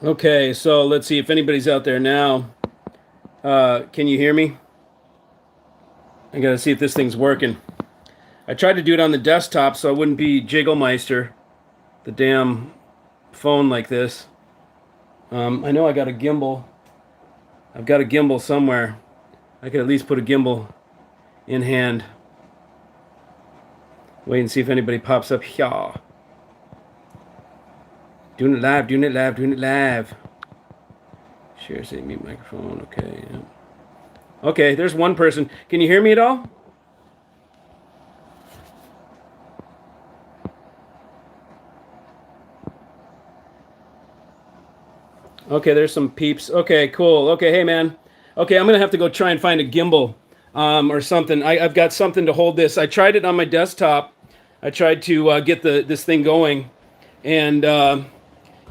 Okay, so let's see if anybody's out there now. Can you hear me? I gotta see if this thing's working. I tried to do it on the desktop so I wouldn't be Jigglemeister, the damn phone like this. I know I got a gimbal. I've got a gimbal somewhere. I could at least put a gimbal in hand. Wait and see if anybody pops up here. Doing it live, doing it live, doing it live. Share, say, mute microphone. Okay, yeah. Okay, there's one person. Can you hear me at all? Okay, there's some peeps. Okay, cool. Okay, hey man. Okay, I'm gonna have to go try and find a gimbal or something. I've got something to hold this. I tried it on my desktop. I tried to get this thing going, and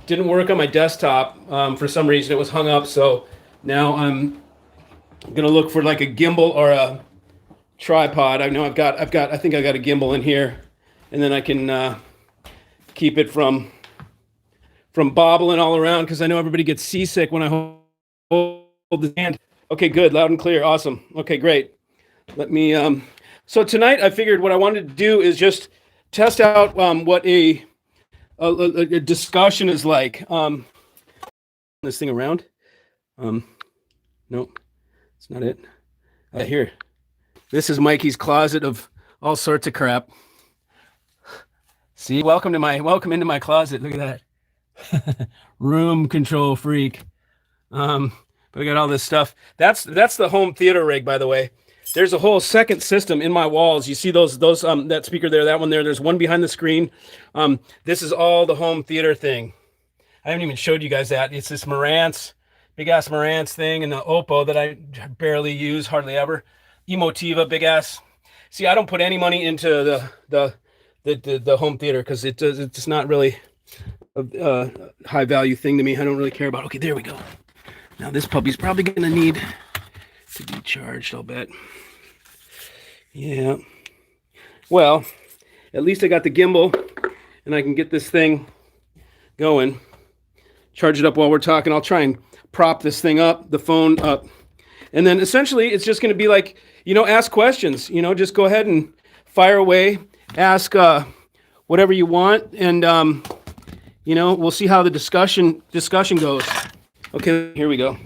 didn't work on my desktop for some reason. It was hung up. So now I'm gonna look for like a gimbal or a tripod. I know I think I got a gimbal in here, and then I can keep it from bobbling all around because I know everybody gets seasick when I hold the hand. Okay, good, loud and clear, awesome. Okay, great. Let me. So tonight I figured what I wanted to do is just test out what a discussion is like. This thing around. Nope, it's not it. Here. This is Mikey's closet of all sorts of crap. See, welcome into my closet. Look at that. Room control freak. But we got all this stuff. That's the home theater rig, by the way. There's a whole second system in my walls. You see those that speaker there, that one there. There's one behind the screen. This is all the home theater thing. I haven't even showed you guys that. It's this Marantz, big ass Marantz thing, and the Oppo that I barely use, hardly ever. Emotiva, big ass. See, I don't put any money into the home theater because it's not really a high value thing to me. I don't really care about. Okay, there we go. Now this puppy's probably gonna need to be charged, I'll bet. Yeah. Well, at least I got the gimbal and I can get this thing going. Charge it up while we're talking. I'll try and prop this thing up, the phone up. And then essentially it's just gonna be like, ask questions. Just go ahead and fire away. Ask whatever you want, and we'll see how the discussion goes. Okay, here we go.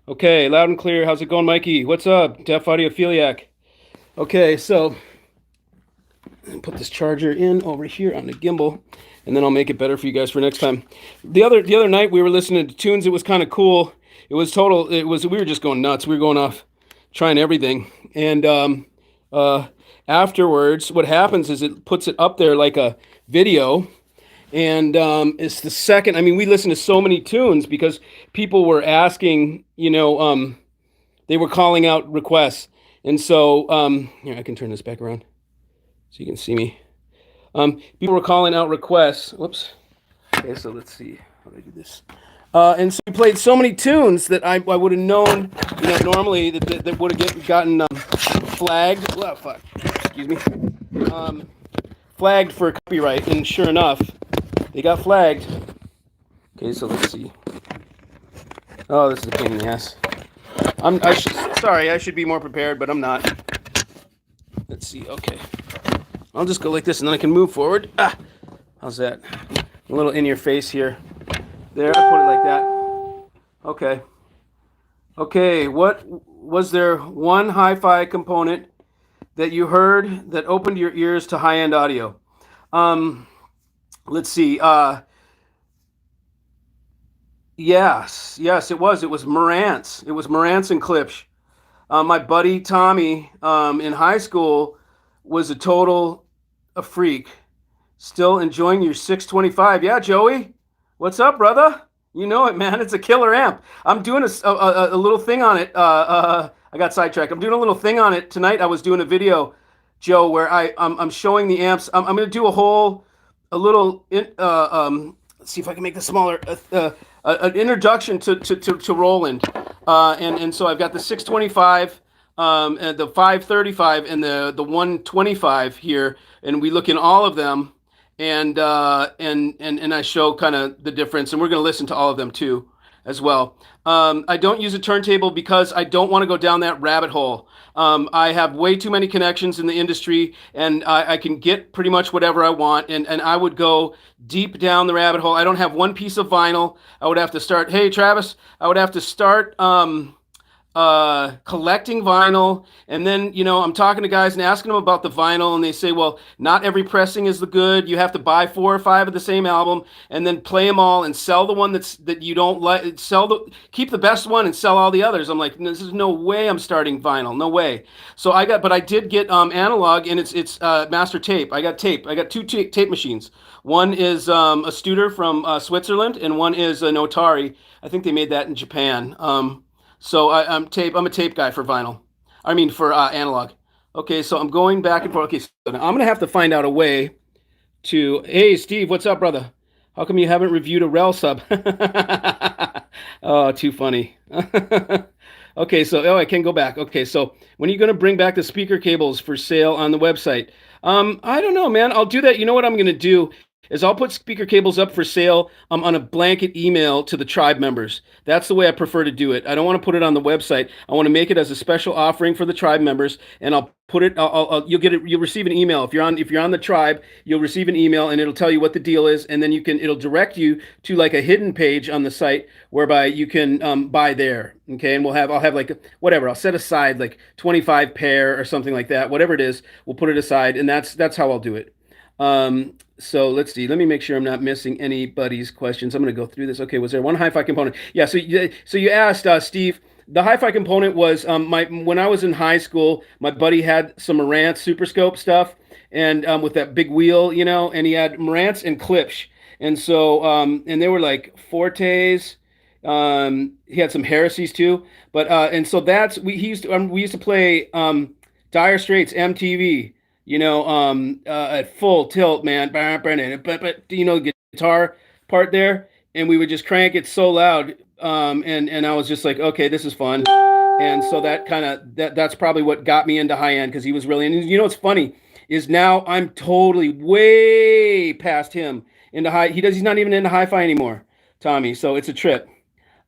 Okay, loud and clear. How's it going, Mikey? What's up, deaf audiophiliac? Okay, so put this charger in over here on the gimbal, and then I'll make it better for you guys for next time. The other night we were listening to tunes. It was kind of cool. We were just going nuts. We were going off, trying everything, and afterwards, what happens is it puts it up there like a video. And it's the second. I mean, we listened to so many tunes because people were asking, they were calling out requests. And so, here, I can turn this back around so you can see me. People were calling out requests. Whoops. Okay, so let's see. How do I do this? And so we played so many tunes that I would have known, normally that would have gotten flagged. Oh, fuck. Excuse me. Flagged for copyright. And sure enough, they got flagged. Okay, so let's see. Oh, this is a pain in the ass. Sorry, I should be more prepared, but I'm not. Let's see. Okay, I'll just go like this, and then I can move forward. How's that? A little in your face here. There, I put it like that. Okay. Okay, what was there one hi-fi component that you heard that opened your ears to high-end audio? Let's see. Yes, it was. It was Marantz. It was Marantz and Klipsch. My buddy Tommy in high school was a freak. Still enjoying your 625. Yeah, Joey. What's up, brother? You know it, man. It's a killer amp. I'm doing a little thing on it. I got sidetracked. I'm doing a little thing on it tonight. I was doing a video, Joe, where I'm showing the amps. I'm going to do a little. Let's see if I can make this smaller. An introduction to Rowland, and so I've got the 625, and the 535, and the 125 here, and we look in all of them. and I show kind of the difference, and we're going to listen to all of them too as well. I don't use a turntable because I don't want to go down that rabbit hole. I have way too many connections in the industry, and I can get pretty much whatever I want, and I would go deep down the rabbit hole. I don't have one piece of vinyl. I would have to start, hey, Travis, I would have to start collecting vinyl, and then I'm talking to guys and asking them about the vinyl, and they say, well, not every pressing is the good. You have to buy 4 or 5 of the same album and then play them all and sell the one that you don't like, keep the best one and sell all the others. I'm like, this is no way I'm starting vinyl, no way. So I did get analog, and it's master tape. I got tape. I got 2 tape machines. One is a Studer from Switzerland, and one is an Otari. I think they made that in Japan. So I'm a tape guy for vinyl. I mean for analog. Okay, so I'm going back and forth. Okay, so now I'm gonna have to find out a way to. Hey, Steve, what's up, brother? How come you haven't reviewed a Rel sub? Oh, too funny. Okay, so I can go back. Okay, so when are you gonna bring back the speaker cables for sale on the website? I don't know, man. I'll do that. You know what I'm gonna do is I'll put speaker cables up for sale on a blanket email to the tribe members. That's the way I prefer to do it. I don't want to put it on the website. I want to make it as a special offering for the tribe members, and I'll put it. You'll get it. You'll receive an email if you're on the tribe. You'll receive an email, and it'll tell you what the deal is, and then it'll direct you to like a hidden page on the site whereby you can buy there. Okay, and I'll have like whatever. I'll set aside like 25 pair or something like that. Whatever it is, we'll put it aside, and that's how I'll do it. So let's see. Let me make sure I'm not missing anybody's questions. I'm going to go through this. Okay, was there one hi-fi component? Yeah. So you asked Steve. The hi-fi component was when I was in high school, my buddy had some Marantz Super Scope stuff, and with that big wheel, and he had Marantz and Klipsch, and so and they were like Fortes. He had some Heresies too, but and so we used to play Dire Straits MTV. At full tilt, man. But the guitar part there, and we would just crank it so loud. And I was just like, okay, this is fun. And so that's probably what got me into high end, because he was really. And what's funny is now I'm totally way past him into high. He's not even into hi-fi anymore, Tommy. So it's a trip.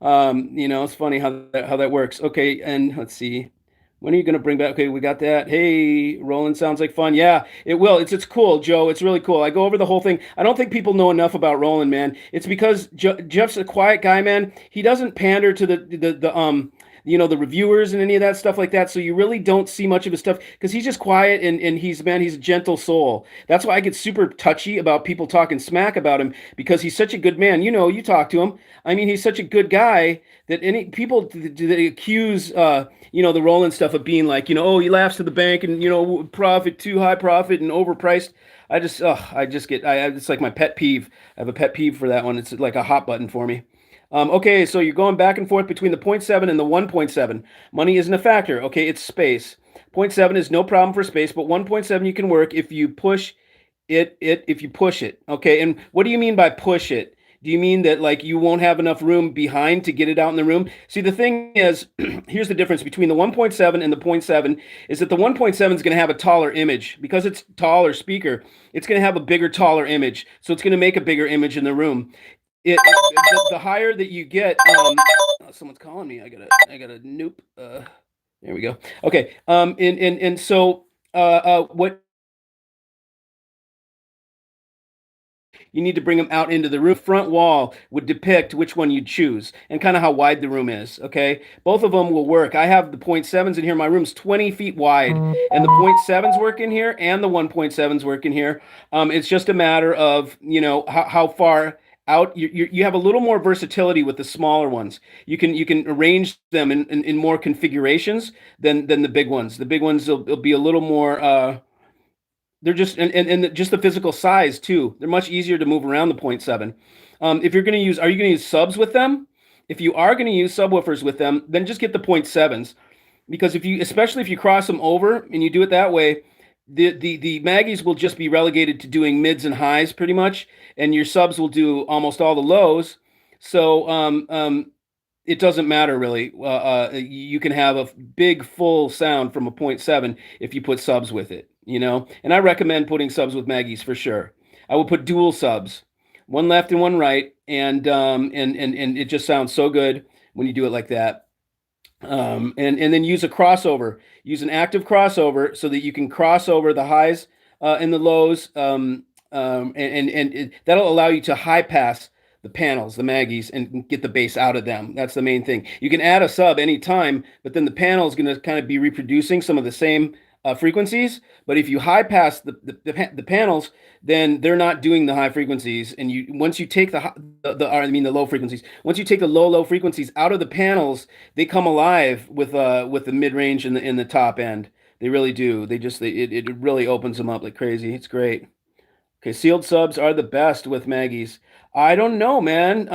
It's funny how that works. Okay, and let's see. When are you going to bring back? Okay, we got that. Hey, Rowland sounds like fun. Yeah, it will. It's cool, Joe. It's really cool. I go over the whole thing. I don't think people know enough about Rowland, man. It's because Jeff's a quiet guy, man. He doesn't pander to the reviewers and any of that stuff like that. So you really don't see much of his stuff because he's just quiet and he's a gentle soul. That's why I get super touchy about people talking smack about him, because he's such a good man. You talk to him. I mean, he's such a good guy that any people that accuse the Rowland stuff of being like, oh, he laughs to the bank and profit, too high profit and overpriced. It's like my pet peeve. I have a pet peeve for that one. It's like a hot button for me. Okay, so you're going back and forth between the 0.7 and the 1.7. Money isn't a factor. Okay, it's space. 0.7 is no problem for space, but 1.7 you can work if you push it. If you push it. Okay, and what do you mean by push it? Do you mean that like you won't have enough room behind to get it out in the room? See, the thing is, here's the difference between the 1.7 and the 0.7 is that the 1.7 is going to have a taller image. Because it's taller speaker, it's going to have a bigger, taller image. So it's going to make a bigger image in the room. The higher that you get, someone's calling me. I gotta nope. There we go. Okay. And so what you need to bring them out into the room. Front wall would depict which one you'd choose and kind of how wide the room is. Okay, both of them will work. I have the 0.7s in here. My room's 20 feet wide, and the 0.7s work in here, and the 1.7s work in here. It's just a matter of how far out you have a little more versatility with the smaller ones. You can arrange them in more configurations than the big ones. The big ones will be a little more they're just and just the physical size too. They're much easier to move around the 0.7. If you're going to use, are you going to use subs with them? If you are going to use subwoofers with them, then just get the 0.7s, because especially if you cross them over and you do it that way, the Maggies will just be relegated to doing mids and highs pretty much, and your subs will do almost all the lows. So it doesn't matter really. You can have a big full sound from a 0.7 if you put subs with it. And I recommend putting subs with Maggies for sure. I will put dual subs, one left and one right, and it just sounds so good when you do it like that. And then use a crossover. Use an active crossover so that you can cross over the highs and the lows, and that'll allow you to high pass the panels, the Maggies, and get the bass out of them. That's the main thing. You can add a sub anytime, but then the panel is going to kind of be reproducing some of the same frequencies. But if you high pass the panels, then they're not doing the high frequencies. And once you take the low frequencies, once you take the low frequencies out of the panels, they come alive with the mid range and the top end. They really do. It really opens them up like crazy. It's great. Okay, sealed subs are the best with Maggies. I don't know, man.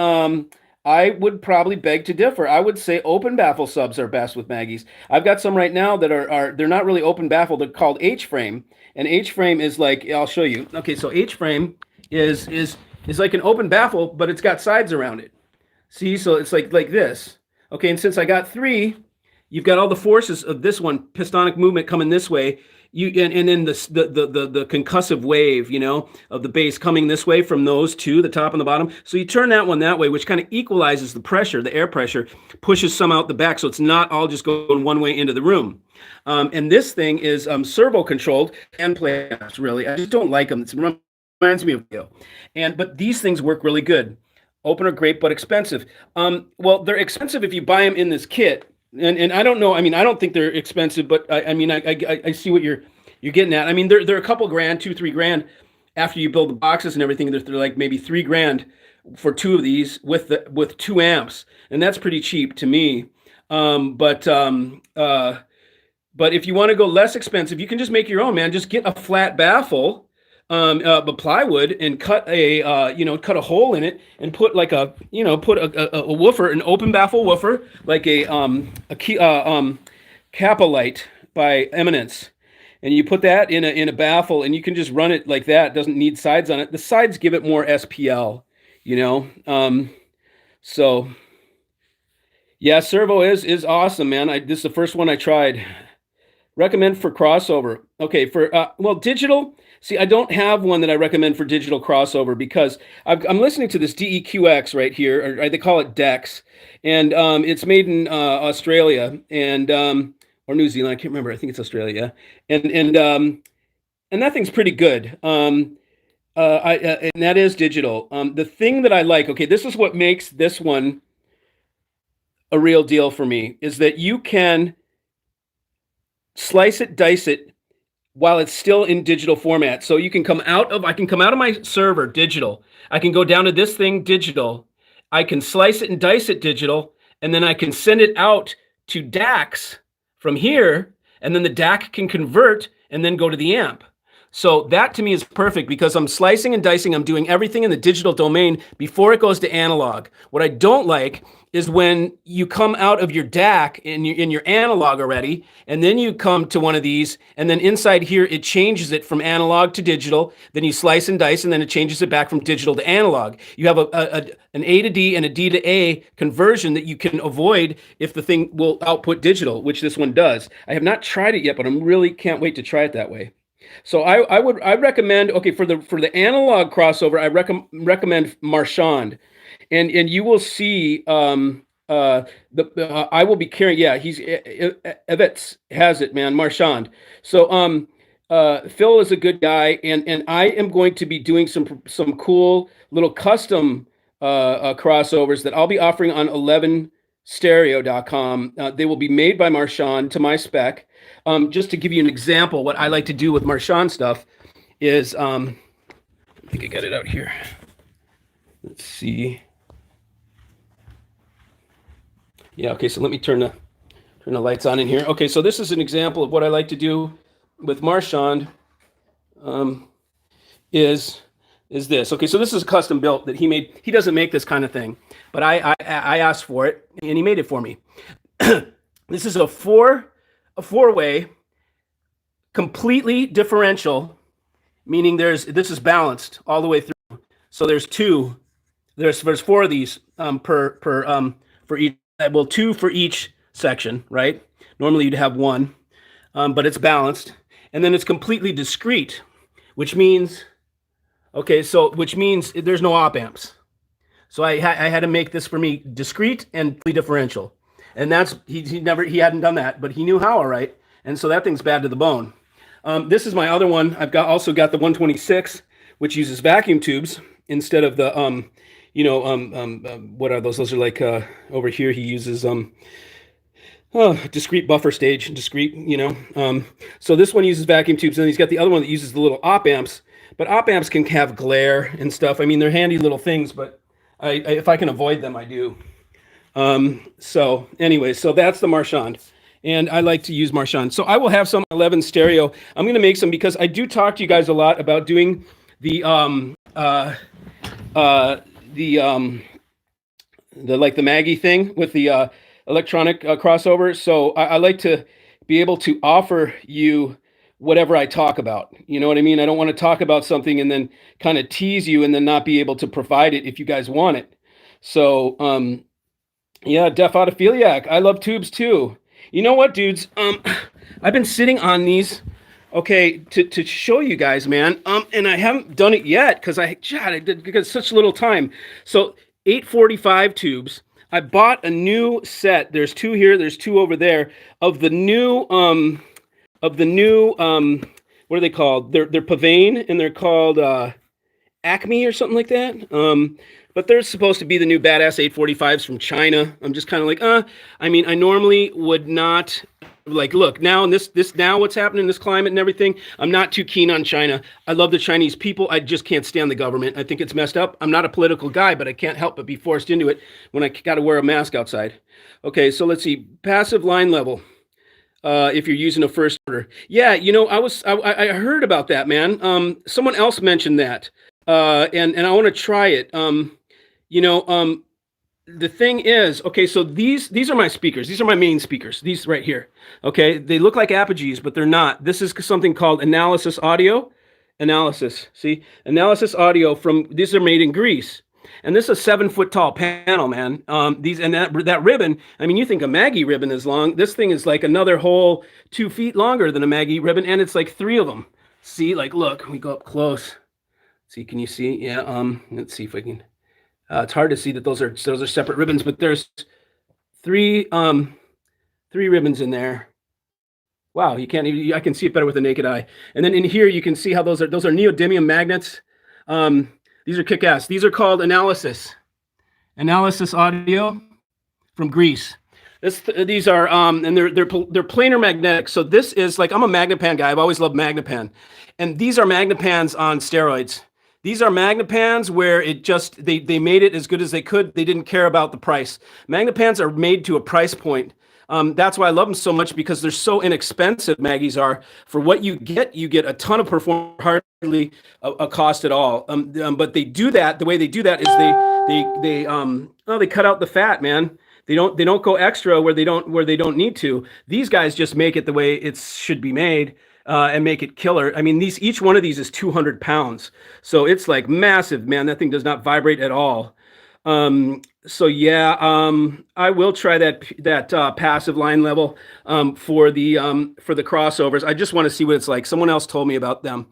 I would probably beg to differ. I would say open baffle subs are best with Maggies. I've got some right now that they're not really open baffle. They're called H-frame, and H-frame is like, I'll show you. Okay, so H-frame is like an open baffle, but it's got sides around it. See, so it's like this. Okay, and since I got 3, you've got all the forces of this one, pistonic movement coming this way. And then the concussive wave, of the bass coming this way from those two, the top and the bottom. So you turn that one that way, which kind of equalizes the pressure, the air pressure, pushes some out the back, so it's not all just going one way into the room. And this thing is servo controlled and playback. Really, I just don't like them. It reminds me of Leo. But these things work really good. Open are great, but expensive. Well, they're expensive if you buy them in this kit. And I don't know. I mean, I don't think they're expensive, but I see what you're getting at. I mean, they're a couple grand, $2-3 grand after you build the boxes and everything. They're like maybe $3 grand for 2 of these with 2 amps, and that's pretty cheap to me. But if you want to go less expensive, you can just make your own, man. Just get a flat baffle, plywood, and cut a hole in it and put like a woofer, an open baffle woofer, like a Capolite by Eminence, and you put that in a baffle, and you can just run it like that. It doesn't need sides on it. The sides give it more SPL, so yeah, servo is awesome, man. This is the first one I tried. Recommend for crossover. Okay, for digital. See, I don't have one that I recommend for digital crossover because I'm listening to this DEQX right here, or they call it DACs, and it's made in Australia and or New Zealand. I can't remember. I think it's Australia. And that thing's pretty good. And that is digital. The thing that I like, okay, this is what makes this one a real deal for me, is that you can slice it, dice it, while it's still in digital format. So I can come out of my server digital. I can go down to this thing digital. I can slice it and dice it digital, and then I can send it out to DACs from here, and then the DAC can convert and then go to the amp. So that to me is perfect because I'm slicing and dicing. I'm doing everything in the digital domain before it goes to analog. What I don't like is when you come out of your DAC in your analog already, and then you come to one of these, and then inside here it changes it from analog to digital. Then you slice and dice, and then it changes it back from digital to analog. You have an A to D and a D to A conversion that you can avoid if the thing will output digital, which this one does. I have not tried it yet, but I really can't wait to try it that way. So I recommend, okay, for the analog crossover, I recommend Marchand, and you will see I will be carrying, yeah, he's Evets has it, man, Marchand. So Phil is a good guy, and I am going to be doing some cool little custom crossovers that I'll be offering on 11stereo.com. They will be made by Marchand to my spec. Just to give you an example, what I like to do with Marchand stuff is, I think I got it out here. Let's see. Yeah, okay, so let me turn the lights on in here. Okay, so this is an example of what I like to do with Marchand. Is this. Okay, so this is a custom built that he made. He doesn't make this kind of thing, but I asked for it, and he made it for me. This is a four-way, completely differential, meaning this is balanced all the way through. So there's 4 of these for each. Well, 2 for each section, right? Normally you'd have 1, but it's balanced, and then it's completely discrete, which means, Okay, so which means there's no op amps. So I had to make this for me discrete and differential, and that's he hadn't done that, but he knew how, all right. And so that thing's bad to the bone. This is my other one. I've also got the 126, which uses vacuum tubes instead of the what are those? Those are like over here he uses discrete buffer stage, discrete, so this one uses vacuum tubes, and he's got the other one that uses the little op amps. But op amps can have glare and stuff. I mean, they're handy little things, but if I can avoid them, I do. So anyway, so that's the Marchand. And I like to use Marchand. So I will have some 11 stereo. I'm going to make some because I do talk to you guys a lot about doing the MIKEY thing with the electronic crossover. So I like to be able to offer you whatever I talk about. You know what I mean? I don't want to talk about something and then kind of tease you and then not be able to provide it if you guys want it. So yeah, deaf autophiliac. I love tubes too. You know what, dudes? I've been sitting on these, okay, to show you guys, man. And I haven't done it yet because I did because such little time. So 845 tubes. I bought a new set. There's two here. There's two over there of the new what are they called? They're Pavane, and they're called Acme or something like that. But they're supposed to be the new badass 845s from China. I'm just kind of like, I mean, I normally would not like, look, now in this now what's happening in this climate and everything, I'm not too keen on China. I love the Chinese people. I just can't stand the government. I think it's messed up. I'm not a political guy, but I can't help but be forced into it when I got to wear a mask outside. Okay, so let's see. Passive line level. If you're using a first order. Yeah, I heard about that, man. Someone else mentioned that. And I want to try it. The thing is, okay, so these are my speakers. These are my main speakers. These right here. Okay, they look like Apogees, but they're not. This is something called Analysis Audio. Analysis. See, Analysis Audio these are made in Greece. And this is a 7-foot tall panel, man. That ribbon, I mean, you think a MIKEY ribbon is long. This thing is like another whole 2 feet longer than a MIKEY ribbon, and it's like 3 of them. See, like, look, we go up close. See, can you see? Yeah, let's see if we can. It's hard to see that those are separate ribbons, but there's three ribbons in there. Wow, you can't even, I can see it better with the naked eye. And then in here, you can see how those are neodymium magnets. These are kick-ass. These are called Analysis Audio from Greece. These are and they're planar magnetic. So this is like, I'm a Magnepan guy. I've always loved Magnepan, and these are Magnepans on steroids. These are Magnepans where they made it as good as they could. They didn't care about the price. Magnepans are made to a price point. That's why I love them so much, because they're so inexpensive. MIKEYs are. For what you get a ton of performance, hardly a cost at all. But they do that. The way they do that is they cut out the fat, man. They don't go extra where they don't need to. These guys just make it the way it should be made. And make it killer. I mean, each one of these is 200 pounds. So it's like massive, man. That thing does not vibrate at all. So yeah, I will try that passive line level for the crossovers. I just want to see what it's like. Someone else told me about them.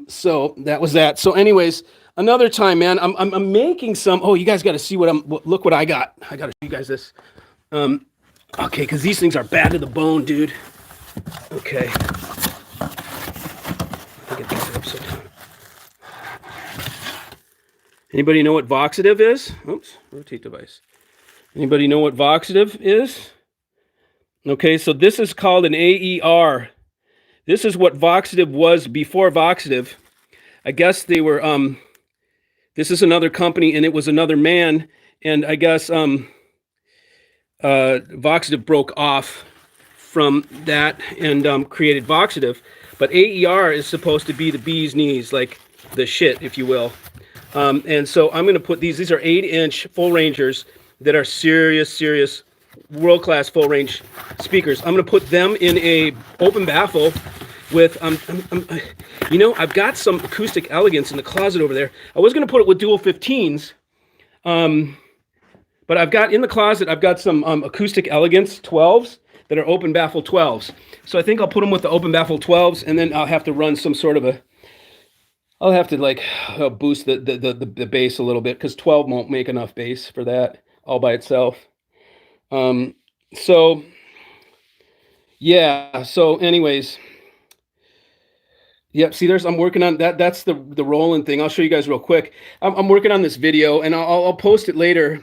So that was that. So anyways, another time, man, I'm making some. Oh, you guys got to see look what I got. I got to show you guys this. Okay, because these things are bad to the bone, dude. Okay. I'll get these upside down. Anybody know what voxative is? Oops, rotate device. Anybody know what voxative is? Okay, so this is called an AER. This is what voxative was before voxative. I guess they were, this is another company, and it was another man, and I guess voxative broke off from that and created voxative. But AER is supposed to be the bee's knees, like the shit, if you will. And so I'm going to put these are 8-inch full rangers that are serious world-class full range speakers. I'm going to put them in a open baffle with, I've got some acoustic elegance in the closet over there. I was going to put it with dual 15s, but I've got in the closet, I've got some acoustic elegance 12s that are open baffle 12s. So I think I'll put them with the open baffle 12s, and then I'll have to run some sort of I'll have to like boost the bass a little bit because 12 won't make enough bass for that all by itself. So yeah. So anyways. Yep. See, I'm working on that. That's the Rowland thing. I'll show you guys real quick. I'm working on this video, and I'll post it later.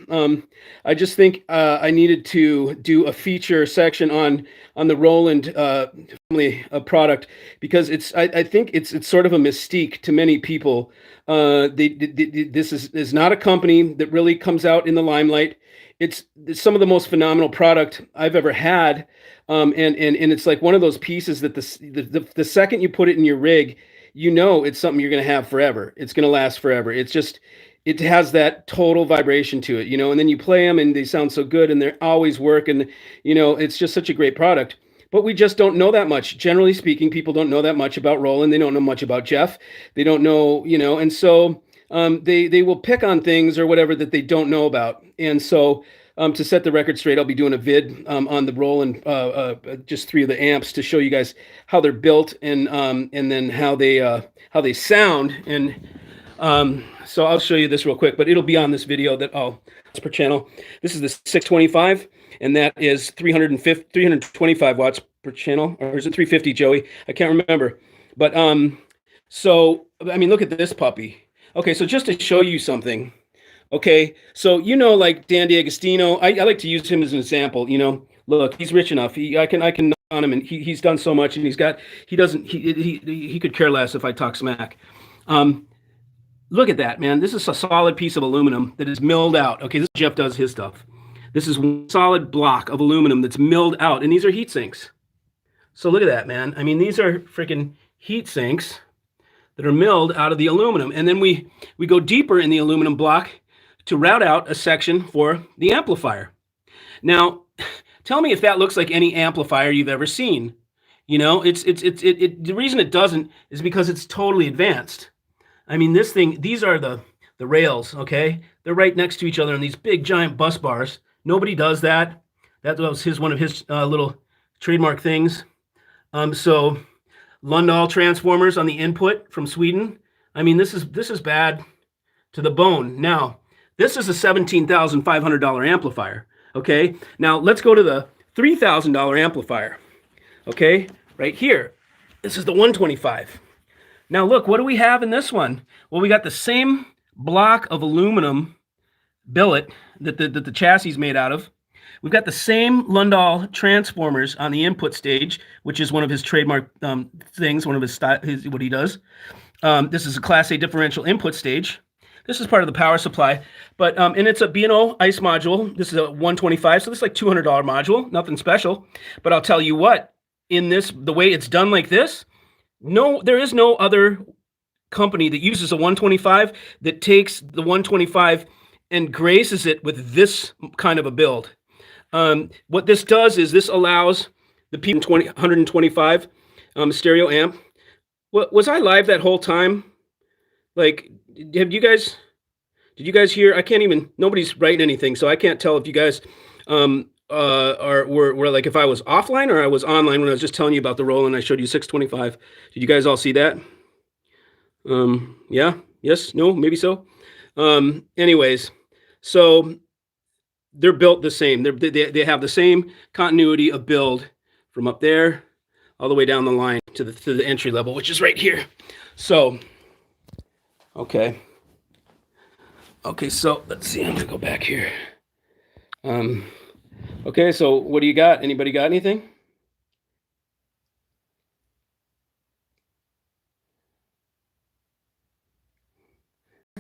I just think I needed to do a feature section on the Rowland family product because I think it's sort of a mystique to many people. This is not a company that really comes out in the limelight. It's some of the most phenomenal product I've ever had. And it's like one of those pieces that the second you put it in your rig, you know it's something you're going to have forever. It's going to last forever. It's just, it has that total vibration to it, you know, and then you play them and they sound so good and they always work. And, you know, it's just such a great product. But we just don't know that much. Generally speaking, people don't know that much about Rowland. They don't know much about Jeff. They don't know, you know, and so they will pick on things or whatever that they don't know about. And so to set the record straight, I'll be doing a vid on the Rowland, just 3 of the amps to show you guys how they're built and then how they sound. And so I'll show you this real quick, but it'll be on this video that it's per channel. This is the 625, and that is 325 watts per channel, or is it 350, Joey? I can't remember. But so I mean, look at this puppy. Okay, so just to show you something. Okay, so you know, like Dan DiAgostino, I like to use him as an example. You know, look, he's rich enough. I can knock on him, and he's done so much, and he could care less if I talk smack. Look at that, man. This is a solid piece of aluminum that is milled out. Okay, this Jeff does his stuff. This is one solid block of aluminum that's milled out, and these are heat sinks. So look at that, man. I mean, these are freaking heat sinks that are milled out of the aluminum, and then we go deeper in the aluminum block to route out a section for the amplifier. Now, tell me if that looks like any amplifier you've ever seen. You know, the reason it doesn't is because it's totally advanced. I mean, this thing, these are the rails, okay? They're right next to each other on these big giant bus bars. Nobody does that. That was one of his little trademark things. So Lundahl transformers on the input from Sweden. I mean, this is bad to the bone. Now, this is a $17,500 amplifier, okay? Now, let's go to the $3,000 amplifier, okay? Right here. This is the 125. Now, look, what do we have in this one? Well, we got the same block of aluminum billet that the chassis is made out of. We've got the same Lundahl transformers on the input stage, which is one of his trademark things, one of his what he does. This is a Class A differential input stage. This is part of the power supply, but and it's a B&O ICE module. This is a 125, so this is like $200 module, nothing special. But I'll tell you what, in this, the way it's done like this, there is no other company that uses a 125 that takes the 125 and graces it with this kind of a build. What this does is this allows the P125 stereo amp. Was I live that whole time? Like, did you guys hear? I can't even, nobody's writing anything, so I can't tell if you guys were like, if I was offline or I was online when I was just telling you about the Rowland. I showed you 625. Did you guys all see that? Yeah, yes, no, maybe so. Anyways, so they're built the same. They have the same continuity of build from up there all the way down the line to the entry level, which is right here. So, okay, so let's see. I'm gonna go back here. Okay, so what do you got? Anybody got anything?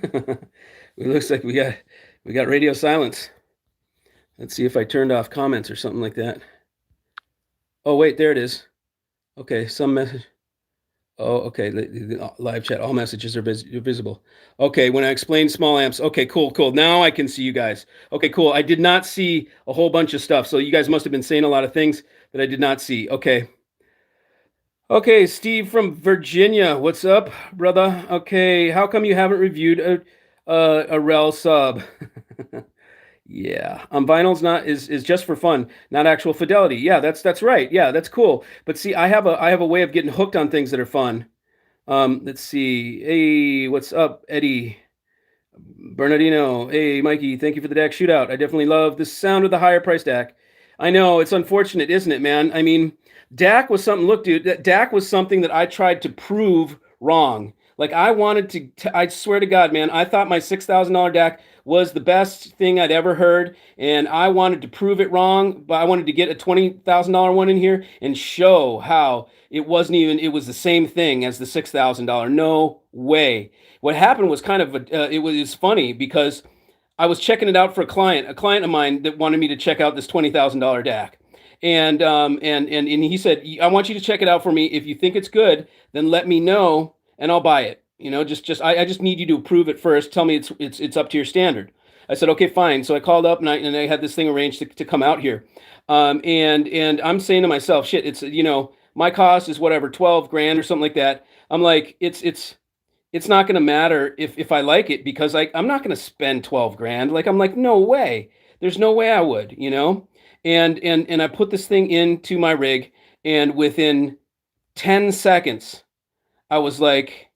It looks like we got radio silence. Let's see if I turned off comments or something like that. Oh, wait, there it is. Okay, some message. Oh, okay, the live chat, all messages are visible. Okay, when I explained small amps, okay, cool. Now I can see you guys. Okay, cool. I did not see a whole bunch of stuff, so you guys must have been saying a lot of things that I did not see. Okay. Okay, Steve from Virginia, what's up, brother? Okay, how come you haven't reviewed a Rel sub? Yeah, vinyls is just for fun, not actual fidelity. Yeah, that's right. Yeah, that's cool. But see, I have a way of getting hooked on things that are fun. Let's see. Hey, what's up, Eddie? Bernardino, hey, Mikey, thank you for the DAC shootout. I definitely love the sound of the higher price DAC. I know, it's unfortunate, isn't it, man? I mean, DAC was something, look, dude, that DAC was something that I tried to prove wrong. Like, I wanted to, I swear to God, man, I thought my $6,000 DAC was the best thing I'd ever heard, and I wanted to prove it wrong, but I wanted to get a $20,000 one in here and show how it wasn't even, it was the same thing as the $6,000. No way. What happened was kind of it was funny because I was checking it out for a client of mine that wanted me to check out this $20,000 DAC, and he said, I want you to check it out for me. If you think it's good, then let me know and I'll buy it. You know, I just need you to approve it first. Tell me it's up to your standard. I said, okay, fine. So I called up and I had this thing arranged to come out here, and I'm saying to myself, shit, it's, you know, my cost is whatever, 12 grand or something like that. I'm like, it's not going to matter if I like it, because I'm not going to spend 12 grand. Like, I'm like, no way. There's no way I would, you know? And I put this thing into my rig, and within 10 seconds, I was like,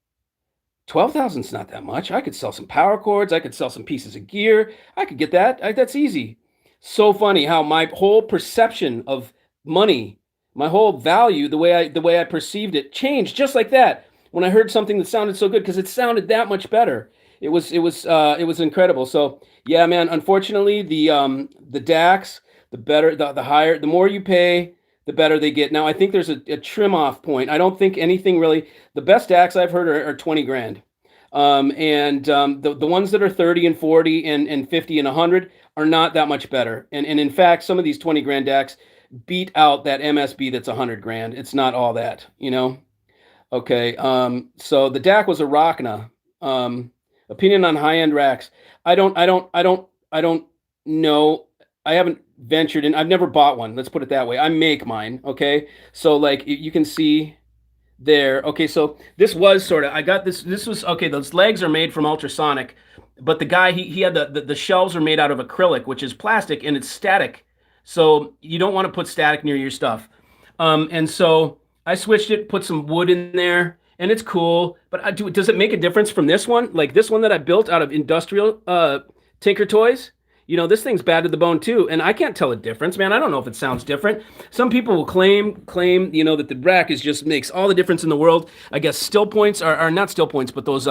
12,000 is not that much. I could sell some power cords. I could sell some pieces of gear. I could get that. That's easy. So funny how my whole perception of money, my whole value, the way I perceived it changed just like that when I heard something that sounded so good, because it sounded that much better. It was incredible. So yeah, man. Unfortunately, the DACs, the better, the higher, the more you pay, the better they get. Now I think there's a trim off point. I don't think anything really. The best DACs I've heard are 20 grand, the ones that are 30 and 40 and 50 and 100 are not that much better. And in fact, some of these 20 grand DACs beat out that MSB that's 100 grand. It's not all that, you know. Okay, so the DAC was a Rockna. Opinion on high-end racks. I don't know. I haven't ventured in. I've never bought one. Let's put it that way. I make mine. Okay, so like you can see there. Okay, so this was sort of. I got this. This was okay. Those legs are made from ultrasonic, but the guy he had the shelves are made out of acrylic, which is plastic, and it's static. So you don't want to put static near your stuff. And so I switched it, put some wood in there, and it's cool. But does it make a difference from this one? Like this one that I built out of industrial Tinker Toys? You know, this thing's bad to the bone too, and I can't tell a difference, man. I don't know if it sounds different. Some people will claim, you know, that the rack is just makes all the difference in the world. I guess still points are not still points, but those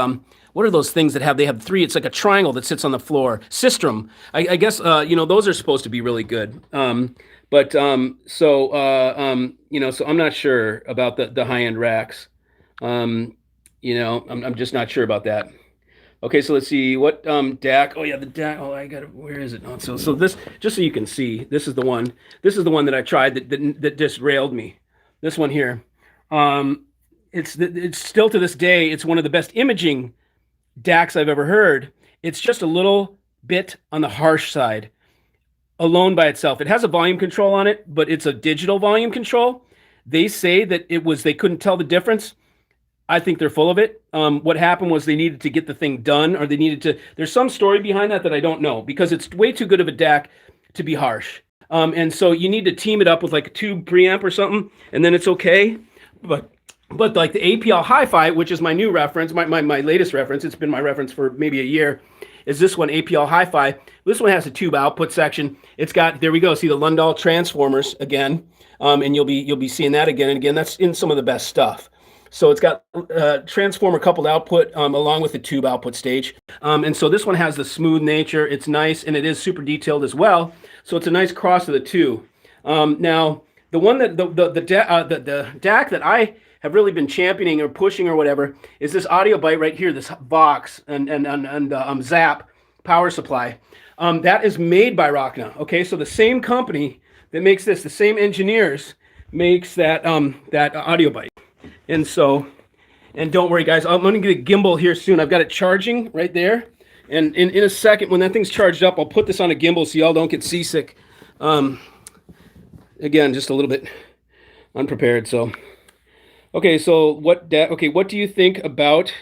what are those things that they have three? It's like a triangle that sits on the floor. Sistrum. I guess you know, those are supposed to be really good. You know, so I'm not sure about the high end racks. You know, I'm just not sure about that. Okay, so let's see what DAC. Oh yeah, the DAC. Oh, I got it. Where is it? Oh, so this, just so you can see, this is the one. This is the one that I tried that just railed me. This one here. It's still to this day, it's one of the best imaging DACs I've ever heard. It's just a little bit on the harsh side, alone by itself. It has a volume control on it, but it's a digital volume control. They say that they couldn't tell the difference. I think they're full of it. What happened was they needed to get the thing done, or they needed to. There's some story behind that I don't know, because it's way too good of a DAC to be harsh. And so you need to team it up with like a tube preamp or something, and then it's okay. But like the APL Hi-Fi, which is my new reference, my latest reference, it's been my reference for maybe a year, is this one, APL Hi-Fi. This one has a tube output section. It's got, there we go, see the Lundahl transformers again, and you'll be seeing that again and again. That's in some of the best stuff. So it's got transformer coupled output along with the tube output stage. And so this one has the smooth nature. It's nice, and it is super detailed as well. So it's a nice cross of the two. Now, the one that the DAC that I have really been championing or pushing or whatever is this Audio Byte right here, this Vox and Zap power supply. That is made by Rockna. Okay, so the same company that makes this, the same engineers makes that Audio Byte. And so, and don't worry, guys, I'm going to get a gimbal here soon. I've got it charging right there. And in a second, when that thing's charged up, I'll put this on a gimbal so y'all don't get seasick. Again, just a little bit unprepared. So, okay, so what do you think about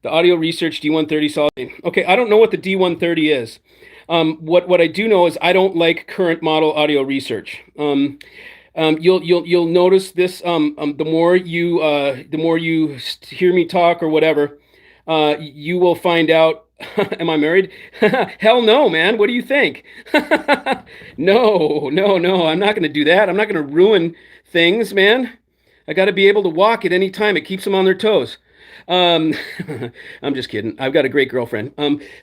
the Audio Research D130 solid? Okay, I don't know what the D130 is. What I do know is I don't like current model Audio Research. You'll notice this the more you hear me talk or whatever, you will find out. Am I married? Hell no, man. What do you think? No, no, no. I'm not going to do that. I'm not going to ruin things, man. I got to be able to walk at any time. It keeps them on their toes. Um, I'm just kidding. I've got a great girlfriend.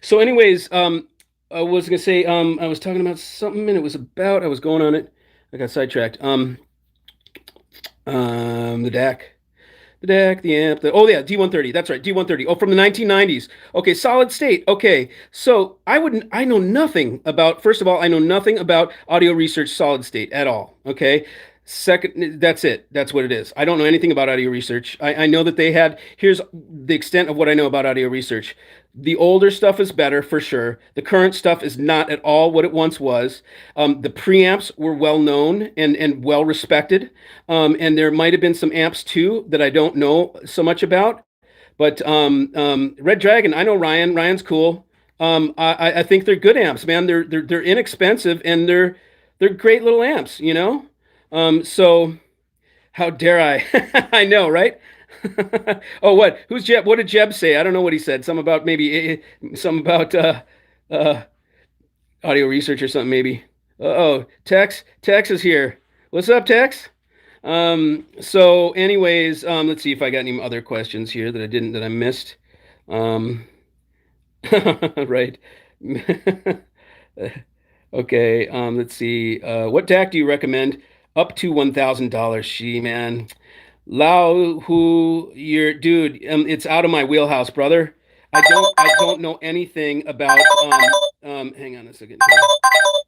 So, anyways, I was gonna say, I was talking about something, and it was about. I was going on it. I got sidetracked. The DAC. The deck, the amp, oh yeah, D130. That's right, D130. Oh, from the 1990s. Okay, solid state. Okay, so I know nothing about. First of all, I know nothing about audio research solid state at all. Okay, second, that's it. That's what it is. I don't know anything about audio research. I know that they had. Here's the extent of what I know about audio research. The older stuff is better for sure. The current stuff is not at all what it once was. The preamps were well known and well respected. And there might have been some amps too that I don't know so much about. But Red Dragon, I know Ryan. Ryan's cool. I think they're good amps, man. They're inexpensive and they're great little amps, you know. So how dare I? I know, right? Oh, what? Who's Jeb? What did Jeb say? I don't know what he said. Some about maybe some about uh, audio research or something maybe. Oh, Tex is here. What's up, Tex? So anyways, let's see if I got any other questions here that I missed. Um, right. Okay, let's see. What DAC do you recommend? Up to $1,000. She man. Lao, who you're, dude, it's out of my wheelhouse, brother. I don't know anything about hang on a second here.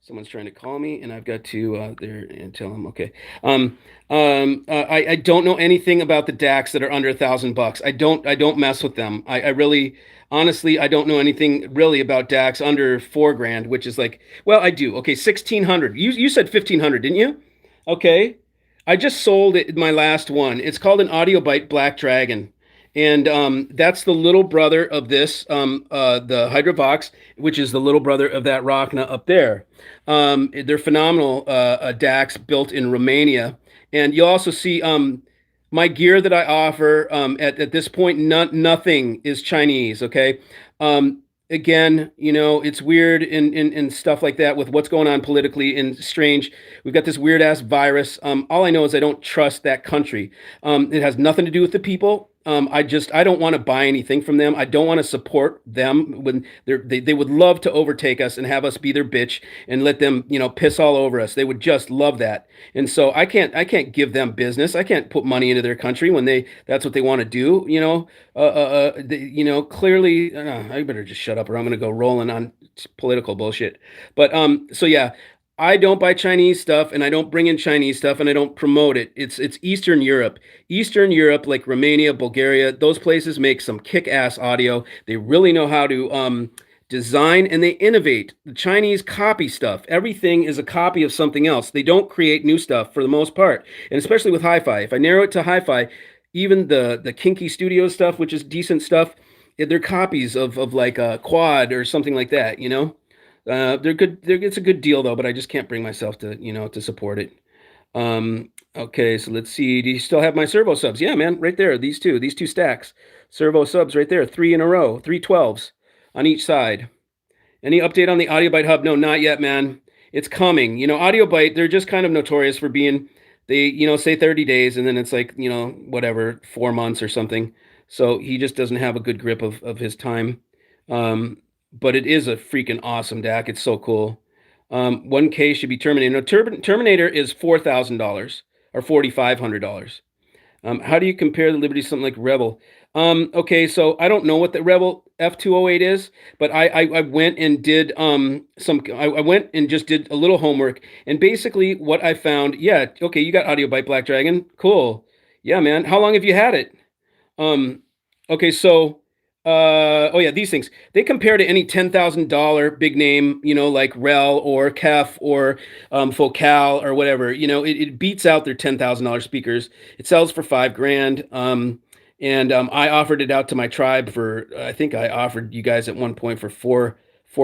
Someone's trying to call me and I've got to there and tell them okay. I don't know anything about the DACs that are under $1,000. I don't mess with them. I really honestly I don't know anything really about DACs under 4 grand, which is like, well, I do. Okay, 1,600. You said 1,500, didn't you? Okay. I just sold it my last one. It's called an AudioBite Black Dragon. And that's the little brother of this, the Hydrovox, which is the little brother of that Rachna up there. They're phenomenal DACs built in Romania. And you'll also see my gear that I offer at this point, nothing is Chinese, okay? Again, you know, it's weird and stuff like that with what's going on politically and strange. We've got this weird ass virus. All I know is I don't trust that country. It has nothing to do with the people. I don't want to buy anything from them. I don't want to support them when they would love to overtake us and have us be their bitch and let them, you know, piss all over us. They would just love that. And so I can't give them business. I can't put money into their country when that's what they want to do. Clearly, I better just shut up or I'm going to go rolling on political bullshit. But so yeah, I don't buy Chinese stuff and I don't bring in Chinese stuff and I don't promote it. It's Eastern Europe. Eastern Europe, like Romania, Bulgaria, those places make some kick-ass audio. They really know how to design and they innovate. The Chinese copy stuff. Everything is a copy of something else. They don't create new stuff for the most part. And especially with hi-fi. If I narrow it to hi-fi, even the kinky studio stuff, which is decent stuff, they're copies of like a quad or something like that, you know? They're good. It's a good deal though, but I just can't bring myself to support it. Okay, so let's see. Do you still have my servo subs? Yeah, man, right there. These two stacks, servo subs right there, 3 in a row, 312s on each side. Any update on the AudioBite hub? No, not yet, man. It's coming. You know, AudioBite, they're just kind of notorious for being, they say 30 days and then it's like, whatever, 4 months or something. So he just doesn't have a good grip of his time. But it is a freaking awesome DAC. It's so cool. 1K should be Terminator. No, Terminator is $4,000 or $4,500. How do you compare the Liberty to something like Rebel? Okay, so I don't know what the Rebel F208 is, but I went and did I went and just did a little homework, and basically what I found, yeah, okay, you got AudioBite Black Dragon, cool, yeah, man. How long have you had it? Okay, so. Oh yeah, these things. They compare to any $10,000 big name, like Rel or Kef or Focal or whatever. It beats out their $10,000 speakers. It sells for 5 grand. And I offered it out to my tribe for, I think I offered you guys at one point for four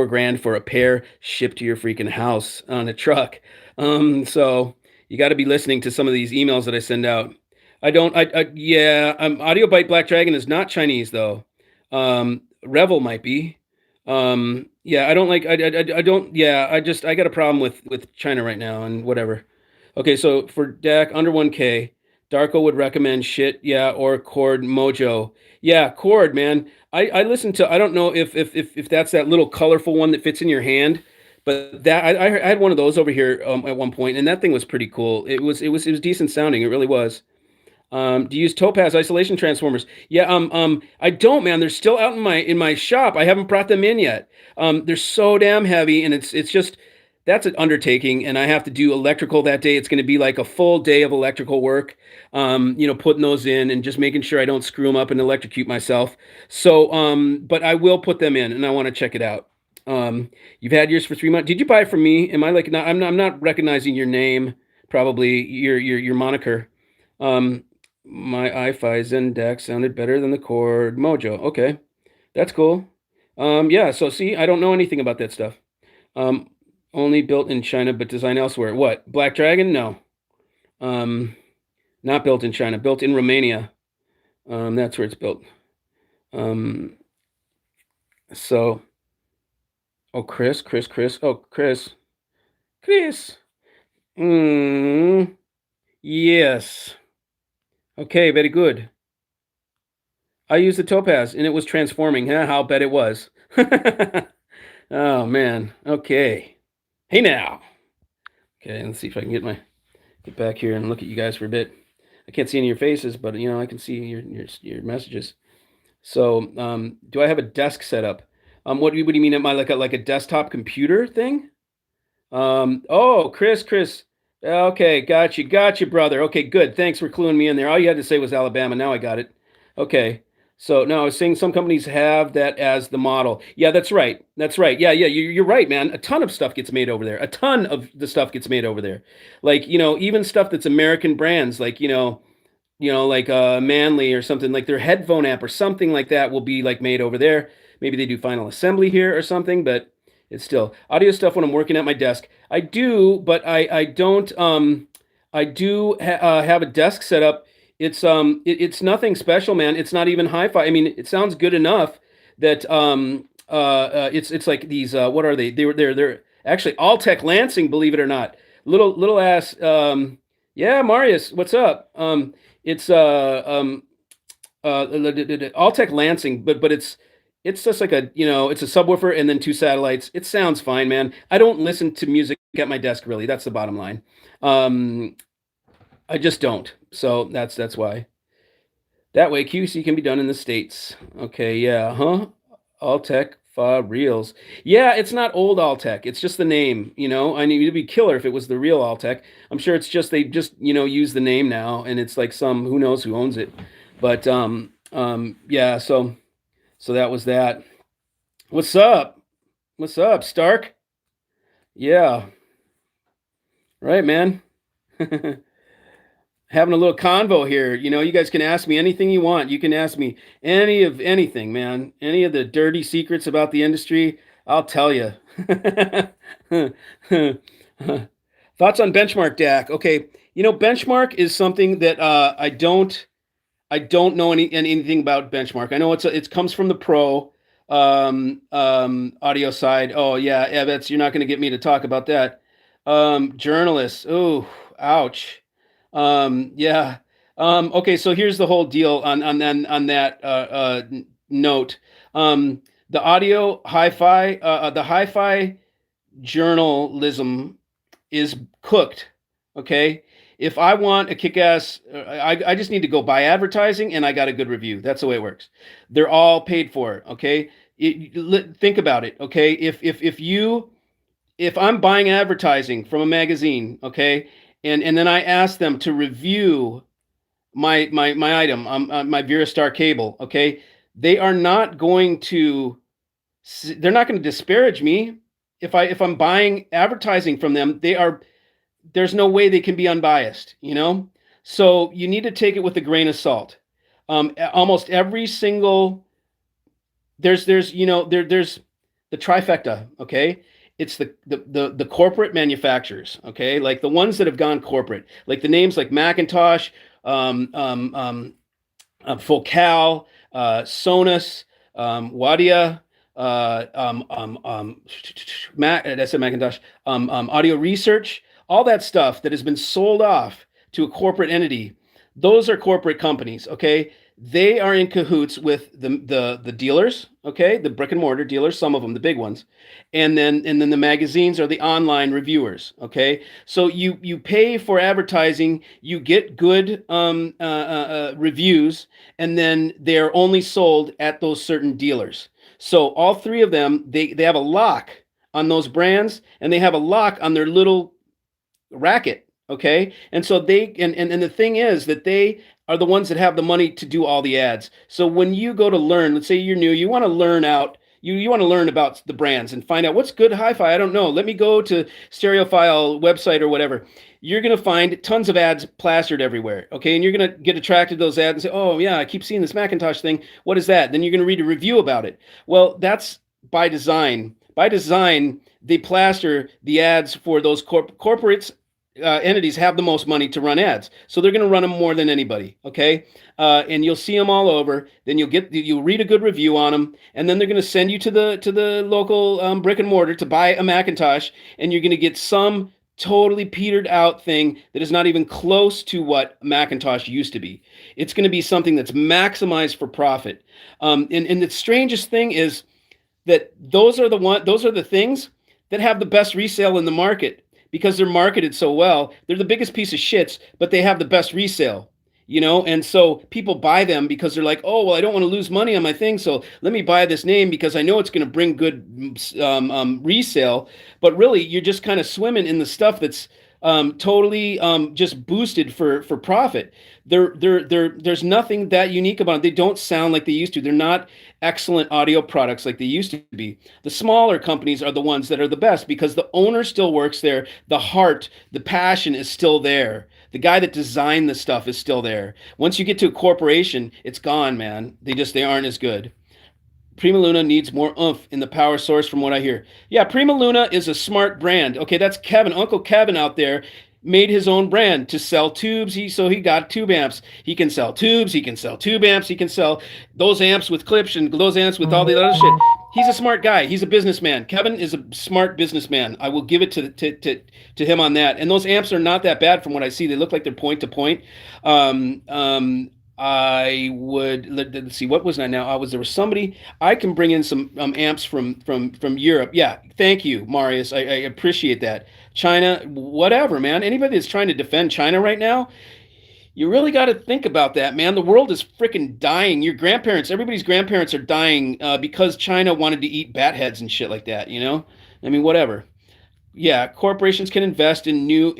grand for a pair shipped to your freaking house on a truck. So You got to be listening to some of these emails that I send out. I don't. Yeah. Audio Byte Black Dragon is not Chinese though. Revel might be. Yeah. I don't like. I don't. Yeah. I got a problem with China right now and whatever. Okay. So for DAC under 1K, Darko would recommend shit. Yeah. Or Chord Mojo. Yeah. Chord, man. I listen to. I don't know if that's that little colorful one that fits in your hand. But that I had one of those over here at one point, and that thing was pretty cool. It was decent sounding. It really was. Do you use Topaz isolation transformers? Yeah, I don't, man. They're still out in my shop. I haven't brought them in yet. They're so damn heavy, and it's just that's an undertaking, and I have to do electrical that day. It's going to be like a full day of electrical work. Putting those in and just making sure I don't screw them up and electrocute myself. So, but I will put them in, and I want to check it out. You've had yours for 3 months. Did you buy it from me? Am I like not? I'm not recognizing your name. Probably your moniker. My i5 Zen deck sounded better than the Chord Mojo. Okay, that's cool. Yeah. So see, I don't know anything about that stuff. Um, Only built in China, but designed elsewhere. What? Black Dragon? No. Um, Not built in China. Built in Romania. That's where it's built. Um, so. Oh, Chris. Oh, Chris. Yes. Okay, very good. I used the Topaz and it was transforming. Huh? I'll bet it was. Oh man. Okay. Hey now. Okay, let's see if I can get back here and look at you guys for a bit. I can't see any of your faces, but I can see your messages. So, do I have a desk set up? What do you mean? Am I like a desktop computer thing? Oh, Chris. Okay, got you, brother. Okay, good. Thanks for cluing me in there. All you had to say was Alabama. Now I got it. Okay. So no, I was saying some companies have that as the model. Yeah, that's right. That's right. Yeah, you're right, man. A ton of stuff gets made over there. A ton of the stuff gets made over there. Like, even stuff that's American brands, like, like Manly or something, like their headphone app or something like that will be like made over there. Maybe they do final assembly here or something, but it's still audio stuff when I'm working at my desk. I do, but I don't. I do have a desk set up. It's nothing special, man. It's not even hi-fi. I mean, it sounds good enough that it's like these what are they? They're actually Alltech Lansing, believe it or not. Little ass yeah, Marius, what's up? It's Alltech Lansing, but it's just like it's a subwoofer and then two satellites. It sounds fine, man. I don't listen to music at my desk, really. That's the bottom line. I just don't. So that's why. That way QC can be done in the States. Okay, yeah, huh? Alltech for reals. Yeah, it's not old Alltech. It's just the name, I mean, it'd be killer if it was the real Alltech. I'm sure it's just they just, use the name now and it's like some who knows who owns it. But yeah, so that was that. What's up? What's up, Stark? Yeah. Right, man. Having a little convo here. You guys can ask me anything you want. You can ask me anything, man. Any of the dirty secrets about the industry, I'll tell you. Thoughts on benchmark DAC? Okay, benchmark is something that I don't know anything about benchmark. I know it comes from the pro audio side. Oh yeah, Evans, you're not going to get me to talk about that. Journalists. Oh, ouch. Yeah. Okay, so here's the whole deal on that note. The audio hi-fi, the hi-fi journalism is cooked. Okay. If I want a kick-ass, I just need to go buy advertising and I got a good review. That's the way it works. They're all paid for. Okay. Think about it. Okay. If I'm buying advertising from a magazine, okay, and then I ask them to review my item, my VeraStar cable, okay, they're not going to disparage me if I'm buying advertising from them. There's no way they can be unbiased, So you need to take it with a grain of salt. Almost every single there's the trifecta, okay? it's the corporate manufacturers, okay? Like the ones that have gone corporate, like the names like Macintosh, Focal, Sonus, Wadia, that's a Macintosh, Audio Research, all that stuff that has been sold off to a corporate entity. Those are corporate companies, okay? They are in cahoots with the dealers, okay? The brick and mortar dealers, some of them, the big ones, and then the magazines are the online reviewers, okay? So you pay for advertising, you get good reviews, and then they're only sold at those certain dealers. So all three of them, they have a lock on those brands, and they have a lock on their little racket, okay? And so and the thing is that they are the ones that have the money to do all the ads. So when you go to learn, let's say you're new, you want to learn about the brands and find out what's good hi-fi. I don't know. Let me go to Stereophile website or whatever. You're going to find tons of ads plastered everywhere, okay? And you're going to get attracted to those ads and say, oh, yeah, I keep seeing this Macintosh thing. What is that? Then you're going to read a review about it. Well, that's by design. By design, they plaster the ads for those corporates. Entities have the most money to run ads, so they're going to run them more than anybody, okay? And you'll see them all over. Then you'll read a good review on them, and then they're going to send you to the local brick and mortar to buy a Macintosh, and you're going to get some totally petered out thing that is not even close to what Macintosh used to be. It's going to be something that's maximized for profit. And the strangest thing is that those are the things that have the best resale in the market. Because they're marketed so well, they're the biggest piece of shits, but they have the best resale, and so people buy them because they're like, oh, well, I don't want to lose money on my thing, so let me buy this name because I know it's going to bring good resale. But really, you're just kind of swimming in the stuff that's totally just boosted for profit. There's nothing that unique about it. They don't sound like they used to. They're not excellent audio products like they used to be. The smaller companies are the ones that are the best because the owner still works there. The heart, the passion is still there. The guy that designed the stuff is still there. Once you get to a corporation, it's gone, man. They aren't as good. PrimaLuna needs more oomph in the power source from what I hear. Yeah, PrimaLuna is a smart brand. Okay, that's Kevin. Uncle Kevin out there made his own brand to sell tubes. So he got tube amps. He can sell tubes. He can sell tube amps. He can sell those amps with clips and those amps with all the other shit. He's a smart guy. He's a businessman. Kevin is a smart businessman. I will give it to him on that. And those amps are not that bad from what I see. They look like they're point to point. I would let's see, what was I now? There was somebody. I can bring in some amps from Europe. Yeah, thank you, Marius. I appreciate that. China, whatever, man. Anybody that's trying to defend China right now, you really got to think about that, man. The world is freaking dying. Everybody's grandparents are dying because China wanted to eat bat heads and shit like that. I mean, whatever. Yeah, corporations can invest in new,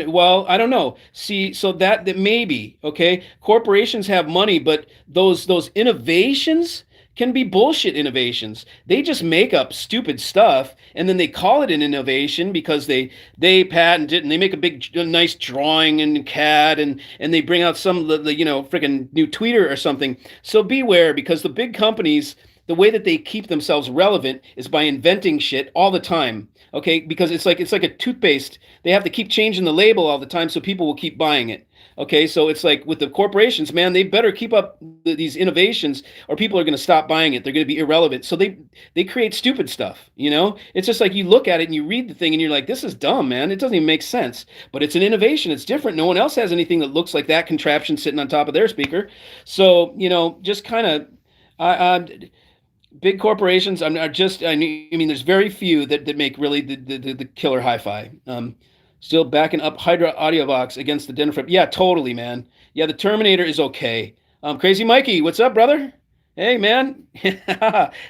well, I don't know. See, so that maybe, okay, corporations have money, but those innovations can be bullshit innovations. They just make up stupid stuff, and then they call it an innovation because they patent it, and they make a nice drawing in CAD, and they bring out some, freaking new tweeter or something. So beware, because the big companies, the way that they keep themselves relevant is by inventing shit all the time. Okay, because it's like a toothpaste. They have to keep changing the label all the time so people will keep buying it. Okay, so it's like with the corporations, man, they better keep up these innovations or people are going to stop buying it. They're going to be irrelevant. So they create stupid stuff, It's just like you look at it and you read the thing and you're like, this is dumb, man. It doesn't even make sense. But it's an innovation. It's different. No one else has anything that looks like that contraption sitting on top of their speaker. So, just kind of... big corporations I mean, there's very few that make really the killer hi-fi. Still backing up Hydra Audio Box against the Denver. Yeah, totally, man. Yeah, the Terminator is okay. Crazy Mikey, what's up, brother? Hey, man.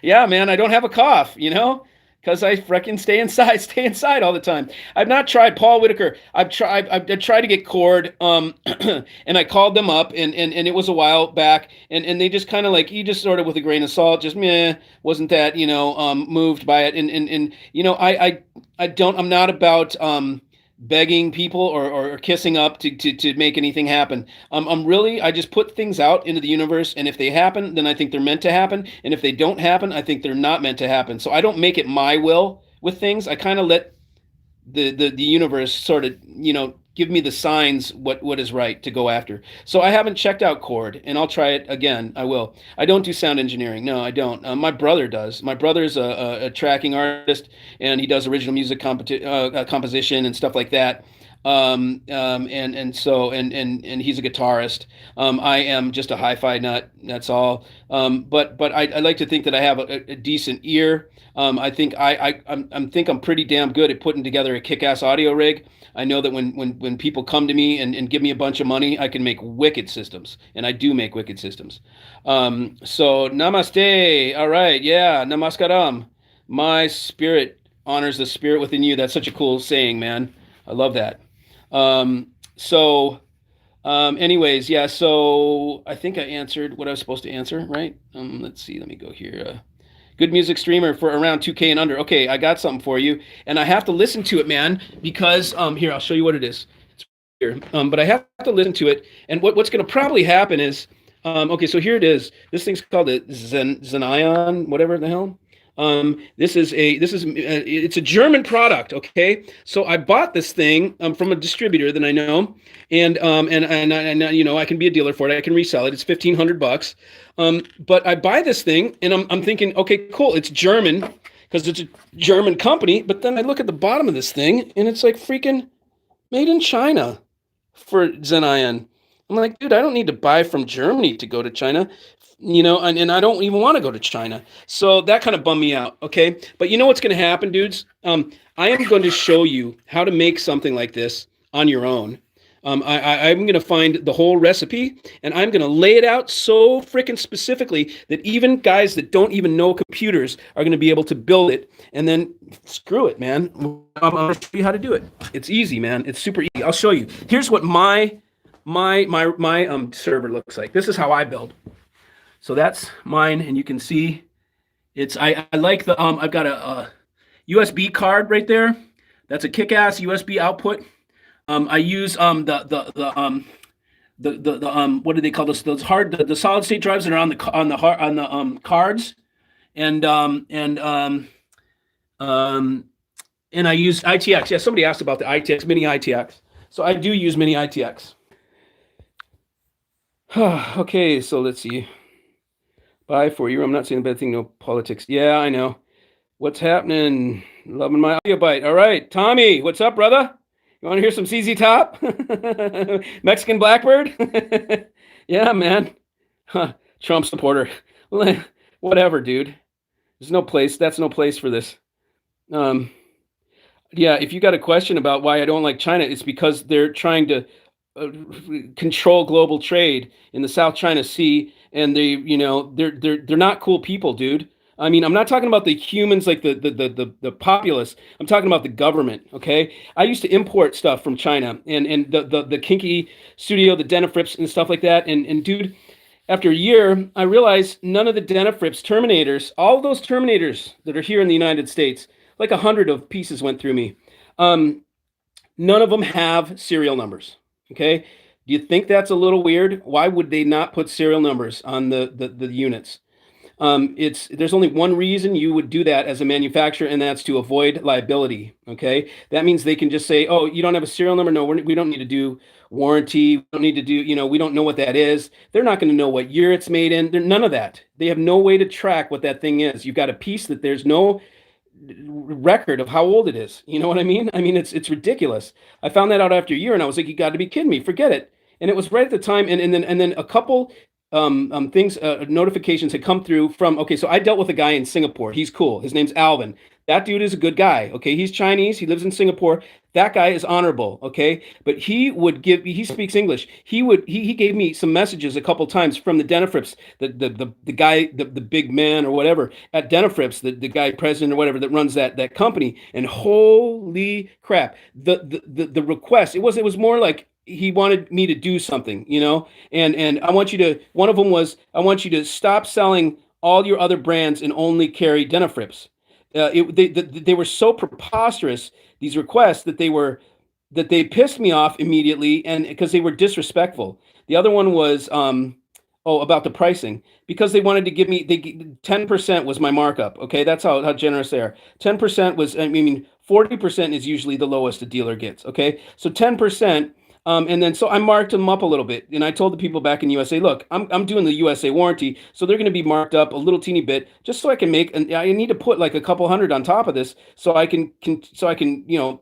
Yeah, man, I don't have a cough, because I freaking stay inside all the time. I've not tried Paul Whitaker. I've tried to get Cord, and I called them up, and it was a while back, and they just kind of like, you just sort of with a grain of salt, just meh, wasn't that, moved by it, and I'm not about begging people or kissing up to make anything happen. I just put things out into the universe, and if they happen, then I think they're meant to happen, and if they don't happen, I think they're not meant to happen. So I don't make it my will with things. I kind of let the universe sort of, give me the signs what is right to go after. So I haven't checked out chord, and I'll try it again. I will. I don't do sound engineering. No, I don't. My brother does. My brother's a tracking artist, and he does original music composition and stuff like that. And he's a guitarist. I am just a hi-fi nut. That's all. But I like to think that I have a decent ear. I think I'm pretty damn good at putting together a kick-ass audio rig. I know that when people come to me and give me a bunch of money, I can make wicked systems, and I do make wicked systems. So namaste. All right, yeah, namaskaram. My spirit honors the spirit within you. That's such a cool saying, man. I love that. Anyways, yeah. So I think I answered what I was supposed to answer, right? Let's see. Let me go here. Good music streamer for around 2K and under. Okay, I got something for you, and I have to listen to it, man, because here, I'll show you what it is. It's here, but I have to listen to it, and what's going to probably happen is, okay, so here it is. This thing's called a Zenion, whatever the hell. It's a German product. Okay, so I bought this thing from a distributor that I know, and I can be a dealer for it. I can resell it. It's $1,500. But I buy this thing, and I'm thinking, okay, cool. It's German because it's a German company. But then I look at the bottom of this thing, and it's like freaking made in China for Zenion. I'm like, dude, I don't need to buy from Germany to go to China. And I don't even want to go to China. So that kind of bummed me out, okay? But you know what's going to happen, dudes? I am going to show you how to make something like this on your own. I'm going to find the whole recipe, and I'm going to lay it out so freaking specifically that even guys that don't even know computers are going to be able to build it. And then screw it, man. I'm going to show you how to do it. It's easy, man. It's super easy. I'll show you. Here's what my server looks like. This is how I build. So that's mine, and you can see it's I like the I've got a USB card right there. That's a kick-ass USB output. I use the what do they call those the solid state drives that are on the cards, and I use ITX. Yeah, somebody asked about the ITX, mini ITX. So I do use mini ITX. Okay, so let's see. Bye for you. I'm not saying a bad thing. No politics. Yeah, I know. What's happening? Loving my audio bite. All right, Tommy, what's up, brother? You want to hear some CZ Top? Mexican Blackbird? Yeah, man. Trump supporter. Whatever, dude. There's no place. That's no place for this. Yeah, if you got a question about why I don't like China, it's because they're trying to control global trade in the South China Sea, and they're not cool people, dude. I mean, I'm not talking about the humans like the populace. I'm talking about the government. Okay, I used to import stuff from China, and the Kinky Studio, the Denafrips and stuff like that. And dude, after a year, I realized none of the Denafrips Terminators, all those Terminators that are here in the United States, like 100 of pieces went through me. None of them have serial numbers. Okay, do you think that's a little weird? Why would they not put serial numbers on the units? There's only one reason you would do that as a manufacturer, and that's to avoid liability. Okay, that means they can just say, "Oh, you don't have a serial number? No, we don't need to do warranty. We don't need to do, we don't know what that is." They're not going to know what year it's made in. None of that. They have no way to track what that thing is. You've got a piece that there's no record of how old it is. You know what I mean? I mean, it's ridiculous. I found that out after a year, and I was like, you got to be kidding me. Forget it. And it was right at the time. And then a couple things, notifications had come through from, okay, so I dealt with a guy in Singapore. He's cool. His name's Alvin. That dude is a good guy. Okay, he's Chinese. He lives in Singapore. That guy is honorable. Okay, but he speaks English. He gave me some messages a couple times from the Denafrips, the guy, the big man or whatever at Denafrips, the guy president or whatever that runs that company. And holy crap, the request, it was more like he wanted me to do something, and I want you to, one of them was, I want you to stop selling all your other brands and only carry Denafrips. They were so preposterous, these requests, that they pissed me off immediately, and because they were disrespectful. The other one was Oh, about the pricing, because they wanted to give me 10% was my markup. Okay, that's how generous they are. 10% was, I mean, 40% is usually the lowest a dealer gets. Okay, so 10%. And then so I marked them up a little bit, and I told the people back in USA, look, I'm doing the USA warranty, so they're going to be marked up a little teeny bit, just so I can make. And I need to put like a couple hundred on top of this, so I can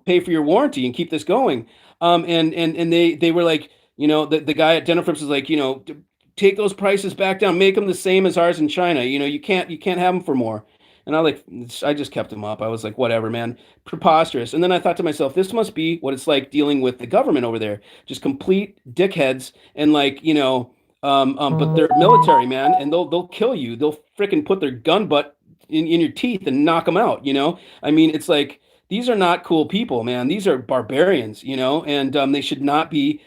pay for your warranty and keep this going. And they were like, the guy at Dental Frips was like, take those prices back down, make them the same as ours in China. You can't have them for more. And I just kept them up. I was like, whatever, man, preposterous. And then I thought to myself, this must be what it's like dealing with the government over there, just complete dickheads. And like, but they're military, man, and they'll kill you. They'll freaking put their gun butt in your teeth and knock them out. I mean, it's like these are not cool people, man. These are barbarians, and they should not be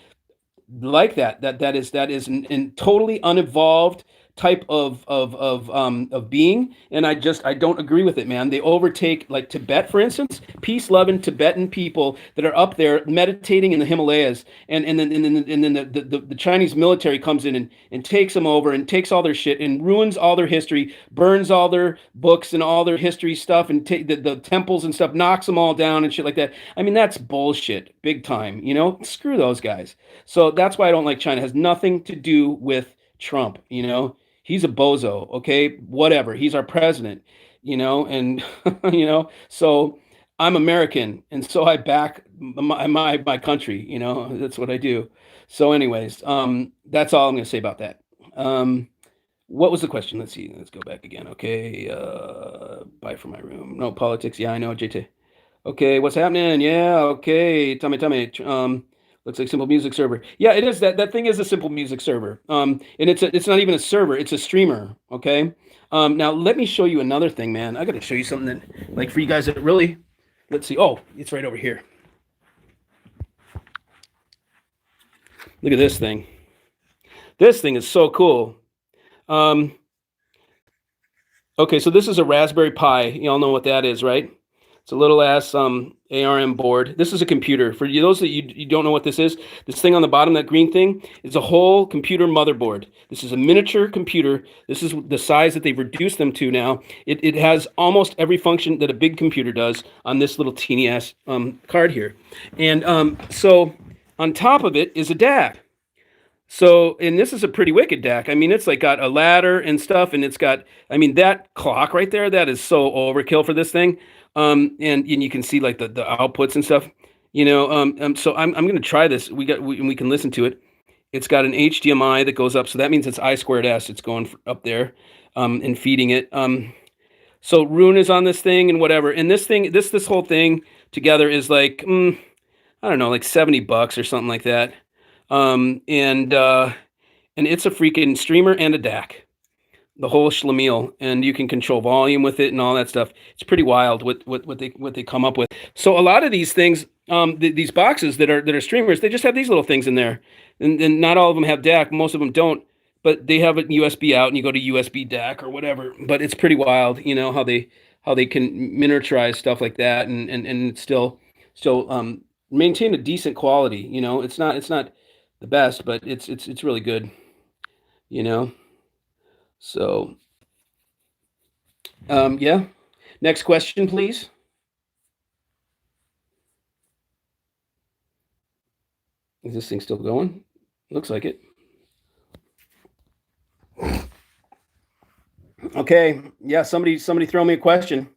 like that. That is an totally unevolved type of being, and I don't agree with it, man. They overtake, like Tibet, for instance, peace-loving Tibetan people that are up there meditating in the Himalayas, and then the Chinese military comes in and takes them over and takes all their shit and ruins all their history, burns all their books and all their history stuff, and take the temples and stuff, knocks them all down and shit like that. I mean, that's bullshit, big time. Screw those guys. So that's why I don't like China. It has nothing to do with Trump. He's a bozo, okay? Whatever. He's our president, and so I'm American, and so I back my country, that's what I do. So anyways, that's all I'm gonna say about that. What was the question? Let's see. Let's go back again. Okay, buy for my room. No politics. Yeah, I know, JT. Okay, what's happening? Yeah, okay. Tell me. Looks like Simple Music server. Yeah, it is. That thing is a Simple Music server. And it's not even a server. It's a streamer. Okay. Now let me show you another thing, man. I got to show you something that, like, for you guys that really, let's see. Oh, it's right over here. Look at this thing. This thing is so cool. Okay, so this is a Raspberry Pi. You all know what that is, right? It's a little ass ARM board. This is a computer. For those that you don't know what this is, this thing on the bottom, that green thing, is a whole computer motherboard. This is a miniature computer. This is the size that they've reduced them to now. It has almost every function that a big computer does on this little teeny ass card here. And so on top of it is a DAC. So, and this is a pretty wicked DAC. I mean, it's like got a ladder and stuff, and it's got, I mean, that clock right there, that is so overkill for this thing. And you can see like the outputs and stuff, so I'm going to try this. We can listen to it. It's got an HDMI that goes up. So that means it's I2S. It's going up there, and feeding it. So Rune is on this thing and whatever. And this whole thing together is like, I don't know, like $70 or something like that. And it's a freaking streamer and a DAC. The whole schlemiel, and you can control volume with it and all that stuff. It's pretty wild what they come up with. So a lot of these things, these boxes that are streamers, they just have these little things in there, and not all of them have DAC. Most of them don't, but they have a USB out, and you go to USB DAC or whatever. But it's pretty wild, how they can miniaturize stuff like that, and still maintain a decent quality. It's not the best, but it's really good. So, yeah. Next question, please. Is this thing still going? Looks like it. Okay. Yeah. Somebody throw me a question.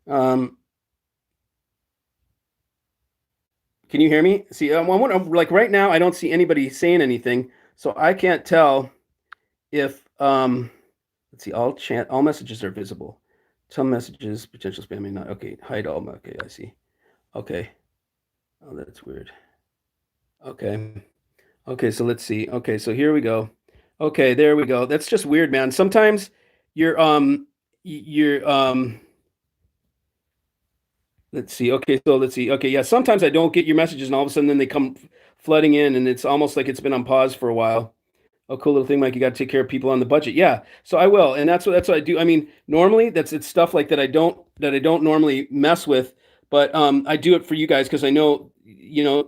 Can you hear me? See, like right now, I don't see anybody saying anything, so I can't tell if let's see, all messages are visible. Some messages, potential spam may not. Okay, hide all. Okay, I see. Okay. Oh, that's weird. Okay, so let's see. Okay, so here we go. Okay, there we go. That's just weird, man. Sometimes you're let's see. Okay, so let's see. Okay, yeah, sometimes I don't get your messages, and all of a sudden then they come flooding in, and it's almost like it's been on pause for a while. Oh, cool little thing, Mike. You got to take care of people on the budget. Yeah, so I will, and that's what I do. I mean, normally it's stuff like that I don't normally mess with, but I do it for you guys because I know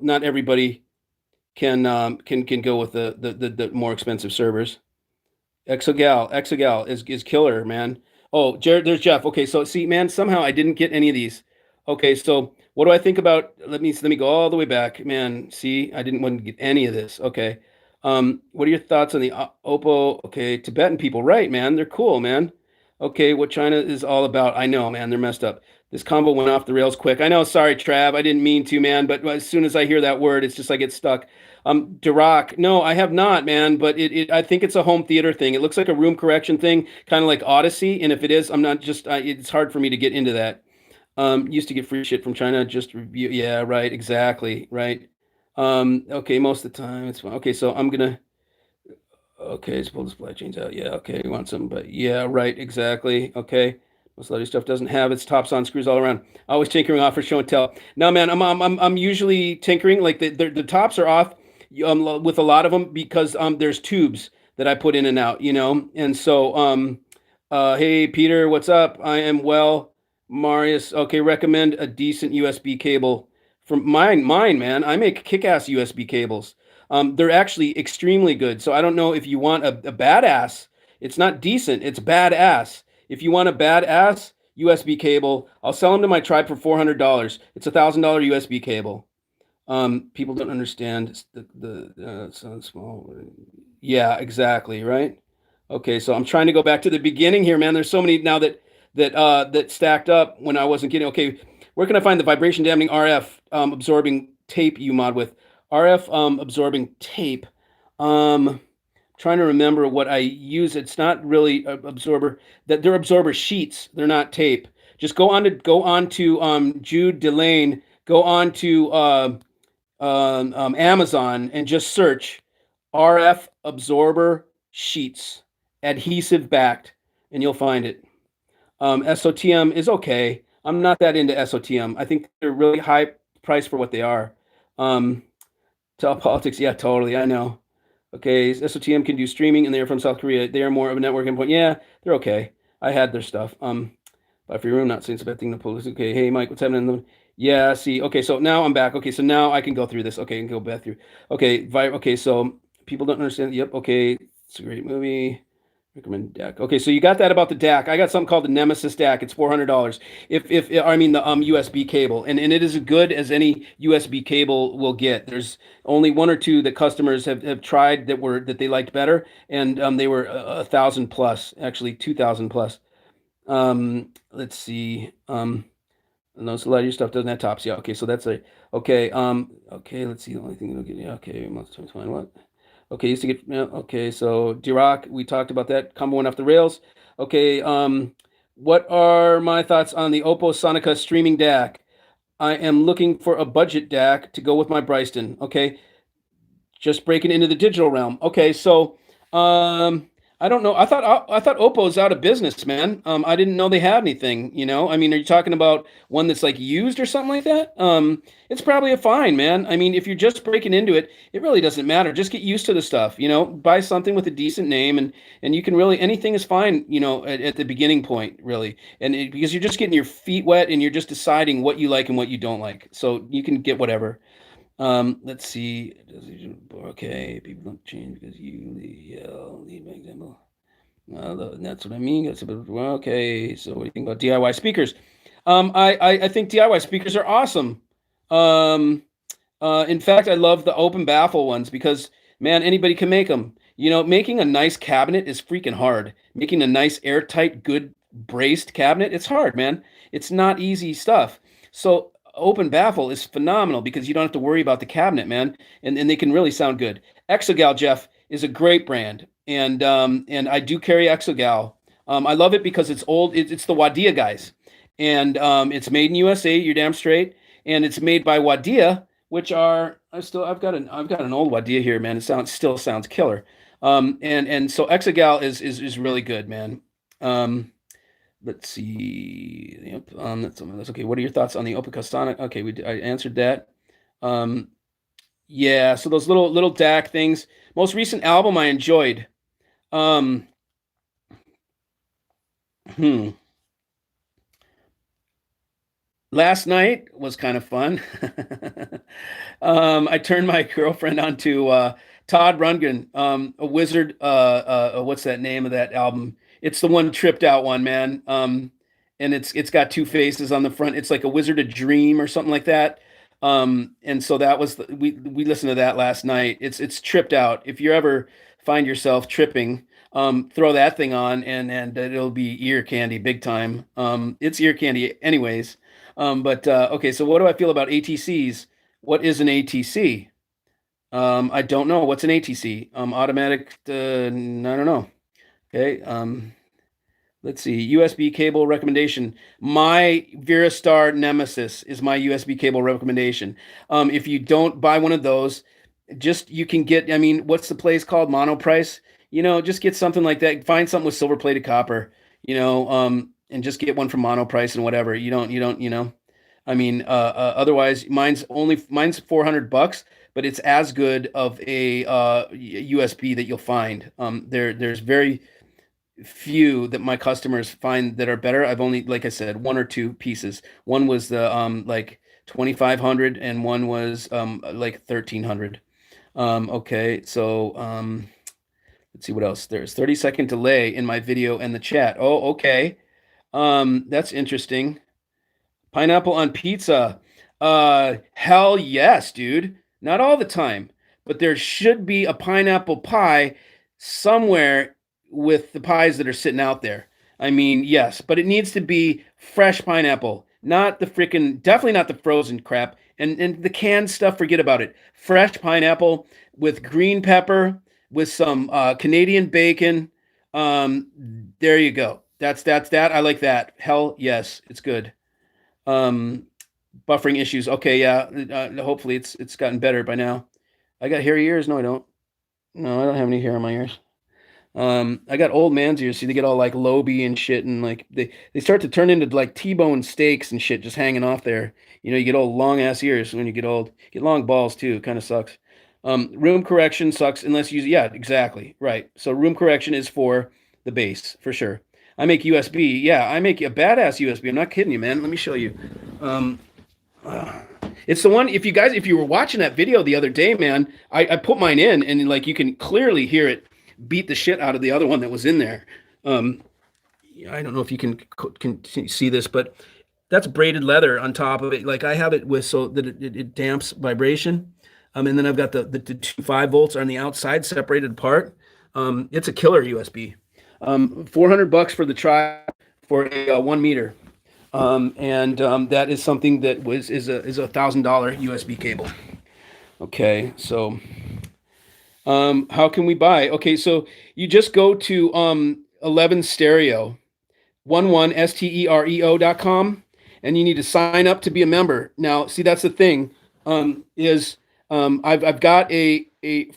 not everybody can go with the more expensive servers. Exogal is killer, man. Oh, Jared, there's Jeff. Okay, so see, man, somehow I didn't get any of these. Okay, so what do I think about? Let me go all the way back, man. See, I didn't want to get any of this. Okay, what are your thoughts on the Oppo? Okay, Tibetan people, right, man? They're cool, man. Okay, what China is all about? I know, man. They're messed up. This combo went off the rails quick. I know. Sorry, Trav. I didn't mean to, man. But as soon as I hear that word, it's just I get stuck. Dirac, no, I have not, man, but I think it's a home theater thing. It looks like a room correction thing, kind of like Odyssey. And if it is, I'm not just, it's hard for me to get into that. Used to get free shit from China, just review. Yeah, right, exactly, right. Okay, most of the time it's fine. Okay, so I'm gonna, okay, let's pull the supply chains out. Yeah, okay, we want some, but yeah, right, exactly. Okay. Most other stuff doesn't have its tops on screws all around. Always tinkering off for show and tell. No, man, I'm usually tinkering. Like the tops are off with a lot of them because there's tubes that I put in and out, and so hey Peter, what's up? I am well. Marius, okay, recommend a decent USB cable from mine, man. I make kick-ass USB cables. They're actually extremely good. So I don't know if you want a badass. It's not decent. It's badass. If you want a badass USB cable, I'll sell them to my tribe for $400. It's $1,000 USB cable. People don't understand the sound small. Yeah, exactly, right? Okay, so I'm trying to go back to the beginning here, man. There's so many now that stacked up when I wasn't getting. Okay, where can I find the vibration dampening RF absorbing tape you mod with? RF absorbing tape. Trying to remember what I use. It's not really a absorber. That they're absorber sheets. They're not tape. Just go on to Jude Delane. Go on to Amazon and just search RF absorber sheets, adhesive backed, and you'll find it. SOTM is okay. I'm not that into SOTM. I think they're really high price for what they are. Telepolitics, yeah, totally. I know. Okay, SOTM can do streaming, and they're from South Korea. They are more of a network endpoint. Yeah, they're okay. I had their stuff. Buy for your room, not saying it's a bad thing. The police. Okay, hey Mike, what's happening? Yeah, see. Okay, so now I'm back. Okay, so now I can go through this. Okay, I can go back through. Okay, okay, so people don't understand. Yep. Okay, it's a great movie. Recommend DAC. Okay, so you got that about the DAC. I got something called the Nemesis DAC. It's $400. If I mean the USB cable, and it is as good as any USB cable will get. There's only one or two that customers have tried that they liked better, and they were 1,000 plus, actually 2,000 plus. Let's see. No, so a lot of your stuff doesn't have tops. Yeah. Okay, so that's a okay. Okay. Let's see. The only thing that'll get. Yeah. Okay. Most times fine. What? Okay, used to get, yeah, okay, so Dirac, we talked about that. Combo went off the rails. Okay, what are my thoughts on the Oppo Sonica streaming DAC? I am looking for a budget DAC to go with my Bryston. Okay, just breaking into the digital realm. Okay, so I don't know. I thought Oppo's out of business, man. I didn't know they had anything. I mean, are you talking about one that's like used or something like that? It's probably a fine, man. I mean, if you're just breaking into it, it really doesn't matter. Just get used to the stuff. Buy something with a decent name, and you can really anything is fine. At the beginning point, really, because you're just getting your feet wet and you're just deciding what you like and what you don't like. So you can get whatever. Let's see. Okay, people don't change because you lead by example. That's what I mean. Okay. So what do you think about DIY speakers? I think DIY speakers are awesome. In fact, I love the open baffle ones because man, anybody can make them. Making a nice cabinet is freaking hard. Making a nice airtight, good braced cabinet, it's hard, man. It's not easy stuff. So open baffle is phenomenal because you don't have to worry about the cabinet, man, and they can really sound good. Exogal, Jeff, is a great brand, and I do carry Exogal. I love it because it's old. It's the Wadia guys, and it's made in USA. You're damn straight, and it's made by Wadia, which are I've got an old Wadia here, man. It still sounds killer. And so Exogal is really good, man. Let's see. Yep. That's okay. What are your thoughts on the Opicastonic? Okay, I answered that. Yeah. So those little DAC things. Most recent album I enjoyed. Um, hmm. Last night was kind of fun. I turned my girlfriend onto Todd Rundgren, a wizard. What's that name of that album? It's the one tripped out one, man. And it's got two faces on the front. It's like a Wizard of Dream or something like that. And so that was we listened to that last night. It's tripped out. If you ever find yourself tripping, throw that thing on and it'll be ear candy big time. It's ear candy anyways. But okay, so what do I feel about ATCs? What is an ATC? I don't know. What's an ATC? Automatic, I don't know. Okay. Let's see. USB cable recommendation. My Virastar Nemesis is my USB cable recommendation. If you don't buy one of those, just you can get, I mean, what's the place called? Monoprice? Just get something like that. Find something with silver plated copper, and just get one from Monoprice and whatever. I mean, otherwise mine's $400, but it's as good of a USB that you'll find. There's very few that my customers find that are better. I've only, like I said, one or two pieces. One was the like 2500 and one was like 1300. Okay, so let's see what else. There's 30-second delay in my video and the chat. Oh, okay. That's interesting. Pineapple on pizza. Hell yes, dude. Not all the time, but there should be a pineapple pie somewhere with the pies that are sitting out there. I mean, yes, but it needs to be fresh pineapple, not the definitely not the frozen crap. And the canned stuff, forget about it. Fresh pineapple with green pepper, with some Canadian bacon. There you go. That's that. I like that. Hell yes, it's good. Buffering issues. Okay, yeah. Hopefully it's gotten better by now. I got hairy ears. No, I don't. No, I don't have any hair on my ears. I got old man's ears, so they get all like loby and shit, and like they start to turn into like T-bone steaks and shit, just hanging off there. You get old long ass ears when you get old. Get long balls too. Kind of sucks. Room correction sucks unless you. Yeah, exactly. Right. So room correction is for the bass for sure. I make USB. Yeah, I make a badass USB. I'm not kidding you, man. Let me show you. It's the one. If you were watching that video the other day, man, I put mine in, and like you can clearly hear it beat the shit out of the other one that was in there. I don't know if you can see this, but that's braided leather on top of it. Like I have it with so that it damps vibration. And then I've got the 2 5 volts on the outside separated apart. It's a killer USB. $400 for the tri for a 1 meter. And that is something that is a $1,000 USB cable. Okay, so how can we buy? Okay, so you just go to 11 Stereo, 11stereo.com, and you need to sign up to be a member. Now, see, that's the thing. I've got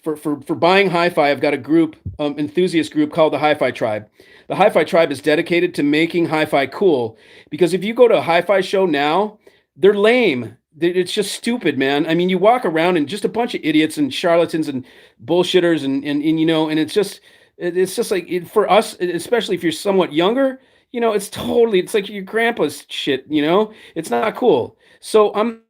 for buying hi-fi, I've got a group, enthusiast group called the Hi-Fi Tribe. The Hi-Fi Tribe is dedicated to making hi-fi cool, because if you go to a hi-fi show now, they're lame. It's just stupid, man. I mean, you walk around and just a bunch of idiots and charlatans and bullshitters and it's just like for us, especially if you're somewhat younger, it's like your grandpa's shit, it's not cool. So and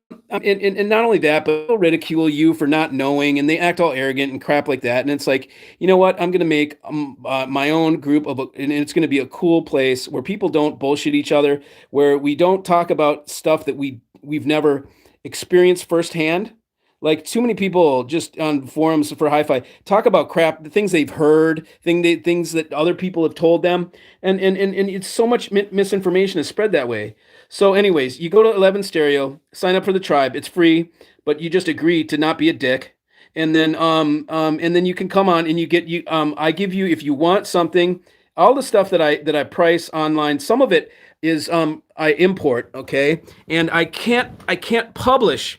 not only that, but they'll ridicule you for not knowing, and they act all arrogant and crap like that. And it's like, you know what? I'm going to make my own group and it's going to be a cool place where people don't bullshit each other, where we don't talk about stuff that we've never experienced firsthand. Like too many people just on forums for hi-fi talk about crap, the things they've heard, things that other people have told them, and it's so much misinformation is spread that way. So, anyways, you go to 11 Stereo, sign up for the tribe. It's free, but you just agree to not be a dick, and then you can come on and you get I give you, if you want something, all the stuff that I price online. Some of it is I import, okay, and I can't publish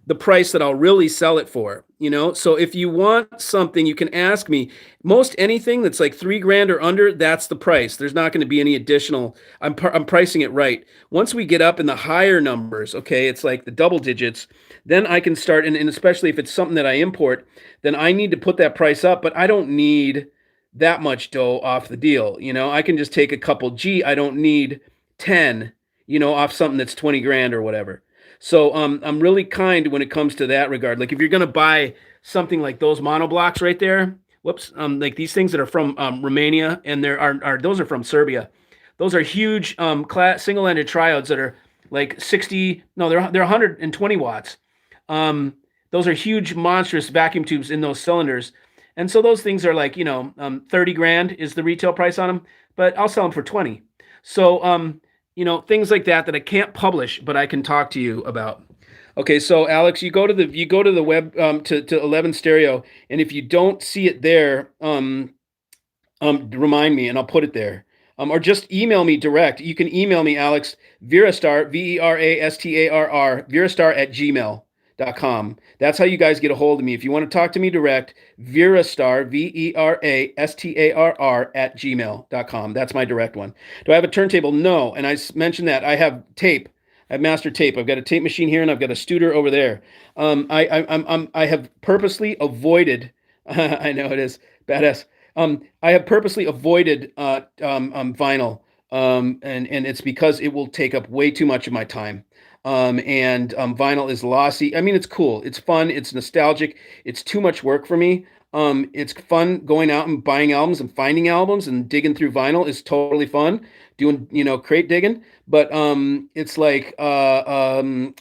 the price that I'll really sell it for, So if you want something, you can ask me. Most anything that's like $3,000 or under, that's the price. There's not going to be any additional. I'm pricing it right. Once we get up in the higher numbers, okay, it's like the double digits, then I can start, and especially if it's something that I import, then I need to put that price up, but I don't need that much dough off the deal. I can just take a couple G. I don't need 10, off something that's $20,000 or whatever. So I'm really kind when it comes to that regard. Like if you're gonna buy something like those monoblocks right there, whoops, like these things that are from Romania, and there are those are from Serbia. Those are huge single-ended triodes that are like 60. No, they're 120 watts. Those are huge, monstrous vacuum tubes in those cylinders, and so those things are like 30 grand is the retail price on them, but I'll sell them for 20. So things like that I can't publish, but I can talk to you about. Okay, so Alex, you go to the web to 11 Stereo, and if you don't see it there, remind me, and I'll put it there. Or just email me direct. You can email me, Alex Virastar, Verastarr, Virastar at gmail.com. That's how you guys get a hold of me. If you want to talk to me direct, Virastar, Verastarr at gmail.com. That's my direct one. Do I have a turntable? No. And I mentioned that I have tape. I have master tape. I've got a tape machine here, and I've got a Studer over there. I have purposely avoided. I know it is badass. I have purposely avoided vinyl, and it's because it will take up way too much of my time. And vinyl is lossy. I mean, it's cool. It's fun. It's nostalgic. It's too much work for me. It's fun going out and buying albums and finding albums and digging through vinyl is totally fun. Doing, crate digging. But it's like the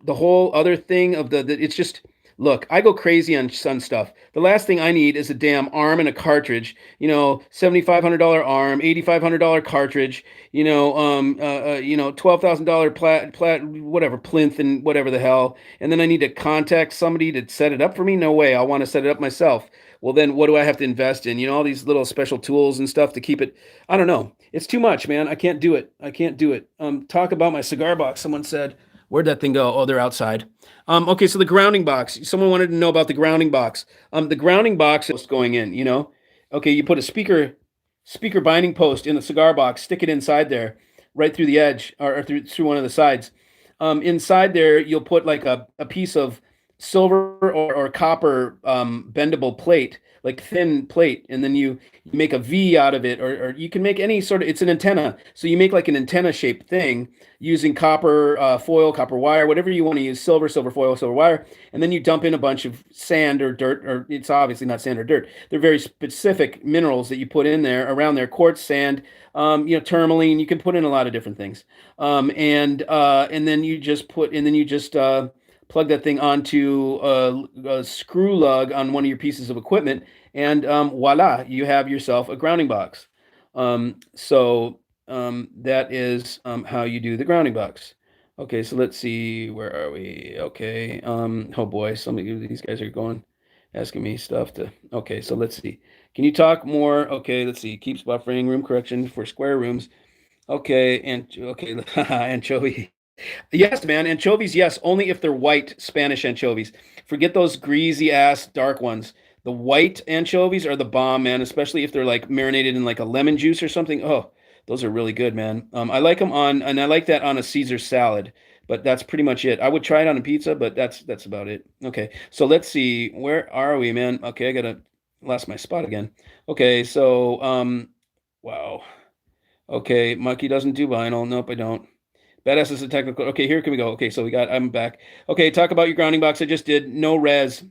whole other thing of it's just, look, I go crazy on stuff. The last thing I need is a damn arm and a cartridge. $7,500 arm, $8,500 cartridge. $12,000 whatever plinth and whatever the hell. And then I need to contact somebody to set it up for me. No way. I want to set it up myself. Well, then what do I have to invest in? All these little special tools and stuff to keep it. I don't know. It's too much, man. I can't do it. Talk about my cigar box. Someone said, where'd that thing go? Oh, they're outside. Okay, so the grounding box. Someone wanted to know about the grounding box. The grounding box is going in, Okay, you put a speaker binding post in the cigar box, stick it inside there, right through the edge, or through one of the sides. Inside there, you'll put like a piece of silver or copper bendable plate, like thin plate, and then you make a V out of it, or you can make any sort of, it's an antenna. So you make like an antenna shaped thing using copper foil, copper wire, whatever you want to use, silver foil, silver wire, and then you dump in a bunch of sand or dirt, or it's obviously not sand or dirt. They're very specific minerals that you put in there, around there, quartz, sand, tourmaline. You can put in a lot of different things, and then you just plug that thing onto a screw lug on one of your pieces of equipment, and voila, you have yourself a grounding box. That is how you do the grounding box. Okay, so let's see, where are we? Okay, oh boy, some of these guys are asking me stuff okay, so let's see. Can you talk more? Okay, let's see. Keeps buffering, room correction for square rooms. Okay, anchovy. Yes, man. Anchovies, yes, only if they're white Spanish anchovies. Forget those greasy ass dark ones. The white anchovies are the bomb, man, especially if they're like marinated in like a lemon juice or something. Oh, those are really good, man. I like them and I like that on a Caesar salad, but that's pretty much it. I would try it on a pizza, but that's about it. Okay, so let's see. Where are we, man? Okay, I lost my spot again. Okay, so wow. Okay, Mikey doesn't do vinyl. Nope, I don't. Badass is a technical. Okay, here can we go. Okay, so I'm back. Okay, talk about your grounding box. I just did no res.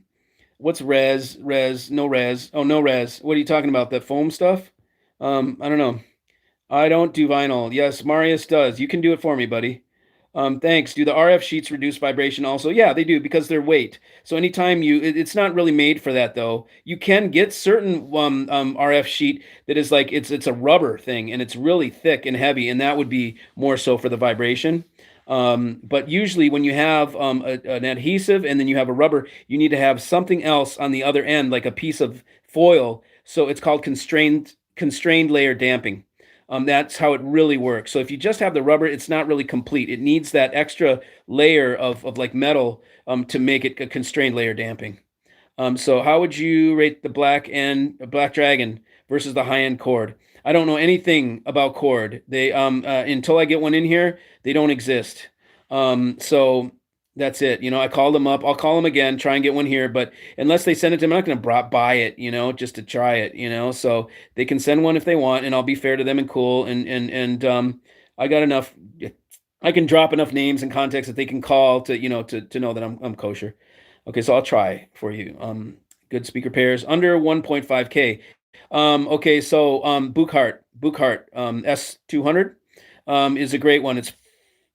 What's res? No res. Oh, no res. What are you talking about? That foam stuff? I don't know. I don't do vinyl. Yes, Marius does. You can do it for me, buddy. Thanks. Do the RF sheets reduce vibration also? Yeah, they do, because they're weight. So anytime it's not really made for that though. You can get certain RF sheet that is like it's a rubber thing, and it's really thick and heavy, and that would be more so for the vibration. But usually when you have an adhesive and then you have a rubber, you need to have something else on the other end, like a piece of foil. So it's called constrained layer damping. That's how it really works. So if you just have the rubber, it's not really complete. It needs that extra layer of like metal to make it a constrained layer damping. So how would you rate the Black Dragon versus the high-end Cord? I don't know anything about Cord. They until I get one in here, they don't exist. So that's it. I called them up. I'll call them again, try and get one here. But unless they send it to me, I'm not going to buy it, just to try it, So they can send one if they want, and I'll be fair to them and cool. And I got enough I can drop enough names and context that they can call to, to know that I'm kosher. Okay, so I'll try for you. Good speaker pairs under 1.5K. Okay, so Buchart S200 is a great one.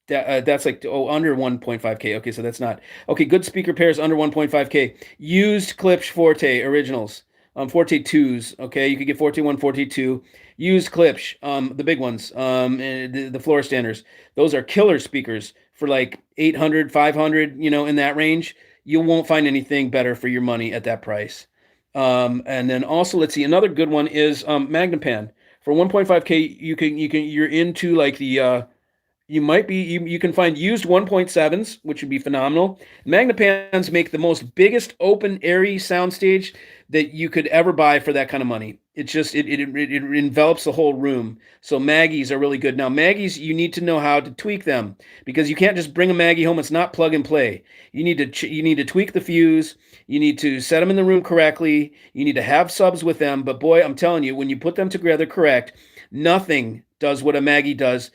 That's like under 1.5K. Okay, so that's not okay. Good speaker pairs under 1.5K. Used Klipsch Forte originals, Forte 2s. Okay, you could get Forte 1, Forte 2. Used Klipsch, the big ones, and the floor standers. Those are killer speakers for like 800, 500, in that range. You won't find anything better for your money at that price. And then also, let's see, another good one is Magnapan. For 1.5K, you're into like the you can find used 1.7s, which would be phenomenal. Magnapans make the most biggest open airy soundstage that you could ever buy for that kind of money. It envelops the whole room. So Maggies are really good. Now Maggies, you need to know how to tweak them because you can't just bring a Maggie home. It's not plug and play. You need to tweak the fuse. You need to set them in the room correctly. You need to have subs with them. But boy, I'm telling you, when you put them together correct, nothing does what a Maggie does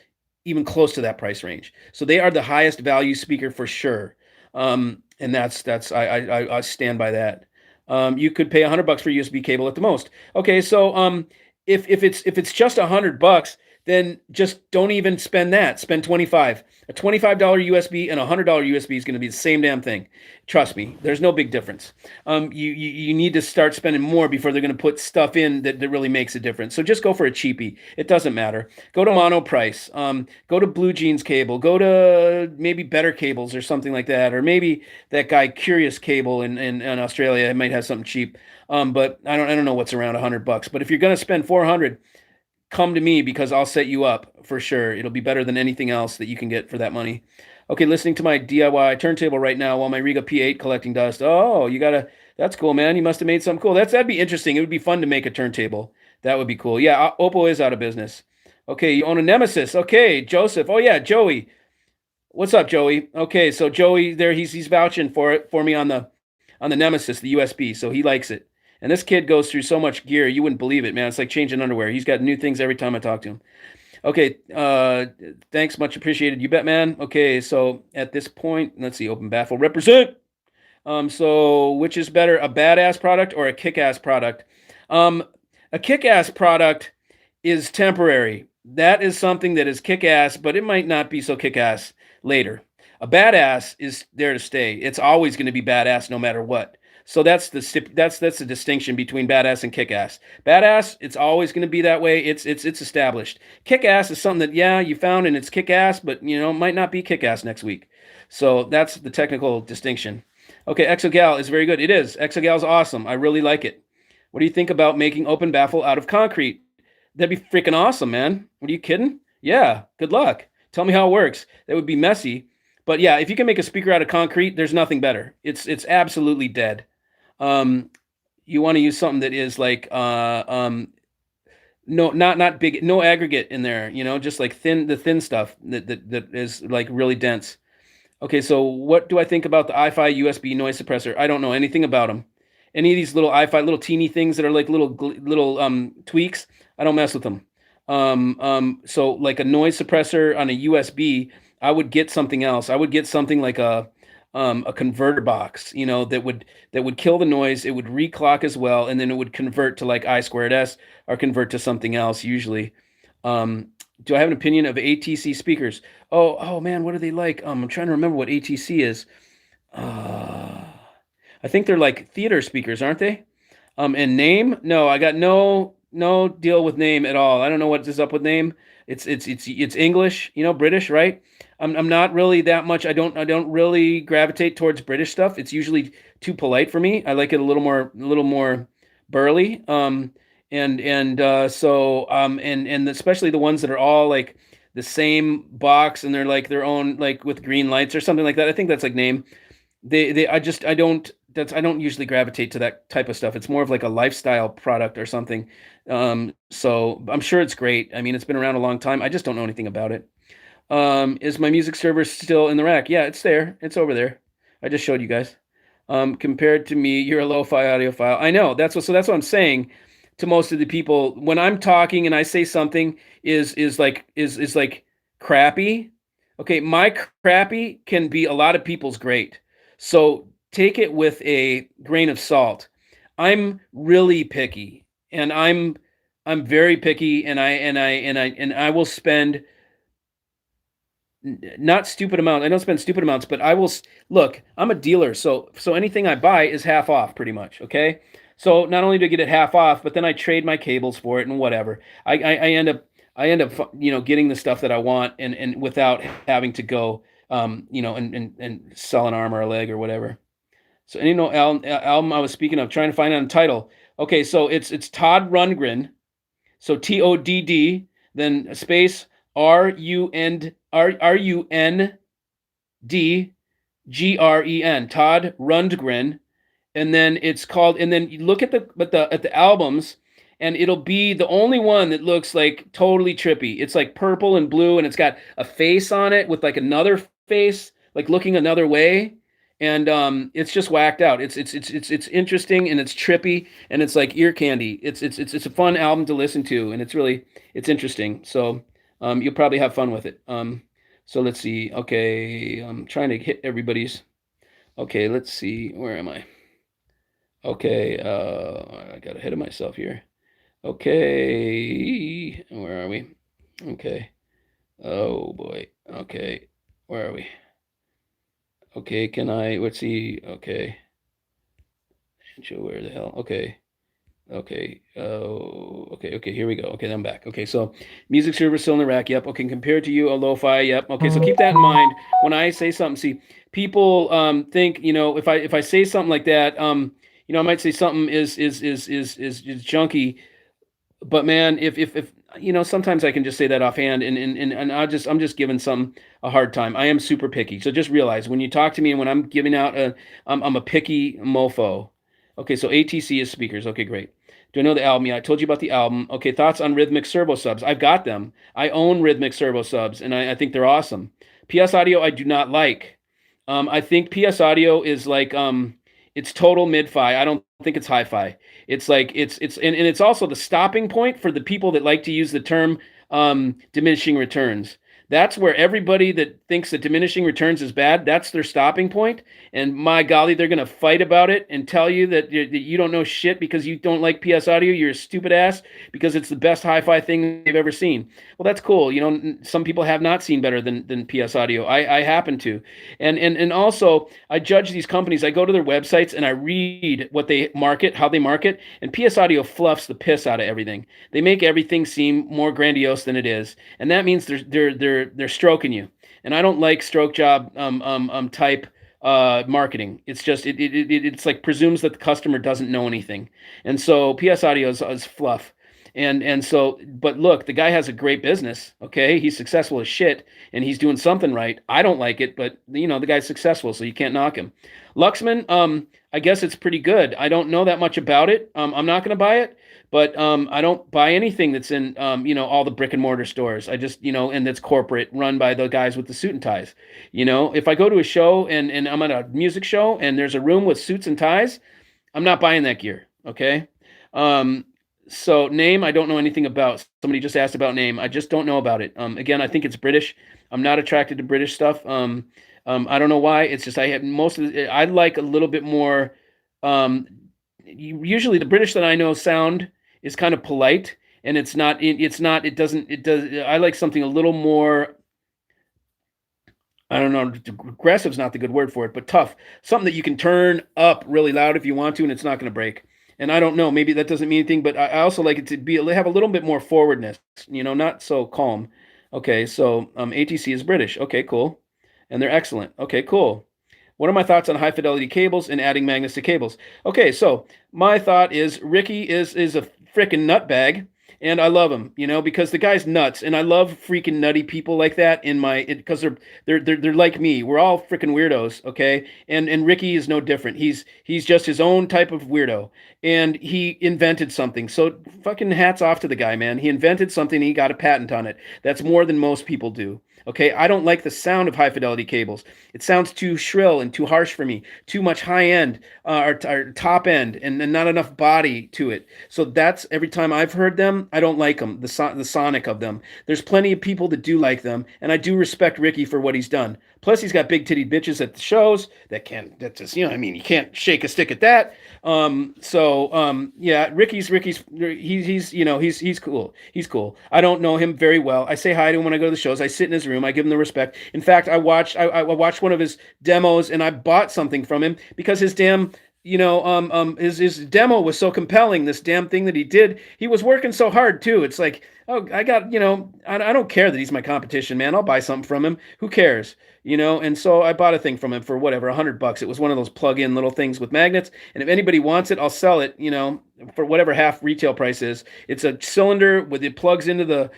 even close to that price range. So they are the highest value speaker for sure. And that's I stand by that. You could pay $100 for USB cable at the most. Okay, so if it's just $100, then just don't even spend that. Spend 25. A $25 USB and a $100 USB is going to be the same damn thing. Trust me, there's no big difference. You need to start spending more before they're going to put stuff in that really makes a difference. So just go for a cheapie. It doesn't matter. Go to Mono Price. Go to Blue Jeans Cable. Go to maybe Better Cables or something like that. Or maybe that guy Curious Cable in Australia might have something cheap. But I don't know what's around $100. But if you're going to spend 400, come to me because I'll set you up for sure. It'll be better than anything else that you can get for that money. Okay, listening to my DIY turntable right now while my Riga P8 collecting dust. Oh, that's cool, man. You must have made something cool. That'd be interesting. It would be fun to make a turntable. That would be cool. Yeah, Oppo is out of business. Okay, you own a Nemesis. Okay, Joseph. Oh yeah, Joey. What's up, Joey? Okay, so Joey there, he's vouching for me on the Nemesis, the USB, so he likes it. And this kid goes through so much gear, you wouldn't believe it, man. It's like changing underwear. He's got new things every time I talk to him. Okay, thanks, much appreciated. You bet, man. Okay, so at this point, let's see, open baffle, represent. So which is better, a badass product or a kick-ass product? A kick-ass product is temporary. That is something that is kick-ass, but it might not be so kick-ass later. A badass is there to stay. It's always going to be badass no matter what. So that's the distinction between badass and kick-ass. Badass, it's always going to be that way. It's established. Kick-ass is something that, yeah, you found and it's kick-ass, but might not be kick-ass next week. So that's the technical distinction. Okay, Exogal is very good. It is. Exogal's awesome. I really like it. What do you think about making open baffle out of concrete? That'd be freaking awesome, man. What are you kidding? Yeah, good luck. Tell me how it works. That would be messy. But yeah, if you can make a speaker out of concrete, there's nothing better. It's absolutely dead. You want to use something that is like no, not big, no aggregate in there, just like the thin stuff that is like really dense. Okay, so what do I think about the i-Fi USB noise suppressor? I don't know anything about them. Any of these little i-Fi, little teeny things that are like little tweaks, I don't mess with them. So like a noise suppressor on a USB, I would get something else. I would get something like a converter box, that would kill the noise. It would reclock as well, and then it would convert to like I2S or convert to something else usually. Do I have an opinion of ATC speakers? Oh man, what are they like? I'm trying to remember what ATC is. I think they're like theater speakers, aren't they? And name? No, I got no deal with name at all. I don't know what is up with name. It's English, British, right? I'm not really that much. I don't really gravitate towards British stuff. It's usually too polite for me. I like it a little more burly. And especially the ones that are all like the same box and they're like their own, like with green lights or something like that. I think that's like name. I don't usually gravitate to that type of stuff. It's more of like a lifestyle product or something. So I'm sure it's great. I mean, it's been around a long time. I just don't know anything about it. Is my music server still in the rack? Yeah, it's there. It's over there. I just showed you guys. Compared to me, you're a lo-fi audiophile. I know. That's what I'm saying to most of the people. When I'm talking and I say something is like crappy, Okay, my crappy can be a lot of people's great. So take it with a grain of salt. I'm really picky, and I'm very picky, and I will spend not stupid amounts. I don't spend stupid amounts, but I will look. I'm a dealer, so anything I buy is half off, pretty much. Okay, so not only do I get it half off, but then I trade my cables for it and whatever. I end up getting the stuff that I want and without having to go and sell an arm or a leg or whatever. So any album I was speaking of, trying to find out a title. Okay, so it's Todd Rundgren. So TODD, then space RUNDGREN, Todd Rundgren, and then it's called. And then you look at the albums, and it'll be the only one that looks like totally trippy. It's like purple and blue, and it's got a face on it with like another face, like looking another way, and it's just whacked out. It's interesting, and it's trippy, and it's like ear candy. It's a fun album to listen to, and it's interesting. So you'll probably have fun with it. So let's see. Okay, I'm trying to hit everybody's. Okay, let's see. Where am I? Okay, I got ahead of myself here. Okay, where are we? Okay. Oh boy. Okay, where are we? Okay, let's see. Okay. Show where the hell? Okay. Okay. Oh, okay. Here we go. Okay, I'm back. Okay, so music server still in the rack. Yep. Okay, compared to you, a lo-fi. Yep. Okay, so keep that in mind when I say something. See, people think, if I say something like that, I might say something is junky, but man, if sometimes I can just say that offhand, and I'm just giving some a hard time. I am super picky, so just realize when you talk to me and when I'm giving out I'm a picky mofo. Okay, so ATC is speakers. Okay, great. Do I know the album? Yeah, I told you about the album. Okay, thoughts on rhythmic servo subs? I've got them. I own rhythmic servo subs, and I think they're awesome. PS Audio, I do not like. I think PS Audio is like it's total mid-fi. I don't think it's hi-fi. It's like and it's also the stopping point for the people that like to use the term diminishing returns. That's where everybody that thinks that diminishing returns is bad, that's their stopping point. And my golly, they're going to fight about it and tell you that you don't know shit because you don't like PS Audio. You're a stupid ass because it's the best hi-fi thing they've ever seen. Well, that's cool. Some people have not seen better than PS Audio. I happen to. And also, I judge these companies. I go to their websites and I read what they market, how they market. And PS Audio fluffs the piss out of everything. They make everything seem more grandiose than it is. And that means they're stroking you, and I don't like stroke job type marketing. It's just it's like presumes that the customer doesn't know anything, and so PS Audio is fluff, and so but look, the guy has a great business. Okay, he's successful as shit, and he's doing something right. I don't like it, but the guy's successful, so you can't knock him. Luxman, I guess it's pretty good. I don't know that much about it. I'm not going to buy it. But I don't buy anything that's in all the brick and mortar stores. I just and that's corporate, run by the guys with the suit and ties. If I go to a show and I'm at a music show and there's a room with suits and ties, I'm not buying that gear. Okay. So Name, I don't know anything about. Somebody just asked about Name. I just don't know about it. Again, I think it's British. I'm not attracted to British stuff. I don't know why. It's just I have most of it. I like a little bit more. Usually the British that I know sound is kind of polite, and it does. I like something a little more, I don't know, aggressive's not the good word for it, but tough. Something that you can turn up really loud if you want to, and it's not going to break. And I don't know, maybe that doesn't mean anything, but I also like it to have a little bit more forwardness, not so calm. Okay, so ATC is British. Okay, cool. And they're excellent. Okay, cool. What are my thoughts on high fidelity cables and adding magnets to cables? Okay, so my thought is Ricky is a freaking nutbag, and I love him, because the guy's nuts, and I love freaking nutty people like that because they're like me. We're all freaking weirdos, okay? And Ricky is no different. He's just his own type of weirdo, and he invented something. So fucking hats off to the guy, man. He invented something. And he got a patent on it. That's more than most people do. Okay, I don't like the sound of high fidelity cables. It sounds too shrill and too harsh for me. Too much high end or top end, and not enough body to it. So that's every time I've heard them, I don't like them. The sonic of them. There's plenty of people that do like them, and I do respect Ricky for what he's done. Plus, he's got big titty bitches at the shows that can't. That just I mean, you can't shake a stick at that. Yeah, he's cool. He's cool. I don't know him very well. I say hi to him when I go to the shows. I sit in his room. I give him the respect. In fact, I watched one of his demos and I bought something from him because his damn his demo was so compelling. This damn thing that he did, he was working so hard too. It's like, oh, I got, I don't care that he's my competition, man. I'll buy something from him. Who cares? And so I bought a thing from him for whatever, $100. It was one of those plug-in little things with magnets. And if anybody wants it, I'll sell it, for whatever half retail price is. It's a cylinder with it plugs into the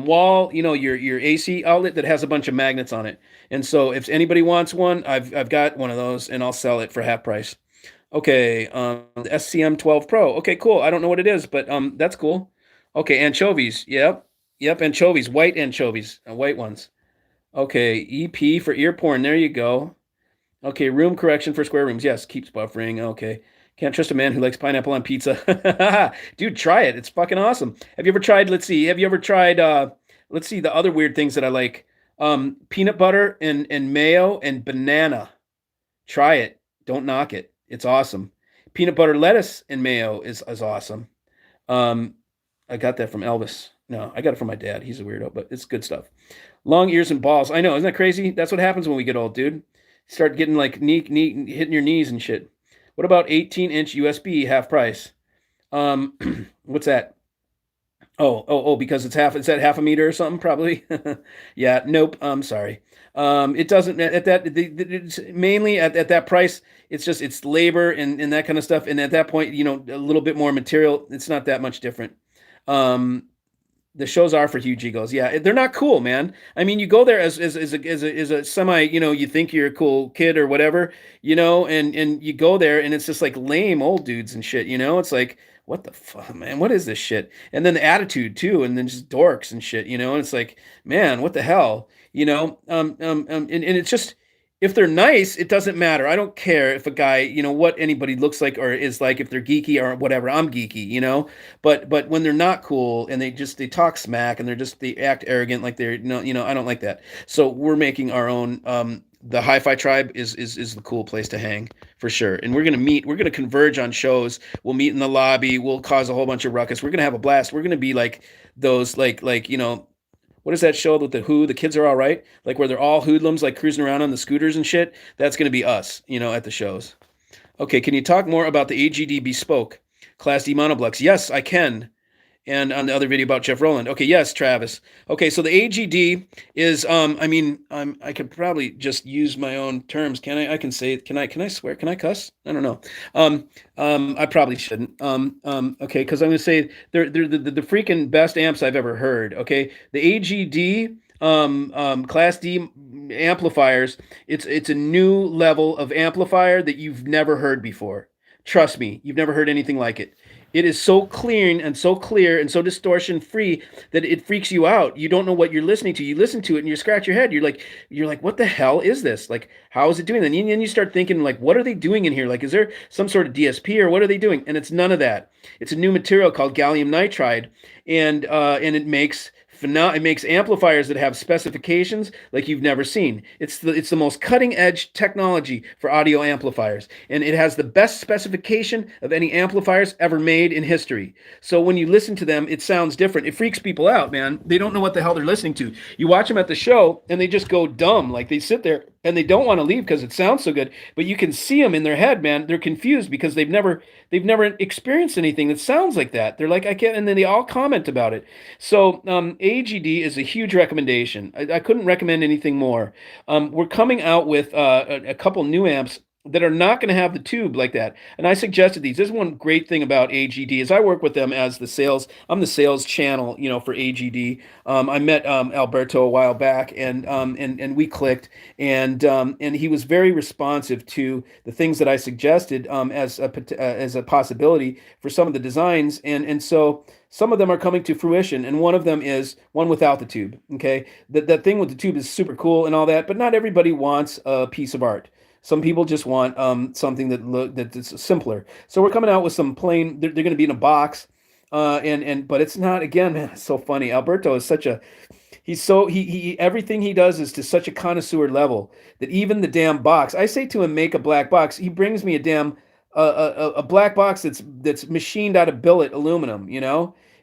wall, your AC outlet that has a bunch of magnets on it. And so if anybody wants one, I've got one of those and I'll sell it for half price. Okay, the SCM 12 Pro. Okay, cool. I don't know what it is, but that's cool. Okay, anchovies. Yep, anchovies, white anchovies, white ones. Okay, EP for ear porn. There you go. Okay, room correction for square rooms. Yes, keeps buffering. Okay. Can't trust a man who likes pineapple on pizza. Dude, try it. It's fucking awesome. Have you ever tried, let's see, let's see, the other weird things that I like. Peanut butter and mayo and banana. Try it. Don't knock it. It's awesome. Peanut butter, lettuce, and mayo is awesome. I got that from Elvis. No, I got it from my dad. He's a weirdo, but it's good stuff. Long ears and balls. I know, isn't that crazy? That's what happens when we get old, dude. Start getting like hitting your knees and shit. What about 18-inch USB half price? What's that? Oh, because it's at half a meter or something, probably. Yeah, nope. I'm sorry. It doesn't at that. It's mainly at that price. It's labor and that kind of stuff. And at that point, a little bit more material. It's not that much different. The shows are for huge egos. Yeah, they're not cool, man. I mean, you go there as a semi, you think you're a cool kid or whatever, and you go there and it's just like lame old dudes and shit, It's like, what the fuck, man? What is this shit? And then the attitude too, and then just dorks and shit, And it's like, man, what the hell, and it's just, if they're nice, it doesn't matter. I don't care if a guy, what anybody looks like or is like, if they're geeky or whatever. I'm geeky, but when they're not cool and they talk smack and they act arrogant, like they're, I don't like that. So we're making our own. The Hi-Fi Tribe is the cool place to hang for sure. And we're going to converge on shows. We'll meet in the lobby. We'll cause a whole bunch of ruckus. We're going to have a blast. We're going to be like those, what is that show with the Who? The Kids Are All Right? Like where they're all hoodlums, like cruising around on the scooters and shit. That's going to be us, at the shows. Okay, can you talk more about the AGD Bespoke Class D monoblocks? Yes, I can. And on the other video about Jeff Rowland. Okay, yes, Travis. Okay, so the AGD is, I could probably just use my own terms. Can I? I can say it. Can I swear? Can I cuss? I don't know. I probably shouldn't. Okay, because I'm gonna say they're the freaking best amps I've ever heard. Okay, the AGD Class D amplifiers. It's a new level of amplifier that you've never heard before. Trust me, you've never heard anything like it. It is so clean and so clear and so distortion free that it freaks you out. You don't know what you're listening to. You listen to it and you scratch your head. You're like, what the hell is this? Like, how is it doing that? And then you start thinking, like, what are they doing in here? Like, is there some sort of DSP or what are they doing? And it's none of that. It's a new material called gallium nitride, and it makes amplifiers that have specifications like you've never seen. It's the most cutting edge technology for audio amplifiers, and it has the best specification of any amplifiers ever made in history. So when you listen to them, it sounds different. It freaks people out, man. They don't know what the hell they're listening to. You watch them at the show and they just go dumb. Like they sit there and they don't want to leave because it sounds so good, but you can see them in their head, man. They're confused because they've never experienced anything that sounds like that. They're like, I can't, and then they all comment about it. So AGD is a huge recommendation. I couldn't recommend anything more. We're coming out with a couple new amps that are not going to have the tube like that. And I suggested these. This is one great thing about AGD is I work with them as the sales. I'm the sales channel, for AGD. I met Alberto a while back, and we clicked, and he was very responsive to the things that I suggested as a possibility for some of the designs, and so some of them are coming to fruition, and one of them is one without the tube. Okay, that thing with the tube is super cool and all that, but not everybody wants a piece of art. Some people just want something that's simpler. So we're coming out with some plain. They're going to be in a box, and but it's not. Again, man, it's so funny. Alberto is such a he everything he does is to such a connoisseur level that even the damn box. I say to him, make a black box. He brings me a damn a black box that's machined out of billet aluminum.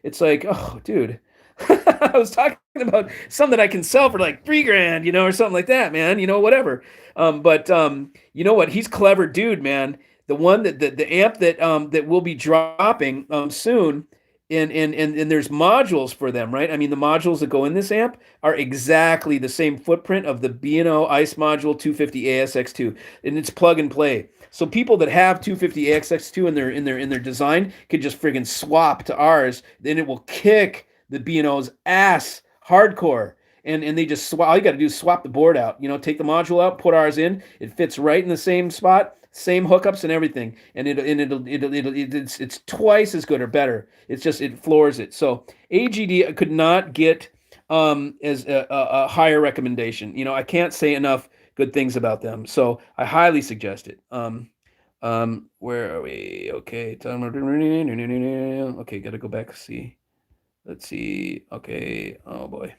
It's like, oh, dude. I was talking about something that I can sell for like $3,000, or something like that, man. Whatever. But you know what? He's clever, dude, man. The one the amp that will be dropping soon, and there's modules for them, right? I mean, the modules that go in this amp are exactly the same footprint of the B&O Ice Module 250 ASX2, and it's plug and play. So people that have 250 ASX2 in their design could just friggin' swap to ours, then it will kick the B&O's ass hardcore. And they just swap. All you got to do is swap the board out. Take the module out, put ours in. It fits right in the same spot, same hookups and everything, and it's twice as good or better. It's just it floors it. So AGD could not get as a higher recommendation. I can't say enough good things about them. So I highly suggest it. Where are we? Okay, okay, got to go back and see. Let's see. Okay. Oh boy.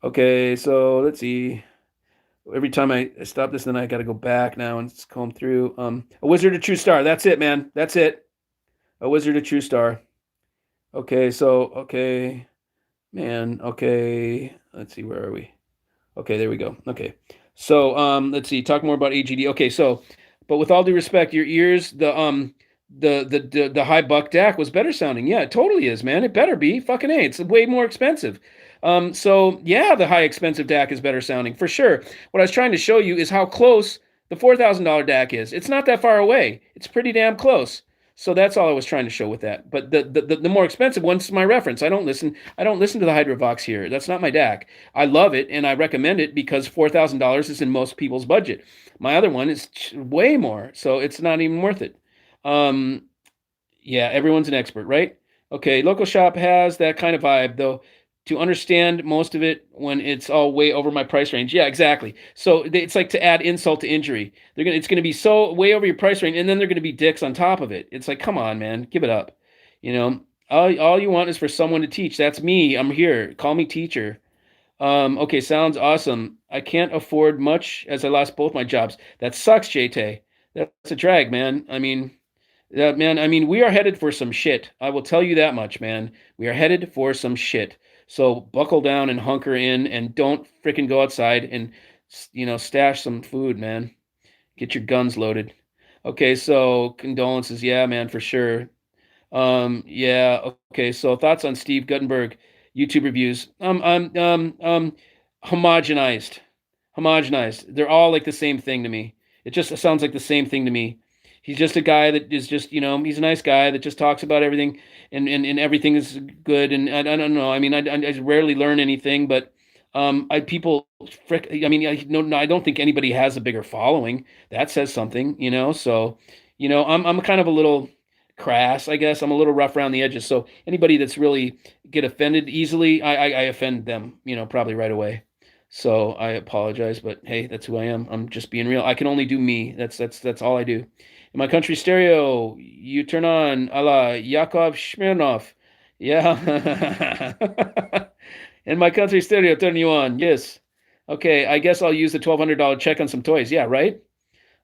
Okay, so let's see. Every time I stop this, then I got to go back now and comb through. A Wizard of True Star. That's it, man. That's it. A Wizard of True Star. Okay, so okay, man. Okay, let's see. Where are we? Okay, there we go. Okay, so let's see. Talk more about AGD. Okay, so, but with all due respect, your ears, the high buck DAC was better sounding. Yeah, it totally is, man. It better be. Fucking A. It's way more expensive. So yeah, the high expensive DAC is better sounding for sure. What I was trying to show you is how close the $4,000 DAC is. It's not that far away. It's pretty damn close. So that's all I was trying to show with that. But the more expensive one's my reference. I don't listen to the Hydrovox here. That's not my DAC. I love it and I recommend it because $4,000 is in most people's budget. My other one is way more, so it's not even worth it. Yeah, everyone's an expert, right? Okay, local shop has that kind of vibe, though. To understand most of it when it's all way over my price range. Yeah, exactly. So it's like to add insult to injury. It's gonna be so way over your price range, and then they're gonna be dicks on top of it. It's like, come on, man, give it up. All you want is for someone to teach. That's me. I'm here. Call me teacher. Okay, sounds awesome. I can't afford much as I lost both my jobs. That sucks, JT. That's a drag, man. I mean, we are headed for some shit. I will tell you that much, man. We are headed for some shit. So buckle down and hunker in and don't freaking go outside and, stash some food, man. Get your guns loaded. Okay, so condolences. Yeah, man, for sure. Yeah, okay. So thoughts on Steve Guttenberg YouTube reviews. Homogenized. Homogenized. They're all like the same thing to me. It just sounds like the same thing to me. He's just a guy that is just, he's a nice guy that just talks about everything and everything is good. And I don't know. I mean, I rarely learn anything, but I don't think anybody has a bigger following. That says something. So, I'm kind of a little crass, I guess. I'm a little rough around the edges. So anybody that's really get offended easily, I offend them, probably right away. So I apologize, but hey, that's who I am. I'm just being real. I can only do me. That's all I do. In my country stereo, you turn on a la Yakov Smirnov. Yeah. In my country stereo, turn you on. Yes. Okay, I guess I'll use the $1,200 check on some toys. Yeah, right?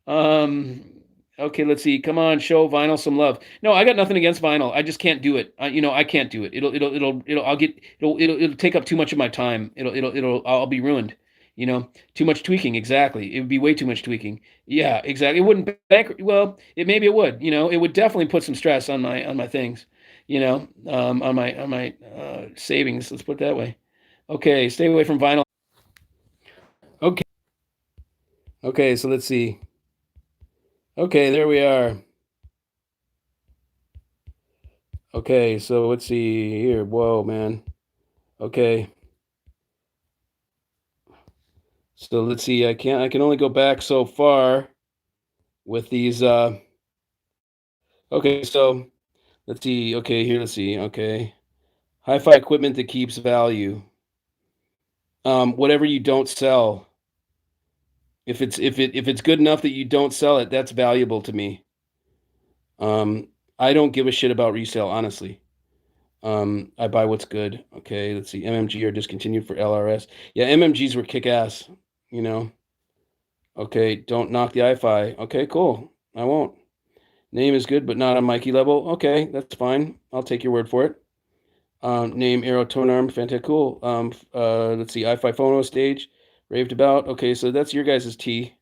Okay, let's see. Come on, show vinyl some love. No, I got nothing against vinyl. I just can't do it. I can't do it. It'll take up too much of my time. I'll be ruined. Too much tweaking. Exactly. It would be way too much tweaking. Yeah, exactly. It wouldn't well, maybe it would. It would definitely put some stress on my things. On my savings. Let's put it that way. Okay, stay away from vinyl. Okay. Okay, so let's see. Okay, there we are. Okay, so let's see here. Whoa, man. Okay. So let's see. I can only go back so far with these okay, so let's see. Okay, here let's see. Okay. Hi-fi equipment that keeps value. Whatever you don't sell. If it's good enough that you don't sell it, that's valuable to me. I don't give a shit about resale, honestly. I buy what's good. Okay, let's see. MMG are discontinued for LRS. Yeah, MMGs were kick ass, you know. Okay, don't knock the i-fi. Okay, cool. I won't. Name is good, but not on Mikey level. Okay, that's fine. I'll take your word for it. Name Arrow Tone Arm, fantastic, cool. Let's see, i-fi phono stage, raved about. Okay, so that's your guys' T.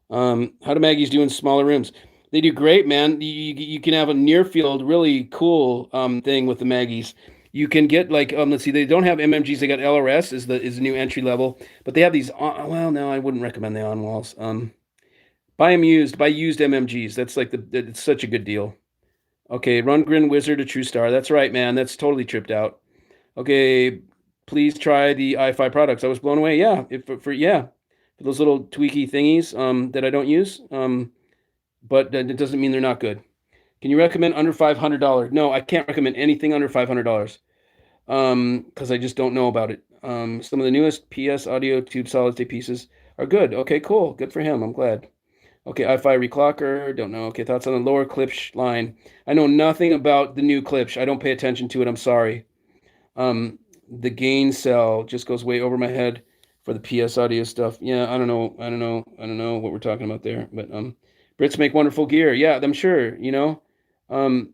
How do Maggie's do in smaller rooms? They do great, man. You can have a near field, really cool thing with the Maggies. You can get like let's see, they don't have MMGs. They got LRS is the new entry level, but they have these. Well, no, I wouldn't recommend the on walls. Buy them used. Buy used MMGs. That's like it's such a good deal. Okay, Run Grin Wizard a True Star. That's right, man. That's totally tripped out. Okay, please try the i5 products. I was blown away. Yeah, for those little tweaky thingies that I don't use. But it doesn't mean they're not good. Can you recommend under $500? No, I can't recommend anything under $500 because I just don't know about it. Some of the newest PS audio tube solid state pieces are good. Okay, cool. Good for him. I'm glad. Okay, i5 reclocker. Don't know. Okay, thoughts on the lower Klipsch line. I know nothing about the new Klipsch. I don't pay attention to it. I'm sorry. The gain cell just goes way over my head for the PS audio stuff. Yeah, I don't know. I don't know what we're talking about there. But Brits make wonderful gear. Yeah, I'm sure, you know. Um,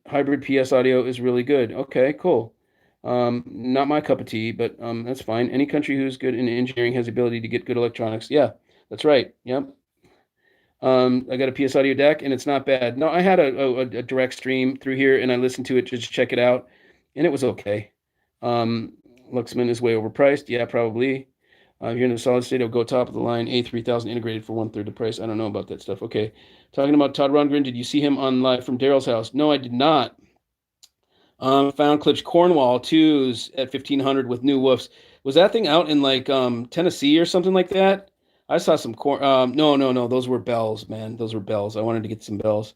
hybrid PS audio is really good. Okay, cool. Not my cup of tea, but that's fine. Any country who's good in engineering has the ability to get good electronics. Yeah, that's right. Yep. I got a PS Audio deck, and it's not bad. No, I had a direct stream through here, and I listened to it to just check it out, and it was okay. Luxman is way overpriced. Yeah, probably. If you're in a solid state, it'll go top of the line. A3000 integrated for 1/3 the price. I don't know about that stuff. Okay. Talking about Todd Rundgren, did you see him on live from Daryl's house? No, I did not. Found Klipsch Cornwall twos at 1500 with new woofs. Was that thing out in like Tennessee or something like that? I saw some corn. No. Those were bells, man. Those were bells. I wanted to get some bells.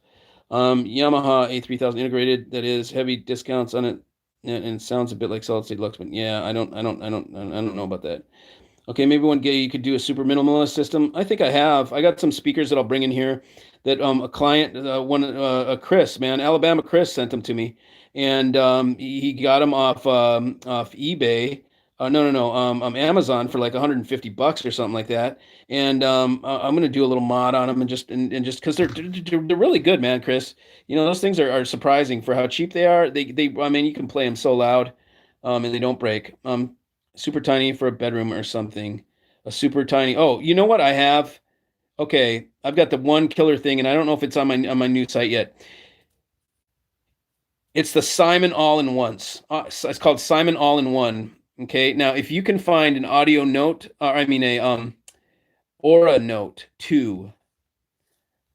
Yamaha A3000 integrated. That is heavy discounts on it, and it sounds a bit like solid state Luxman. Yeah, I don't know about that. Okay, maybe one day you could do a super minimalist system. I think I have. I got some speakers that I'll bring in here that a client, Chris, man, Alabama Chris sent them to me, and he got them off eBay. No, Amazon for like 150 bucks or something like that. And I'm gonna do a little mod on them and just because they're really good, man, Chris. You know those things are surprising for how cheap they are. They I mean you can play them so loud, and they don't break. Super tiny for a bedroom or something. A super tiny. Oh, you know what I have? Okay, I've got the one killer thing, and I don't know if it's on my new site yet. It's the Simon All-in-Ones. It's called Simon All-in-One. Okay, now if you can find an audio note, or I mean a Aura Note 2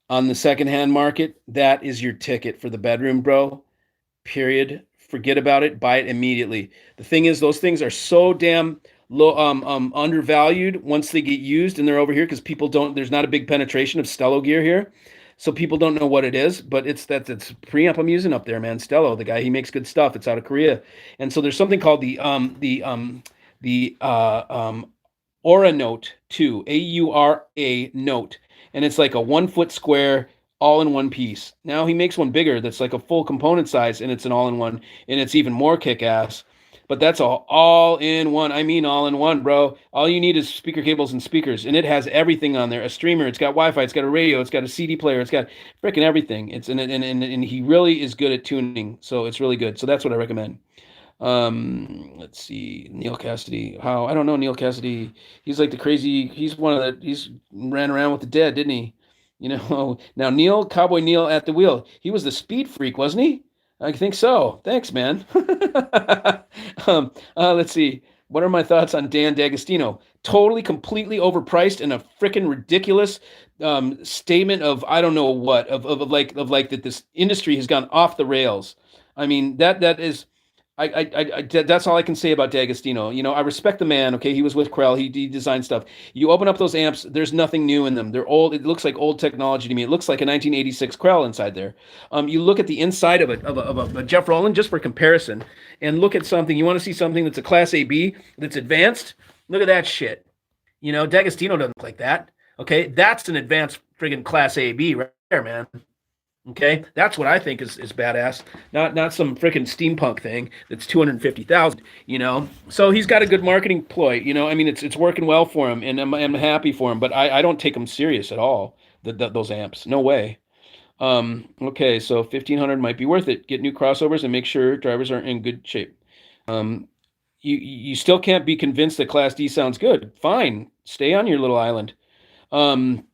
on the secondhand market, that is your ticket for the bedroom, bro. Period. Forget about it. Buy it immediately. The thing is, those things are so damn low, undervalued once they get used and they're over here because people don't. There's not a big penetration of Stello gear here, so people don't know what it is. But it's preamp I'm using up there, man. Stello, the guy, he makes good stuff. It's out of Korea, and so there's something called the Aura Note 2, Aura Note, and it's like a 1 foot square all in one piece. Now he makes one bigger that's like a full component size and it's an all in one and it's even more kick ass. But that's all in one. I mean, all in one, bro. All you need is speaker cables and speakers, and it has everything on there. A streamer, it's got Wi-Fi, it's got a radio, it's got a CD player, it's got freaking everything. It's and he really is good at tuning, so it's really good. So that's what I recommend. Let's see, Neil Cassidy. How I don't know Neil Cassidy. He's like the crazy. He's one of the. He's ran around with the dead, didn't he? You know. Now Neil, Cowboy Neil at the wheel. He was the speed freak, wasn't he? I think so. Thanks, man. Let's see. What are my thoughts on Dan D'Agostino? Totally, completely overpriced and a freaking ridiculous statement of I don't know what of like that this industry has gone off the rails. I mean that is that's all I can say about D'Agostino. You know, I respect the man. Okay, he was with Krell. He designed stuff. You open up those amps, there's nothing new in them. They're old. It looks like old technology to me. It looks like a 1986 Krell inside there. You look at the inside of it of a Jeff Rowland just for comparison, and look at something. You want to see something that's a Class AB that's advanced? Look at that shit. You know, D'Agostino doesn't look like that. Okay, that's an advanced friggin' Class AB right there, man. Okay, that's what I think is badass. Not some freaking steampunk thing that's 250,000. You know, so he's got a good marketing ploy. You know, I mean, it's working well for him, and I'm happy for him. But I don't take him serious at all. Those amps, no way. Okay, so 1,500 might be worth it. Get new crossovers and make sure drivers are in good shape. You still can't be convinced that Class D sounds good. Fine, stay on your little island. I'm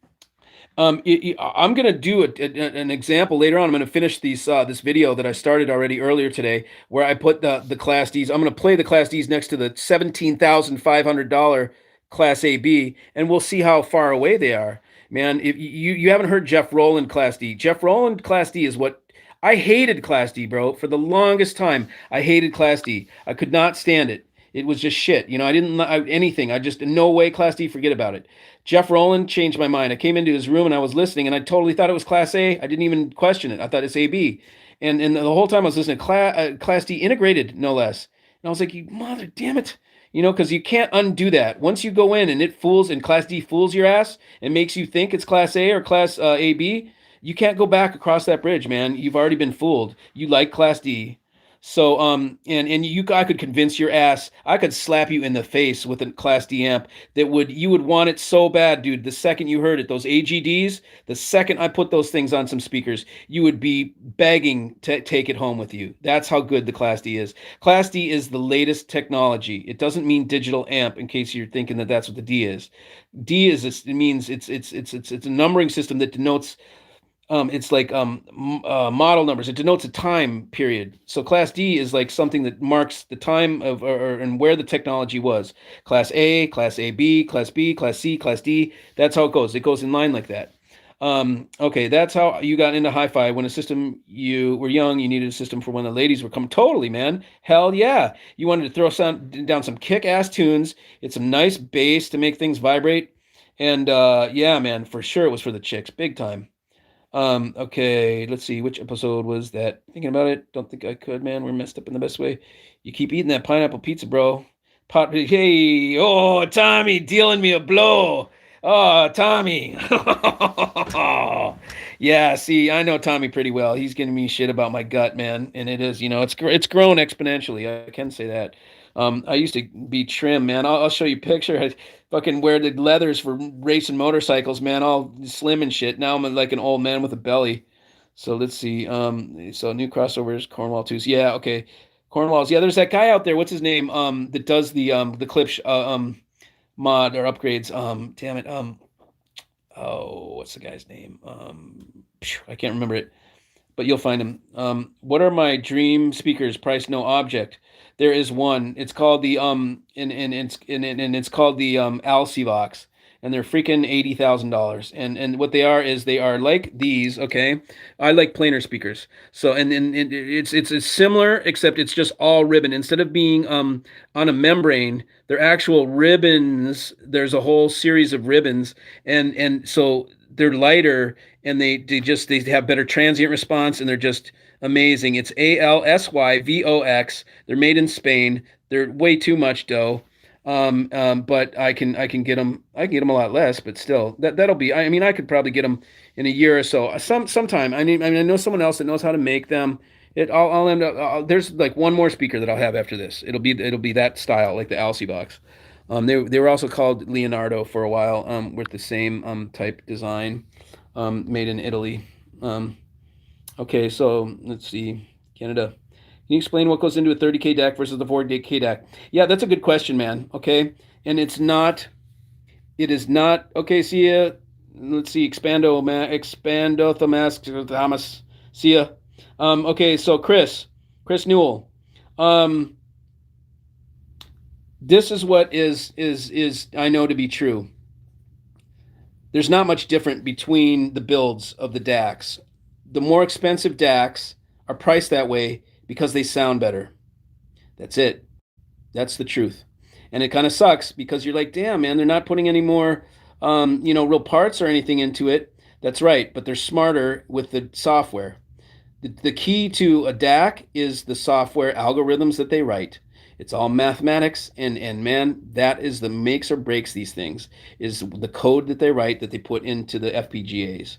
going to do an example later on. I'm going to finish this video that I started already earlier today, where I put the Class Ds. I'm going to play the Class Ds next to the $17,500 Class AB, and we'll see how far away they are. Man, if you haven't heard Jeff Rowland Class D. Jeff Rowland Class D is what I hated Class D, bro. For the longest time, I hated Class D. I could not stand it. It was just shit. You know, I didn't anything. I just, no way, Class D, forget about it. Jeff Rowland changed my mind. I came into his room and I was listening and I totally thought it was Class A. I didn't even question it. I thought it's AB. And the whole time I was listening to Class D integrated, no less. And I was like, you mother damn it. You know, because you can't undo that. Once you go in and it fools, and Class D fools your ass and makes you think it's Class A or Class AB, you can't go back across that bridge, man. You've already been fooled. You like Class D. So, and I could convince your ass, I could slap you in the face with a Class D amp you would want it so bad, dude. The second you heard it, those AGDs, the second I put those things on some speakers, you would be begging to take it home with you. That's how good the Class D is. Class D is the latest technology. It doesn't mean digital amp, in case you're thinking that that's what the D is. D is, it means it's a numbering system that denotes it's like model numbers. It denotes a time period. So Class D is like something that marks the time of and where the technology was. Class A, Class AB, Class B, Class C, Class D. That's how it goes. It goes in line like that. Okay, that's how you got into hi-fi. When you were young, you needed a system for when the ladies were coming. Totally, man. Hell yeah. You wanted to throw down some kick-ass tunes. It's some nice bass to make things vibrate. And yeah, man, for sure it was for the chicks. Big time. Okay, let's see, which episode was that? Thinking about it, don't think I could, man. We're messed up in the best way. You keep eating that pineapple pizza, bro. Hey, oh, Tommy, dealing me a blow. Oh, Tommy. Yeah, see, I know Tommy pretty well. He's giving me shit about my gut, man. And it is, you know, it's grown exponentially. I can say that. I used to be trim, man. I'll show you a picture. I fucking wear the leathers for racing motorcycles, man, all slim and shit. Now I'm like an old man with a belly. So let's see. So new crossovers, Cornwall 2s. Yeah, okay. Cornwalls. Yeah, there's that guy out there. What's his name? That does the clip mod or upgrades. Damn it. Oh, what's the guy's name? I can't remember it, but you'll find him. What are my dream speakers? Price no object. There is one. It's called the and it's called the Alcivox, and they're freaking $80,000. And what they are is they are like these. Okay, I like planar speakers. So and it's similar, except it's just all ribbon instead of being on a membrane. They're actual ribbons. There's a whole series of ribbons, and so they're lighter, and they have better transient response, and they're just amazing. It's Alsyvox. They're made in Spain. They're way too much dough. But I can get them. I can get them a lot less, but still, that'll be. I mean, I could probably get them in a year or so. Sometime. I know someone else that knows how to make them. I'll end up. There's like one more speaker that I'll have after this. It'll be that style, like the Alcivox. They were also called Leonardo for a while. With the same type design. Made in Italy. Okay, so let's see. Canada. Can you explain what goes into a 30K DAC versus the 40K DAC? Yeah, that's a good question, man. Okay, and it is not. Okay, see ya. Let's see. Expando Thomas. See ya. Okay, so Chris Newell. This is what is I know to be true. There's not much different between the builds of the DACs. The more expensive DACs are priced that way because they sound better. That's it. That's the truth. And it kind of sucks because you're like, damn, man, they're not putting any more, real parts or anything into it. That's right, but they're smarter with the software. The key to a DAC is the software algorithms that they write. It's all mathematics, and man, that is the makes or breaks these things. Is the code that they write that they put into the FPGAs.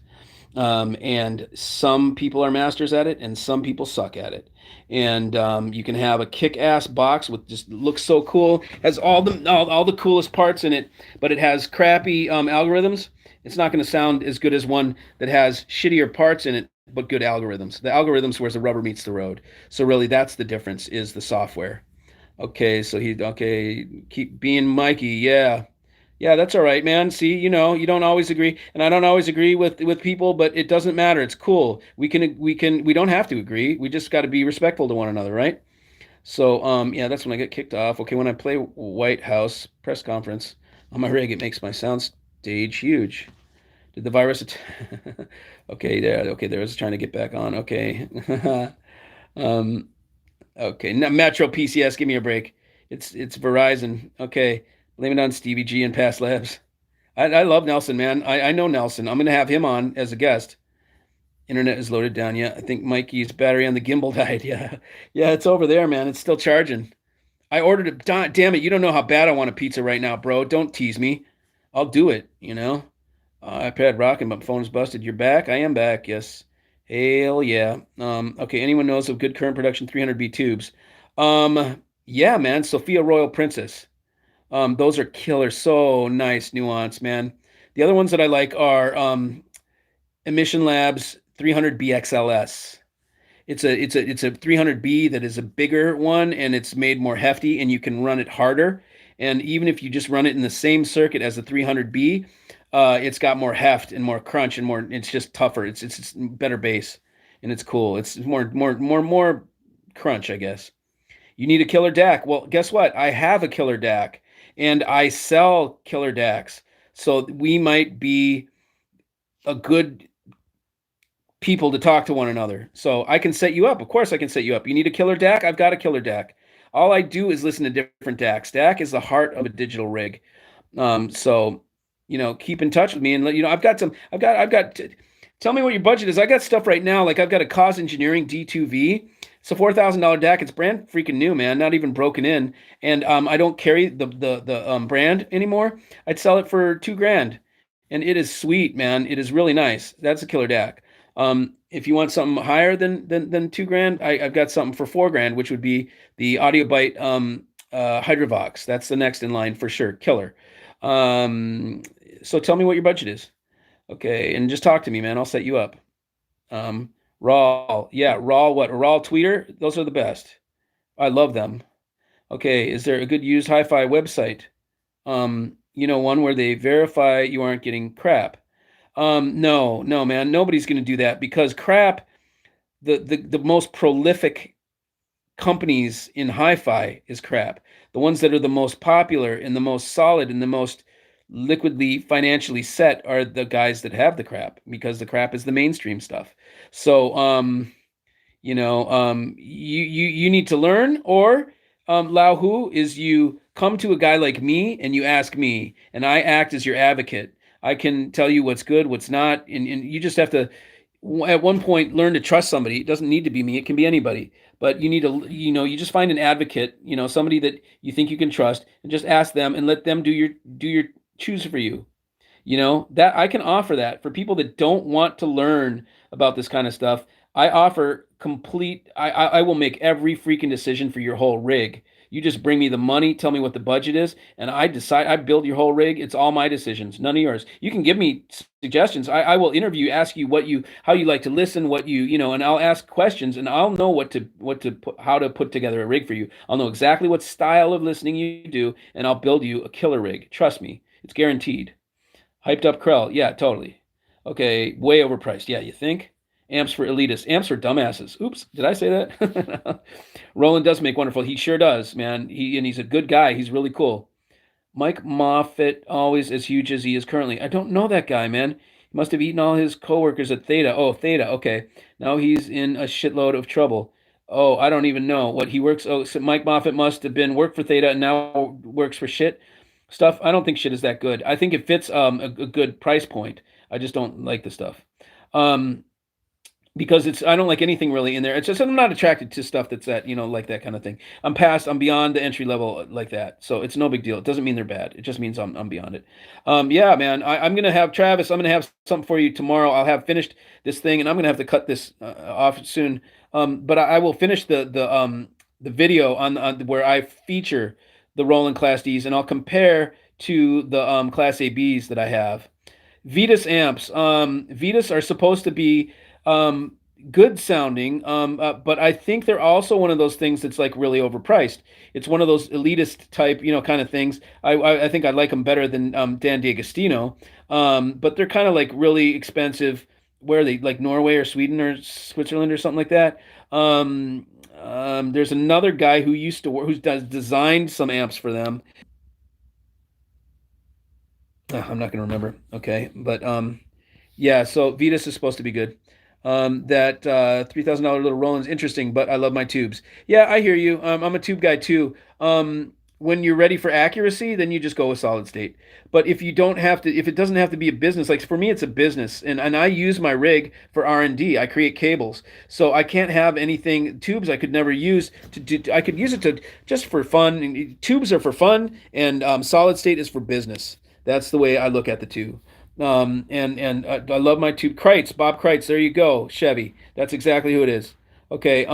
And some people are masters at it, and some people suck at it. And you can have a kick-ass box with just looks so cool, has all the coolest parts in it, but it has crappy algorithms. It's not going to sound as good as one that has shittier parts in it but good algorithms. The algorithms where the rubber meets the road. So really, that's the difference is the software. Okay, so keep being Mikey. Yeah. Yeah, that's all right, man. See, you don't always agree, and I don't always agree with people, but it doesn't matter. It's cool. We don't have to agree. We just got to be respectful to one another, right? So, yeah, that's when I get kicked off. Okay, when I play White House press conference on my rig, it makes my sound stage huge. Did the virus? Okay, there. Okay, there. I was trying to get back on. Okay. um, okay. Now, Metro PCS, give me a break. It's Verizon. Okay, blame it on Stevie G and Past Labs. I love Nelson, man. I know Nelson. I'm gonna have him on as a guest. Internet is loaded down. Yeah, I think Mikey's battery on the gimbal died. Yeah, yeah, it's over there, man. It's still charging. I ordered it. Damn it! You don't know how bad I want a pizza right now, bro. Don't tease me. I'll do it. iPad rocking, but phone's busted. You're back? I am back, yes. Hell yeah. Okay, anyone knows of good current production 300B tubes? Yeah, man. Sophia Royal Princess. Those are killer. So nice, nuance, man. The other ones that I like are Emission Labs 300BXLS. It's a 300B that is a bigger one and it's made more hefty and you can run it harder. And even if you just run it in the same circuit as the 300B, it's got more heft and more crunch and more. It's just tougher. It's better bass and it's cool. It's more crunch, I guess. You need a killer DAC. Well, guess what? I have a killer DAC and I sell killer DACs. So we might be a good people to talk to one another. So I can set you up. Of course, I can set you up. You need a killer DAC? I've got a killer DAC. All I do is listen to different DACs. DAC is the heart of a digital rig. So keep in touch with me and let I've got some. I've got. Tell me what your budget is. I got stuff right now. Like I've got a Cause Engineering D2V. It's a $4,000 DAC. It's brand freaking new, man. Not even broken in. And I don't carry the brand anymore. I'd sell it for $2,000, and it is sweet, man. It is really nice. That's a killer DAC. If you want something higher than $2,000, I've got something for $4,000, which would be the AudioBite Hydrovox. That's the next in line for sure. Killer. So tell me what your budget is. Okay, and just talk to me, man. I'll set you up. Raw, yeah, Raw. What? Raw Tweeter? Those are the best. I love them. Okay, is there a good used hi-fi website? One where they verify you aren't getting crap. No, man, nobody's going to do that because crap. The most prolific companies in hi-fi is crap. The ones that are the most popular and the most solid and the most liquidly financially set are the guys that have the crap because the crap is the mainstream stuff. So you need to learn, or Lao Hu is you come to a guy like me and you ask me and I act as your advocate. I can tell you what's good, what's not, and you just have to at one point learn to trust somebody. It doesn't need to be me, it can be anybody, but you need to you just find an advocate, somebody that you think you can trust, and just ask them and let them do your choose for you. That I can offer that for people that don't want to learn about this kind of stuff. I offer complete. I will make every freaking decision for your whole rig. You just bring me the money, tell me what the budget is, and I decide. I build your whole rig. It's all my decisions, none of yours. You can give me suggestions. I will interview, ask you how you like to listen, and I'll ask questions, and I'll know how to put together a rig for you. I'll know exactly what style of listening you do, and I'll build you a killer rig. Trust me, it's guaranteed. Hyped up Krell, yeah, totally. Okay, way overpriced. Yeah, you think? Amps for elitists. Amps for dumbasses. Oops, did I say that? Rowland does make wonderful. He sure does, man. He's a good guy. He's really cool. Mike Moffat, always as huge as he is currently. I don't know that guy, man. He must have eaten all his coworkers at Theta. Oh, Theta. Okay. Now he's in a shitload of trouble. Oh, I don't even know what he works. Oh, so Mike Moffat must have been work for Theta and now works for shit stuff. I don't think shit is that good. I think it fits a good price point. I just don't like the stuff. Um, because I don't like anything really in there. It's just I'm not attracted to stuff that's that, like that kind of thing. I'm beyond the entry level like that. So it's no big deal. It doesn't mean they're bad. It just means I'm beyond it. Yeah, man. I'm gonna have Travis. I'm gonna have something for you tomorrow. I'll have finished this thing, and I'm gonna have to cut this off soon. But I will finish the video on where I feature the Rowland Class Ds, and I'll compare to the Class A Bs that I have. Vetus amps. Vetus are supposed to be good sounding, but I think they're also one of those things that's like really overpriced. It's one of those elitist type, kind of things. I think I like them better than Dan D'Agostino, but they're kind of like really expensive. Where are they, like Norway or Sweden or Switzerland or something like that? There's another guy who used to work, who's designed some amps for them. I'm not going to remember. Okay, but yeah. So Vetus is supposed to be good. That $3,000 little Roland's interesting, but I love my tubes. Yeah, I hear you. I'm a tube guy too. When you're ready for accuracy, then you just go with solid state. But if you don't have to, if it doesn't have to be a business, like for me, it's a business, and I use my rig for R&D. I create cables, so I can't have anything tubes I could never use to do. I could use it to just for fun. And tubes are for fun, and solid state is for business. That's the way I look at the two. And I love my tube. Kreitz, Bob Kreitz. There you go, Chevy. That's exactly who it is. Okay.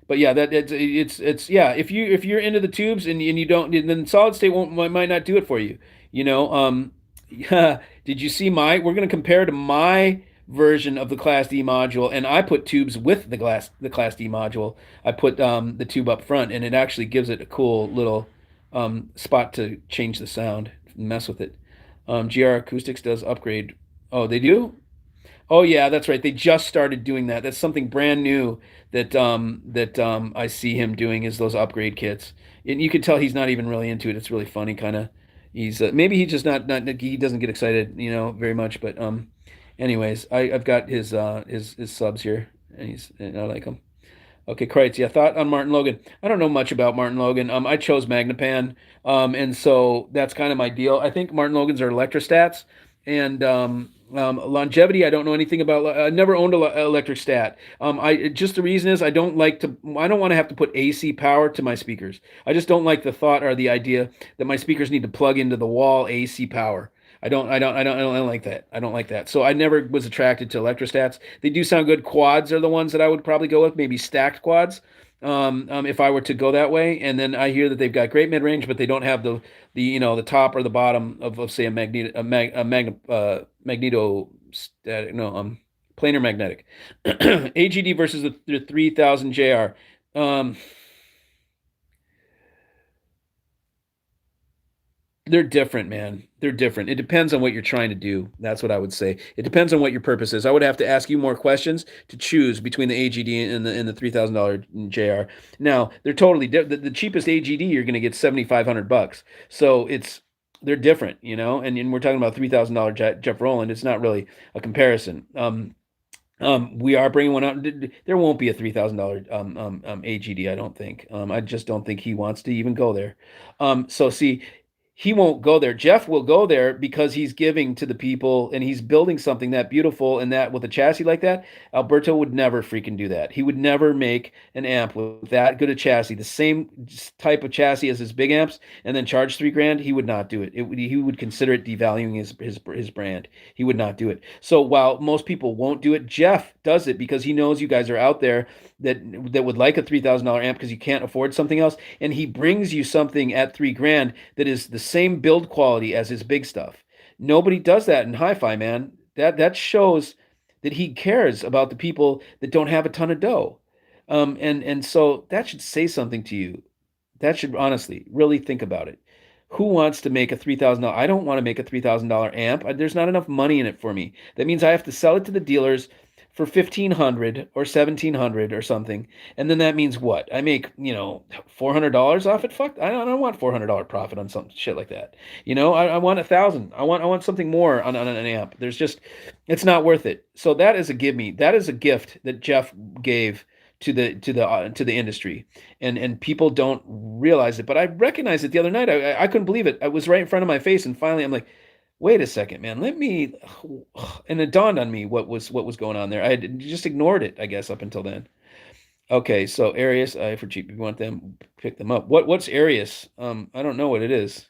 But yeah, that it's yeah. If you're into the tubes and you don't, then solid state won't might not do it for you. Yeah. Did you see my? We're gonna compare to my version of the Class D module, and I put tubes with the Class D module. I put the tube up front, and it actually gives it a cool little spot to change the sound, mess with it. GR Acoustics does upgrade. Oh, they do? Oh yeah, that's right. They just started doing that. That's something brand new that I see him doing is those upgrade kits. And you can tell he's not even really into it. It's really funny, kind of. He's maybe he's just not he doesn't get excited, very much. But anyways, I've got his subs here, and I like him. Okay, Kreitz. Yeah, thought on Martin Logan. I don't know much about Martin Logan. I chose Magnapan, and so that's kind of my deal. I think Martin Logan's are electrostats, and longevity. I don't know anything about. I never owned a electric stat. I just the reason is I don't like to. I don't want to have to put AC power to my speakers. I just don't like the thought or the idea that my speakers need to plug into the wall AC power. I don't like that. I don't like that. So I never was attracted to electrostats. They do sound good. Quads are the ones that I would probably go with, maybe stacked quads. If I were to go that way, and then I hear that they've got great mid range, but they don't have the top or the bottom of say a magneto static, no planar magnetic. AGD versus the 3000 JR. They're different, man. They're different. It depends on what you're trying to do. That's what I would say. It depends on what your purpose is. I would have to ask you more questions to choose between the AGD and the $3,000 JR. Now, they're totally different. The cheapest AGD you're going to get $7,500. So they're different, and we're talking about $3,000 Jeff Rowland. It's not really a comparison. We are bringing one out. There won't be a $3,000 AGD, I don't think. I just don't think he wants to even go there. So see, he won't go there. Jeff will go there because he's giving to the people and he's building something that beautiful and that with a chassis like that. Alberto would never freaking do that. He would never make an amp with that good a chassis, the same type of chassis as his big amps, and then charge $3,000. He would not do it. He would consider it devaluing his brand. He would not do it. So while most people won't do it, Jeff does it because he knows you guys are out there that would like a $3,000 amp because you can't afford something else, and he brings you something at $3,000 that is the same build quality as his big stuff. Nobody does that in hi-fi, man. That shows that he cares about the people that don't have a ton of dough. And so that should say something to you. That should honestly really think about it. Who wants to make a $3,000? I don't want to make a $3,000 amp. There's not enough money in it for me. That means I have to sell it to the dealers for 1,500 or 1,700 or something, and then that means what? I make, $400 off it? Fuck, I don't want $400 profit on some shit like that. I want 1,000. I want something more on an amp. It's not worth it. So that is a give me. That is a gift that Jeff gave to the industry, and people don't realize it. But I recognized it the other night. I couldn't believe it. I was right in front of my face, and finally I'm like, wait a second, man. Let me. And it dawned on me what was going on there. I had just ignored it, I guess, up until then. Okay, so Arius, for cheap. If you want them, pick them up. What's Arius? I don't know what it is.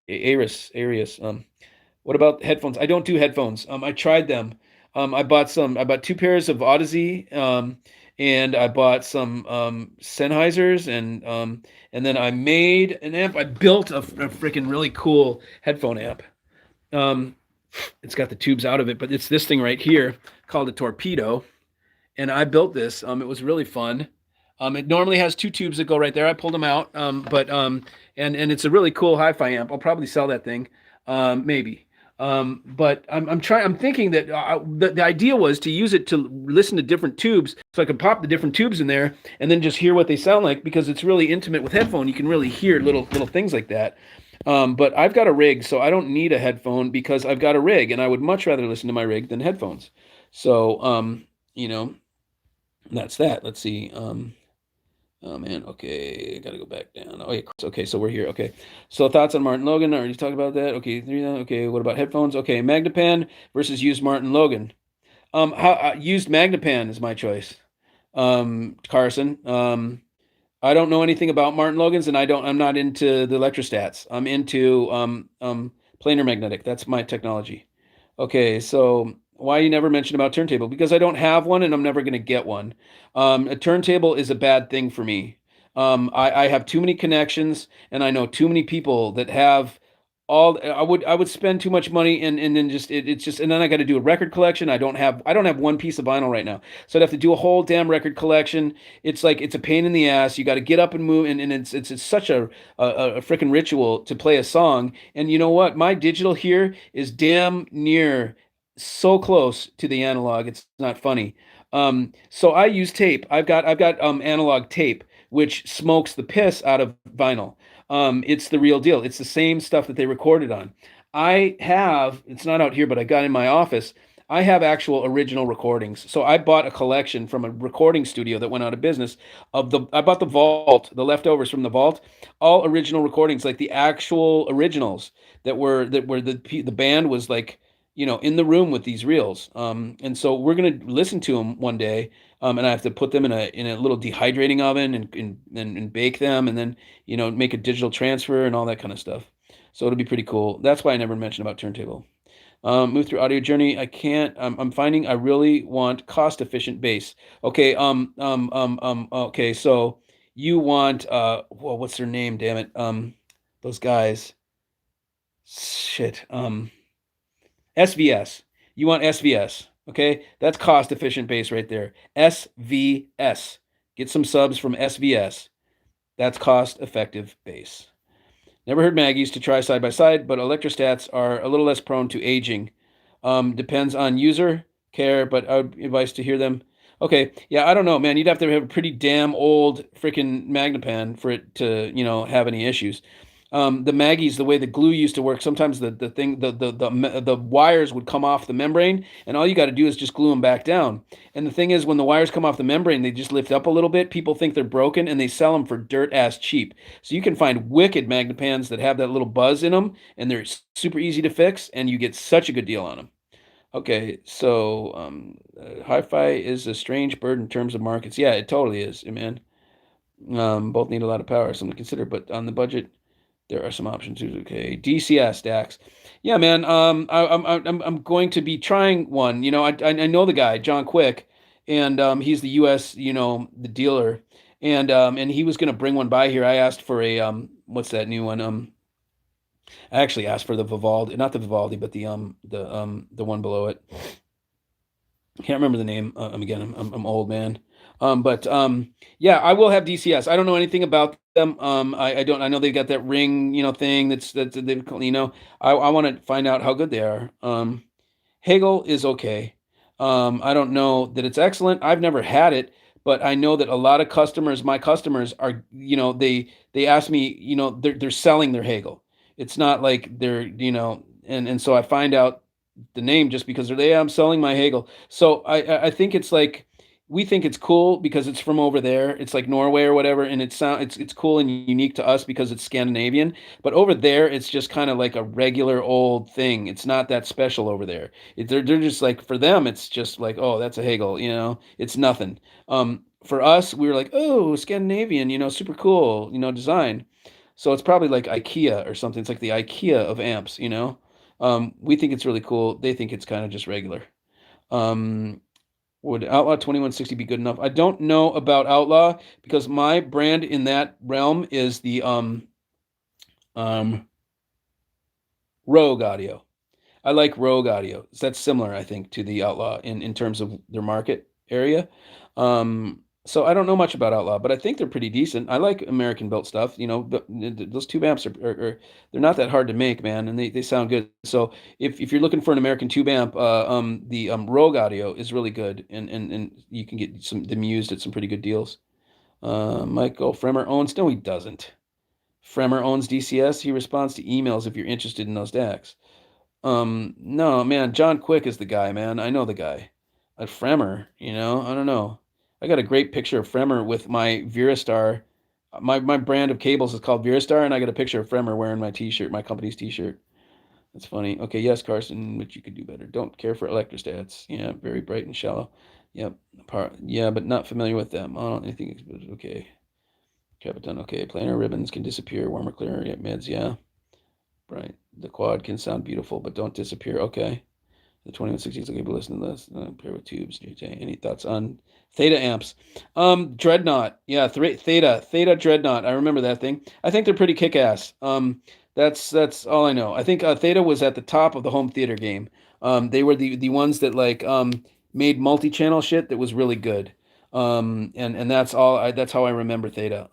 Arius. What about headphones? I don't do headphones. I tried them. I bought some. I bought two pairs of Odyssey. And I bought some Sennheisers, and then I made an amp. I built a freaking really cool headphone amp. It's got the tubes out of it, but it's this thing right here called a Torpedo, and I built this. It was really fun. It normally has two tubes that go right there. I pulled them out, and it's a really cool hi-fi amp. I'll probably sell that thing, maybe. But I'm thinking that the idea was to use it to listen to different tubes, so I could pop the different tubes in there and then just hear what they sound like, because it's really intimate with headphone. You can really hear little things like that. But I've got a rig, so I don't need a headphone because I've got a rig, and I would much rather listen to my rig than headphones. So, that's that. Let's see. Oh man, okay, I gotta go back down. Oh yeah, okay, so we're here. Okay, so thoughts on Martin Logan? I already talked about that. Okay, okay. What about headphones? Okay, Magnepan versus used Martin Logan. Used Magnepan is my choice. Carson. I don't know anything about Martin Logan's, and I'm not into the electrostats. I'm into planar magnetic. That's my technology. Okay, so why you never mentioned about turntable? Because I don't have one, and I'm never going to get one. A turntable is a bad thing for me. I have too many connections, and I know too many people that have all. I would spend too much money, and then it's just, and then I got to do a record collection. I don't have one piece of vinyl right now, so I'd have to do a whole damn record collection. It's like it's a pain in the ass. You got to get up and move, and it's such a freaking ritual to play a song. And you know what? My digital here is damn near so close to the analog. It's not funny. So I use tape. I've got analog tape, which smokes the piss out of vinyl. It's the real deal. It's the same stuff that they recorded on. It's not out here, but I got in my office. I have actual original recordings. So I bought a collection from a recording studio that went out of business I bought the vault, the leftovers from the vault, all original recordings, like the actual originals that were the band was like, in the room with these reels. And so we're gonna listen to them one day, and I have to put them in a little dehydrating oven and bake them, and then make a digital transfer and all that kind of stuff. So it'll be pretty cool. That's why I never mentioned about turntable. Move through audio journey. I can't. I'm finding I really want cost efficient bass. Okay. Okay. So you want well, what's their name? Damn it. Those guys. Shit. SVS. You want SVS. Okay. That's cost efficient bass right there. SVS. Get some subs from SVS. That's cost effective bass. Never heard Maggie's to try side by side, but electrostats are a little less prone to aging. Depends on user care, but I would advise to hear them. Okay, yeah, I don't know, man. You'd have to have a pretty damn old freaking Magnepan for it to, have any issues. The Maggies, the way the glue used to work, sometimes the wires would come off the membrane, and all you got to do is just glue them back down. And the thing is, when the wires come off the membrane, they just lift up a little bit. People think they're broken, and they sell them for dirt ass cheap. So you can find wicked Magnepans that have that little buzz in them, and they're super easy to fix, and you get such a good deal on them. Okay, so hi-fi is a strange bird in terms of markets. Yeah, it totally is, man. Both need a lot of power, something to consider, but on the budget, there are some options too. Okay, DCS DACs. Yeah, man. I'm going to be trying one. I know the guy, John Quick, and he's the U.S. The dealer, and he was going to bring one by here. I asked for a what's that new one? I actually asked for the Vivaldi, not the Vivaldi, but the one below it. Can't remember the name. Again, I'm old, man. But yeah, I will have DCS. I don't know anything about them. I don't. I know they got that ring, thing that they've. I want to find out how good they are. Hegel is okay. I don't know that it's excellent. I've never had it, but I know that a lot of customers, my customers are, they ask me, they're selling their Hagel. It's not like they're, and so I find out the name just because they're, I'm selling my Hagel. So I think it's like we think it's cool because it's from over there. It's like Norway or whatever, and it's cool and unique to us because it's Scandinavian. But over there, it's just kind of like a regular old thing. It's not that special over there. They're just like for them, it's just like, oh, that's a Hagel, it's nothing. For us, we were like, oh, Scandinavian, super cool, design. So it's probably like IKEA or something. It's like the IKEA of amps, we think it's really cool. They think it's kind of just regular. Um, would Outlaw 2160 be good enough? I don't know about Outlaw because my brand in that realm is the um Rogue Audio. I like Rogue Audio. That's similar, I think, to the Outlaw in terms of their market area. So I don't know much about Outlaw, but I think they're pretty decent. I like American built stuff, but those tube amps they're not that hard to make, man, and they sound good. So if you're looking for an American tube amp, the Rogue Audio is really good, and you can get them used at some pretty good deals. Michael Fremer owns, no, he doesn't. Fremer owns DCS. He responds to emails if you're interested in those DACs. No, man, John Quick is the guy, man. I know the guy. At Fremer, I don't know. I got a great picture of Fremer with my Virastar. My brand of cables is called Virastar, and I got a picture of Fremer wearing my t-shirt, my company's t-shirt. That's funny. Okay, yes, Carson, which you could do better. Don't care for electrostats. Yeah, very bright and shallow. Yep. Yeah, but not familiar with them. I don't anything. Okay. Capitan. Okay. Planar ribbons can disappear. Warmer, clearer. Yeah, mids. Yeah. Right. The quad can sound beautiful, but don't disappear. Okay. The 2160 is okay, but listen to this. Pair with tubes. Any thoughts on Theta amps? Dreadnought. Yeah, Theta Dreadnought. I remember that thing. I think they're pretty kick-ass. That's all I know. I think Theta was at the top of the home theater game. They were the ones that like made multi-channel shit that was really good. And that's all. That's how I remember Theta.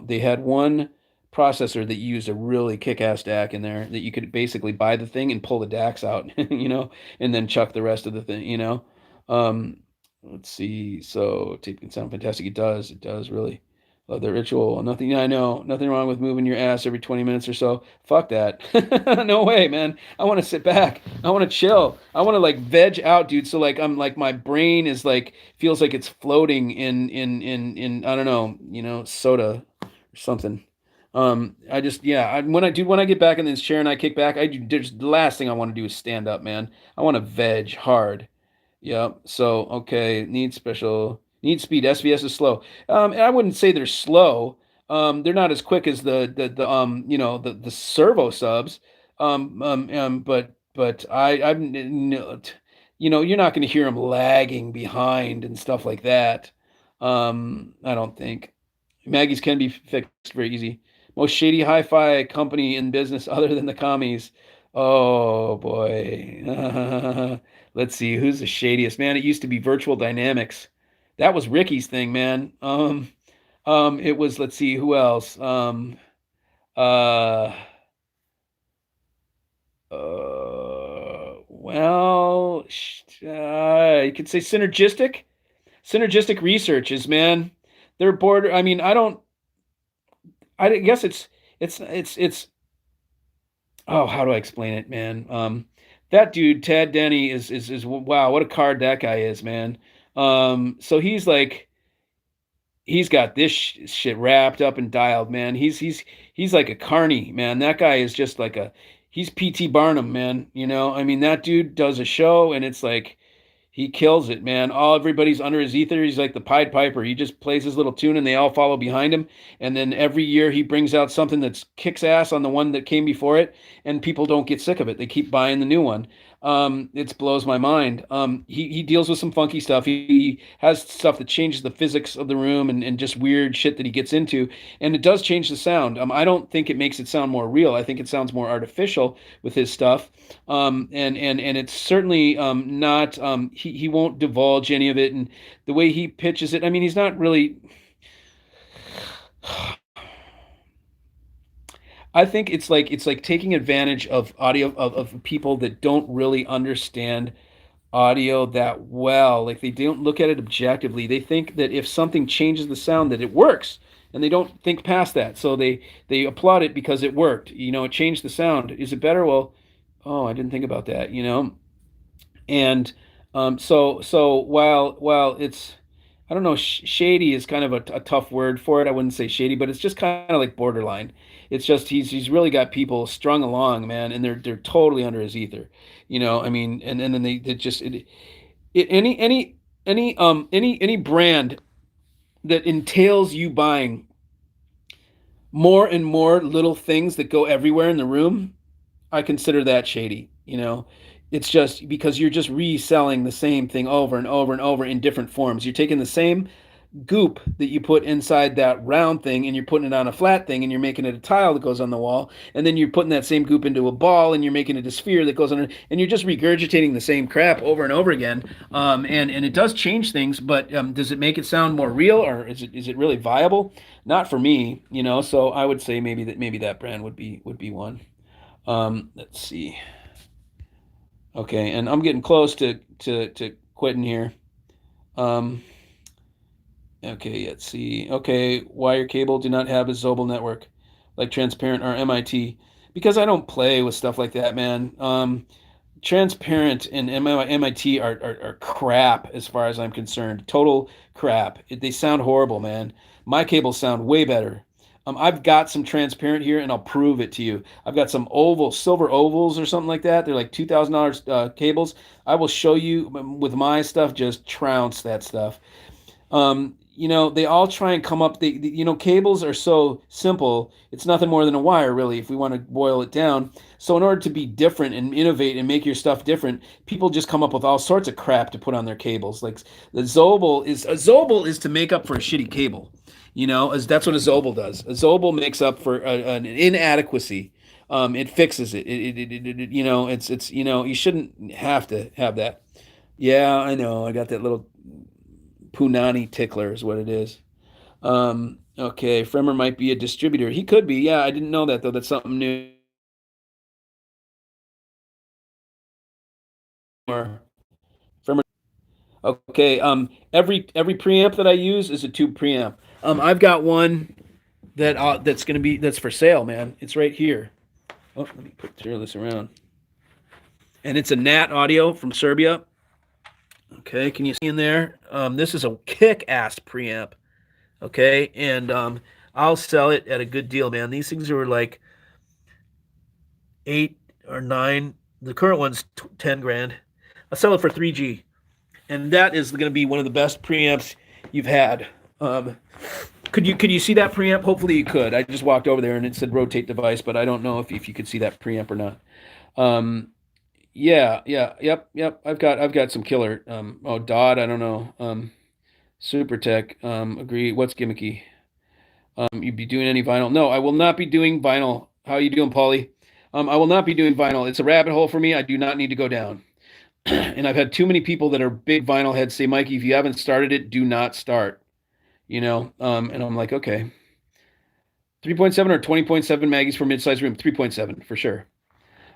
They had one processor that used a really kick-ass DAC in there that you could basically buy the thing and pull the DACs out, and then chuck the rest of the thing. Um, let's see. So tape can sound fantastic. It does. It does really. Love the ritual. Nothing. I know. Nothing wrong with moving your ass every 20 minutes or so. Fuck that. No way, man. I want to sit back. I want to chill. I want to like veg out, dude. So like I'm like my brain is like feels like it's floating in I don't know, soda or something. I just yeah, when I get back in this chair and I kick back, just the last thing I want to do is stand up, man. I want to veg hard. Yeah. So okay, need speed. SVS is slow. And I wouldn't say they're slow. They're not as quick as the the servo subs. But you're not going to hear them lagging behind and stuff like that. I don't think. Maggie's can be fixed very easy. Most shady hi-fi company in business other than the commies. Oh boy. Let's see who's the shadiest. Man, it used to be Virtual Dynamics. That was Ricky's thing, man. It was, let's see, who else? Uh well, you could say Synergistic Research is, man. They're border. I mean, I guess it's. Oh, how do I explain it, man? That dude, Tad Denny, is wow, what a card that guy is, man. So he's like, he's got this shit wrapped up and dialed, man. He's like a carny, man. That guy is just like he's P.T. Barnum, man. I mean, that dude does a show, and it's like he kills it, man. Everybody's under his ether. He's like the Pied Piper. He just plays his little tune and they all follow behind him. And then every year he brings out something that's kicks ass on the one that came before it, and people don't get sick of it. They keep buying the new one. It blows my mind. He deals with some funky stuff. He has stuff that changes the physics of the room and just weird shit that he gets into. And it does change the sound. I don't think it makes it sound more real. I think it sounds more artificial with his stuff. And it's certainly not he won't divulge any of it, and the way he pitches it, I mean, he's not really. I think it's like taking advantage of audio of people that don't really understand audio that well. Like they don't look at it objectively. They think that if something changes the sound that it works, and they don't think past that. So they applaud it because it worked. You know, it changed the sound. Is it better? Well, oh, I didn't think about that, you know. And so while it's I don't know, shady is kind of a tough word for it. I wouldn't say shady, but it's just kind of like borderline. It's just he's really got people strung along, man, and they're totally under his ether. You know, I mean, and then they just any brand that entails you buying more and more little things that go everywhere in the room, I consider that shady. You know, it's just because you're just reselling the same thing over and over and over in different forms. You're taking the same goop that you put inside that round thing and you're putting it on a flat thing and you're making it a tile that goes on the wall, and then you're putting that same goop into a ball and you're making it a sphere that goes on, and you're just regurgitating the same crap over and over again. And it does change things, but does it make it sound more real, or is it really viable? Not for me, you know. So I would say maybe that brand would be one. Let's see. Okay, and I'm getting close to quitting here. Um, okay, let's see. Okay, wire cable do not have a Zobel network like Transparent or MIT because I don't play with stuff like that, man. Transparent and MIT are crap as far as I'm concerned. Total crap. They sound horrible, man. My cables sound way better. I've got some transparent here, and I'll prove it to you. I've got some silver ovals or something like that. They're like $2,000 cables. I will show you with my stuff. Just trounce that stuff. You know, they all try and come up. You know, cables are so simple. It's nothing more than a wire, really, if we want to boil it down. So in order to be different and innovate and make your stuff different, people just come up with all sorts of crap to put on their cables. Like a Zobel is to make up for a shitty cable. You know, as that's what a Zobel does. A Zobel makes up for an inadequacy. It fixes it. You know, it's you know, you shouldn't have to have that. Yeah, I know. I got that little punani tickler is what it is. Okay, Fremer might be a distributor. He could be. Yeah, I didn't know that though. That's something new. Fremer. Okay. Every preamp that I use is a tube preamp. I've got one that's for sale, man. It's right here. Oh, let me turn this around. And it's a Nat Audio from Serbia. Okay, can you see in there? This is a kick-ass preamp. Okay, and I'll sell it at a good deal, man. These things are like 8 or 9. The current one's 10 grand. I'll sell it for 3G, and that is going to be one of the best preamps you've had. Could you see that preamp? Hopefully you could. I just walked over there and it said rotate device, but I don't know if you could see that preamp or not. Yeah, yep. I've got some killer. Dodd, I don't know. Super Tech, agree. What's gimmicky? You'd be doing any vinyl? No, I will not be doing vinyl. How you doing, Paulie? I will not be doing vinyl. It's a rabbit hole for me. I do not need to go down. And I've had too many people that are big vinyl heads say, Mikey, if you haven't started it, do not start. You know, and I'm like, okay. 3.7 or 20.7 Maggies for mid-sized room. 3.7 for sure.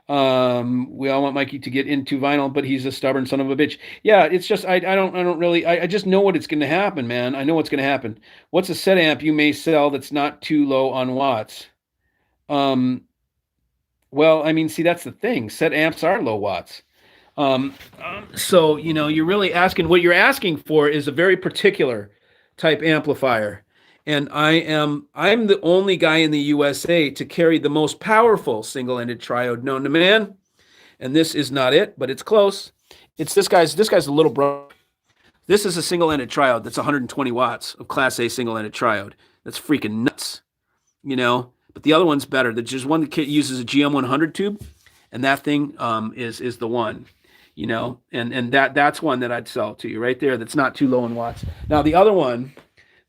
We all want Mikey to get into vinyl, but he's a stubborn son of a bitch. Yeah, it's just I don't really I just know what it's going to happen, man. I know what's going to happen. What's a set amp you may sell that's not too low on watts? Well, I mean, see, that's the thing. Set amps are low watts. So you know, you're really asking what you're asking for is a very particular type amplifier. And I'm the only guy in the USA to carry the most powerful single-ended triode known to man. And this is not it, but it's close. It's this guy's a little bro. This is a single-ended triode that's 120 watts of Class A single-ended triode. That's freaking nuts, you know. But the other one's better. There's just one that uses a GM100 tube, and that thing is the one, you know. And that's one that I'd sell to you right there. That's not too low in watts. Now the other one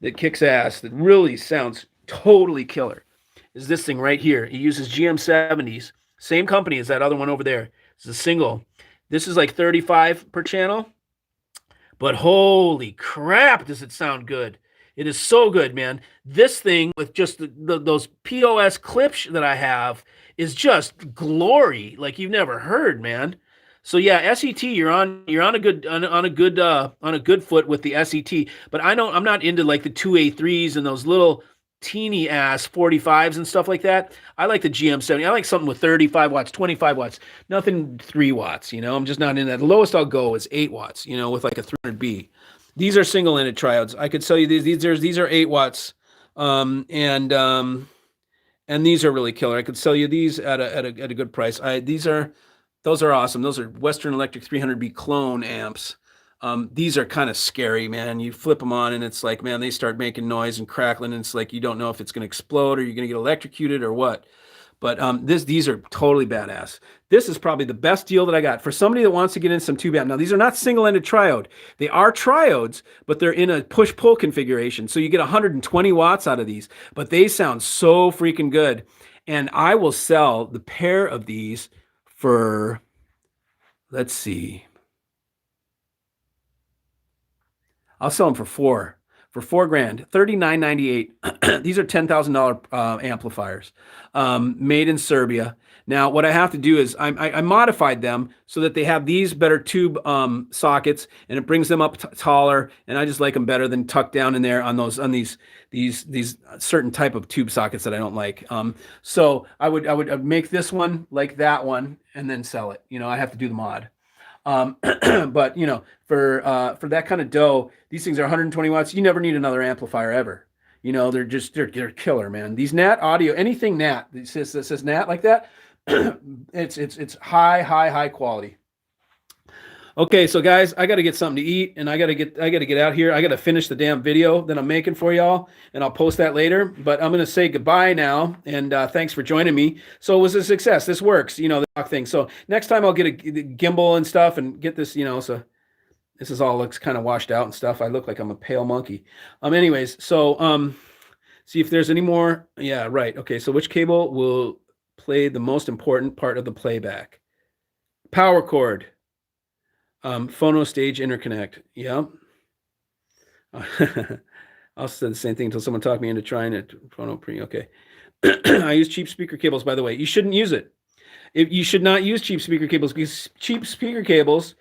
that kicks ass, that really sounds totally killer, is this thing right here. It uses GM70s, same company as that other one over there. It's a single. This is like 35 per channel, but holy crap, does it sound good. It is so good, man. This thing with just those POS clips that I have is just glory like you've never heard, man. So yeah, SET, you're on a good on a good foot with the SET. But I'm not into like the 2A3s and those little teeny ass 45s and stuff like that. I like the GM70. I like something with 35 watts, 25 watts, nothing 3 watts. I'm just not in that. The lowest I'll go is 8 watts. With like a 300B. These are single-ended triodes. I could sell you these are 8 watts, and these are really killer. I could sell you these at a good price. Those are awesome. Those are Western Electric 300B clone amps. These are kind of scary, man. You flip them on and it's like, man, they start making noise and crackling. And it's like, you don't know if it's going to explode or you're going to get electrocuted or what. But these are totally badass. This is probably the best deal that I got for somebody that wants to get in some tube amp. Now, these are not single-ended triode. They are triodes, but they're in a push-pull configuration. So you get 120 watts out of these, but they sound so freaking good. And I will sell the pair of these for, let's see, I'll sell them for $4,000, $39.98. These are $10,000 amplifiers, made in Serbia. Now, what I have to do is I modified them so that they have these better tube sockets, and it brings them up taller. And I just like them better than tucked down in there on these certain type of tube sockets that I don't like. So I would make this one like that one and then sell it. I have to do the mod. But for that kind of dough, these things are 120 watts. You never need another amplifier ever. They're killer, man. These Nat audio, anything Nat that says Nat like that, it's high quality. Okay, so guys, I got to get something to eat, and I got to get out here. I got to finish the damn video that I'm making for y'all, and I'll post that later. But I'm gonna say goodbye now, and thanks for joining me. So it was a success. This works, the dock thing. So next time I'll get a gimbal and stuff, and get this, so this is all looks kind of washed out and stuff. I look like I'm a pale monkey. Anyways, so see if there's any more. Yeah, right. Okay, so which cable will play the most important part of the playback? Power cord. Phono stage interconnect. Yeah. I'll say the same thing until someone talked me into trying it. Phono pre. Okay. I use cheap speaker cables, by the way. You shouldn't use it. You should not use cheap speaker cables, because cheap speaker cables,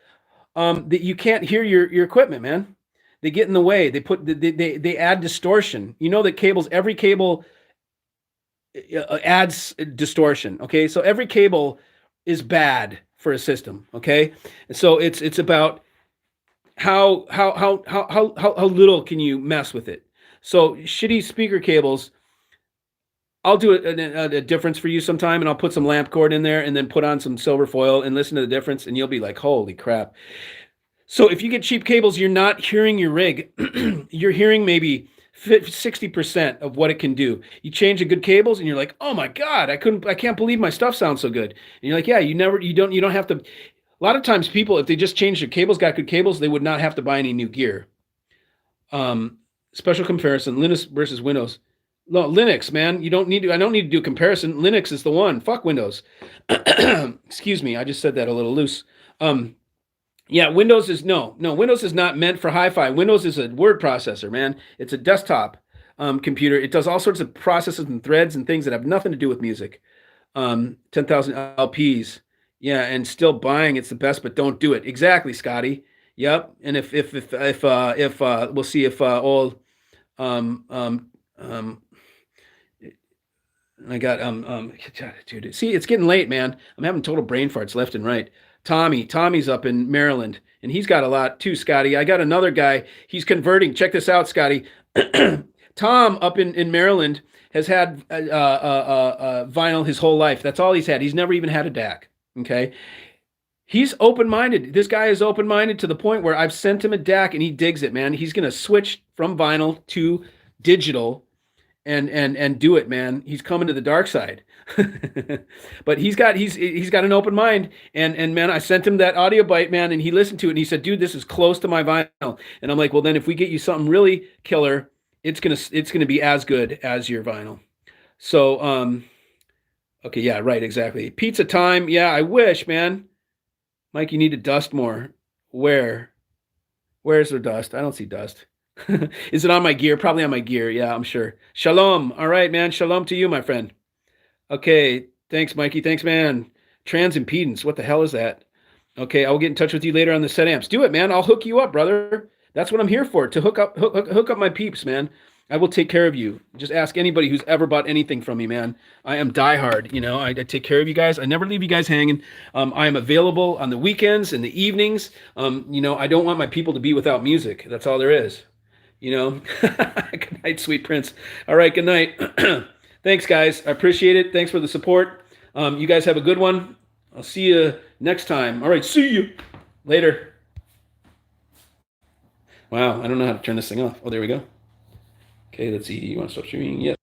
that you can't hear your equipment, man. They get in the way. They add distortion. That every cable adds distortion. Okay. So every cable is bad for a system. Okay. And so it's about how little can you mess with it. So shitty speaker cables, I'll do a difference for you sometime, and I'll put some lamp cord in there and then put on some silver foil and listen to the difference, and you'll be like, holy crap. So if you get cheap cables, you're not hearing your rig. You're hearing maybe 60% of what it can do. You change the good cables and you're like, oh my God, I can't believe my stuff sounds so good. And you're like, yeah, you don't have to. A lot of times people, if they just change their cables, got good cables, they would not have to buy any new gear. Special comparison, Linux versus Windows. No, Linux, man. I don't need to do a comparison. Linux is the one. Fuck Windows. Excuse me. I just said that a little loose. Yeah, Windows is Windows is not meant for hi-fi. Windows is a word processor, man. It's a desktop computer. It does all sorts of processes and threads and things that have nothing to do with music. 10,000 LPs. Yeah, and still buying it's the best, but don't do it. Exactly, Scotty. Yep. And if we'll see if all I got dude. See, it's getting late, man. I'm having total brain farts left and right. Tommy's up in Maryland, and he's got a lot too, Scotty. I got another guy. He's converting. Check this out, Scotty. Tom up in Maryland has had vinyl his whole life. That's all he's had. He's never even had a DAC. Okay. He's open-minded. This guy is open-minded to the point where I've sent him a DAC and he digs it, man. He's going to switch from vinyl to digital and do it, man. He's coming to the dark side. But he's got an open mind, and man, I sent him that audio bite, man, and he listened to it and he said, dude, this is close to my vinyl. And I'm like, well, then if we get you something really killer, it's gonna be as good as your vinyl. So okay, yeah, right, exactly. Pizza time. Yeah, I wish, man. Mike, you need to dust more. Where's the dust? I don't see dust. Is it on my gear? Probably on my gear. Yeah, I'm sure. Shalom. All right, man. Shalom to you, my friend. Okay. Thanks, Mikey. Thanks, man. Transimpedance. What the hell is that? Okay, I will get in touch with you later on the set amps. Do it, man. I'll hook you up, brother. That's what I'm here for, to hook up my peeps, man. I will take care of you. Just ask anybody who's ever bought anything from me, man. I am diehard. You know, I take care of you guys. I never leave you guys hanging. I am available on the weekends and the evenings. You know, I don't want my people to be without music. That's all there is. You know. Good night, sweet prince. All right, good night. Thanks, guys. I appreciate it. Thanks for the support. You guys have a good one. I'll see you next time. All right, see you later. Wow, I don't know how to turn this thing off. Oh, there we go. Okay, let's see. You want to stop streaming? Yes.